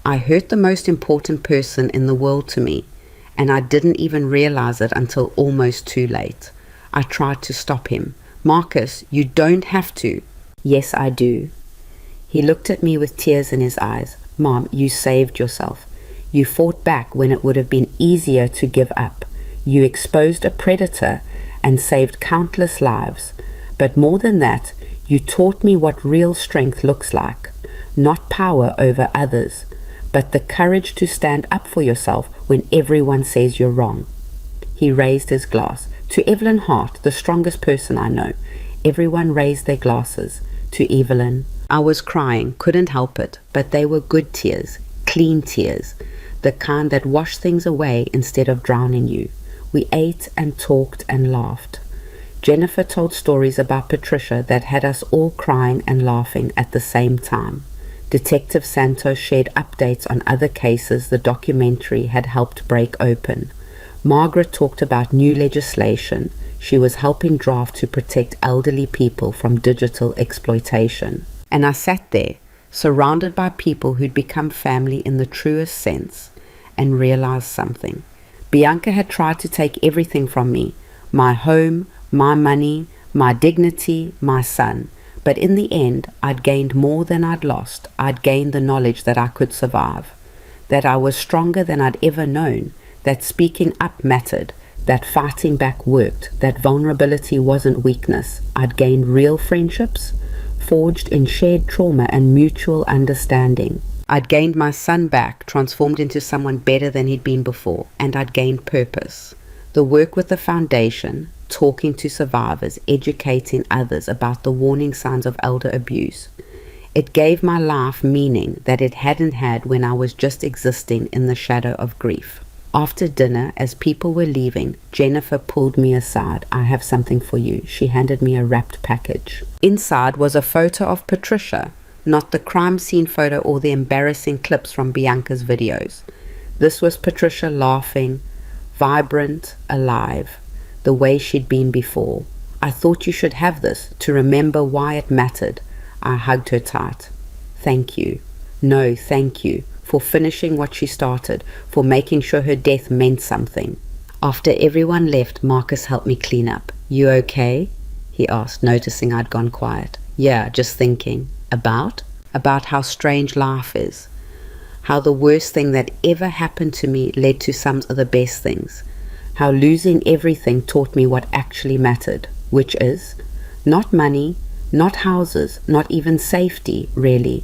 I hurt the most important person in the world to me, and I didn't even realize it until almost too late. I tried to stop him. Marcus, you don't have to. Yes, I do. He looked at me with tears in his eyes. Mom, you saved yourself. You fought back when it would have been easier to give up. You exposed a predator and saved countless lives. But more than that, you taught me what real strength looks like. Not power over others, but the courage to stand up for yourself when everyone says you're wrong. He raised his glass. To Evelyn Hart, the strongest person I know. Everyone raised their glasses. To Evelyn. I was crying, couldn't help it, but they were good tears, clean tears, the kind that wash things away instead of drowning you. We ate and talked and laughed. Jennifer told stories about Patricia that had us all crying and laughing at the same time. Detective Santos shared updates on other cases the documentary had helped break open. Margaret talked about new legislation she was helping draft to protect elderly people from digital exploitation. And I sat there, surrounded by people who'd become family in the truest sense, and realized something. Bianca had tried to take everything from me, my home, my money, my dignity, my son. But in the end, I'd gained more than I'd lost. I'd gained the knowledge that I could survive, that I was stronger than I'd ever known, that speaking up mattered, that fighting back worked, that vulnerability wasn't weakness. I'd gained real friendships, forged in shared trauma and mutual understanding. I'd gained my son back, transformed into someone better than he'd been before, and I'd gained purpose. The work with the foundation, talking to survivors, educating others about the warning signs of elder abuse. It gave my life meaning that it hadn't had when I was just existing in the shadow of grief. After dinner, as people were leaving, Jennifer pulled me aside. I have something for you. She handed me a wrapped package. Inside was a photo of Patricia, not the crime scene photo or the embarrassing clips from Bianca's videos. This was Patricia laughing, vibrant, alive, the way she'd been before. I thought you should have this to remember why it mattered. I hugged her tight. Thank you. No, thank you. For finishing what she started, for making sure her death meant something. After everyone left, Marcus helped me clean up. You okay? He asked, noticing I'd gone quiet. Yeah, just thinking. About? About how strange life is. How the worst thing that ever happened to me led to some of the best things. How losing everything taught me what actually mattered, which is not money, not houses, not even safety, really.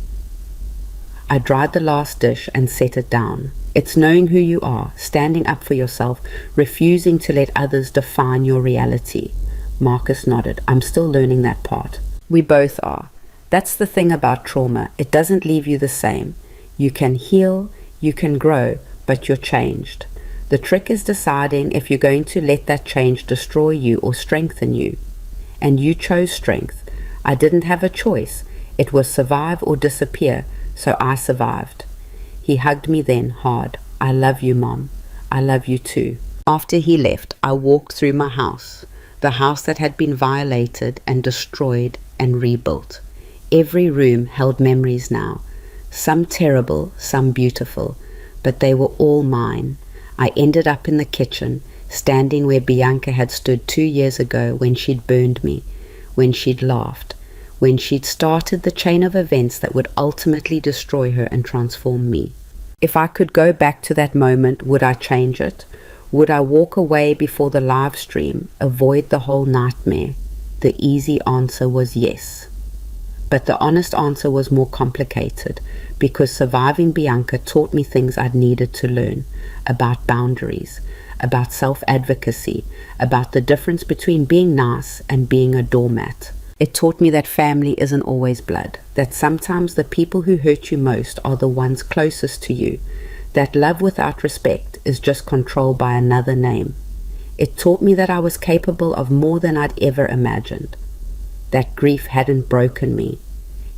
I dried the last dish and set it down. It's knowing who you are, standing up for yourself, refusing to let others define your reality. Marcus nodded. I'm still learning that part. We both are. That's the thing about trauma. It doesn't leave you the same. You can heal, you can grow, but you're changed. The trick is deciding if you're going to let that change destroy you or strengthen you. And you chose strength. I didn't have a choice. It was survive or disappear. So I survived. He hugged me then hard. I love you, Mom. I love you too. After he left, I walked through my house, the house that had been violated and destroyed and rebuilt. Every room held memories now, some terrible, some beautiful, but they were all mine. I ended up in the kitchen, standing where Bianca had stood 2 years ago when she'd burned me, when she'd laughed, when she'd started the chain of events that would ultimately destroy her and transform me. If I could go back to that moment, would I change it? Would I walk away before the live stream, avoid the whole nightmare? The easy answer was yes. But the honest answer was more complicated, because surviving Bianca taught me things I'd needed to learn about boundaries, about self-advocacy, about the difference between being nice and being a doormat. It taught me that family isn't always blood, that sometimes the people who hurt you most are the ones closest to you, that love without respect is just control by another name. It taught me that I was capable of more than I'd ever imagined. That grief hadn't broken me.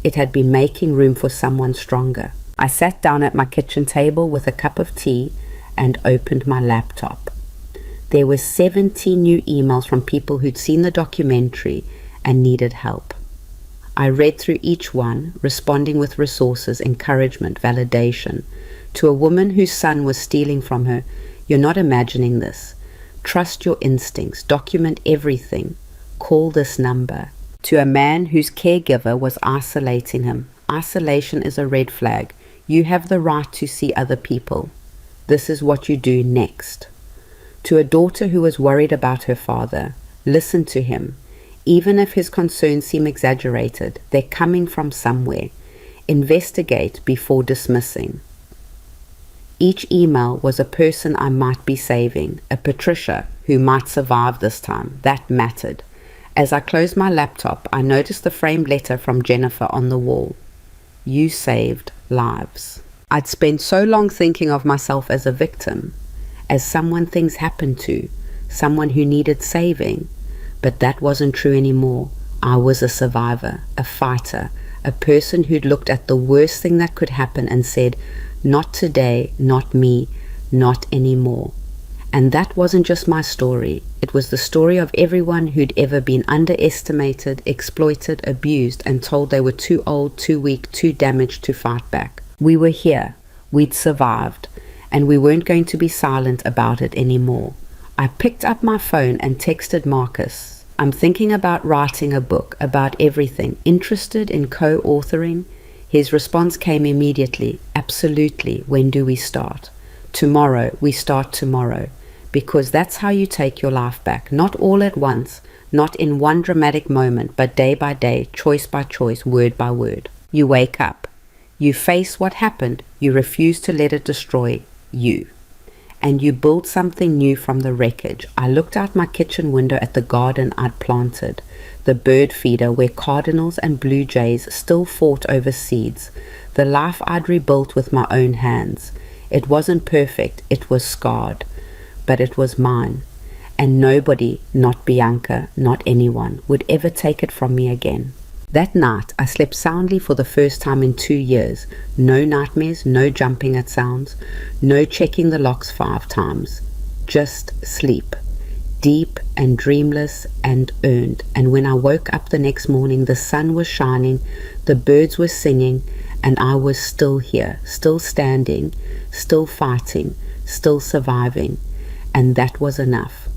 It had been making room for someone stronger. I sat down at my kitchen table with a cup of tea and opened my laptop. There were 70 new emails from people who'd seen the documentary and needed help. I read through each one, responding with resources, encouragement, validation. To a woman whose son was stealing from her, "You're not imagining this. Trust your instincts. Document everything. Call this number." To a man whose caregiver was isolating him, "Isolation is a red flag. You have the right to see other people. This is what you do next." To a daughter who was worried about her father, "Listen to him. Even if his concerns seem exaggerated, they're coming from somewhere. Investigate before dismissing." Each email was a person I might be saving, a Patricia who might survive this time. That mattered. As I closed my laptop, I noticed the framed letter from Jennifer on the wall. "You saved lives." I'd spent so long thinking of myself as a victim, as someone things happened to, someone who needed saving. But that wasn't true anymore. I was a survivor, a fighter, a person who'd looked at the worst thing that could happen and said, "Not today, not me, not anymore." And that wasn't just my story. It was the story of everyone who'd ever been underestimated, exploited, abused, and told they were too old, too weak, too damaged to fight back. We were here. We'd survived. And we weren't going to be silent about it anymore. I picked up my phone and texted Marcus. "I'm thinking about writing a book about everything. Interested in co-authoring?" His response came immediately. "Absolutely. When do we start?" "Tomorrow. We start tomorrow." Because that's how you take your life back. Not all at once, not in one dramatic moment, but day by day, choice by choice, word by word. You wake up. You face what happened. You refuse to let it destroy you. And you build something new from the wreckage. I looked out my kitchen window at the garden I'd planted, the bird feeder where cardinals and blue jays still fought over seeds, the life I'd rebuilt with my own hands. It wasn't perfect, it was scarred, but it was mine. And nobody, not Bianca, not anyone, would ever take it from me again. That night, I slept soundly for the first time in 2 years. No nightmares, no jumping at sounds, no checking the locks 5 times. Just sleep. Deep and dreamless and earned. And when I woke up the next morning, the sun was shining, the birds were singing, and I was still here, still standing, still fighting, still surviving. And that was enough.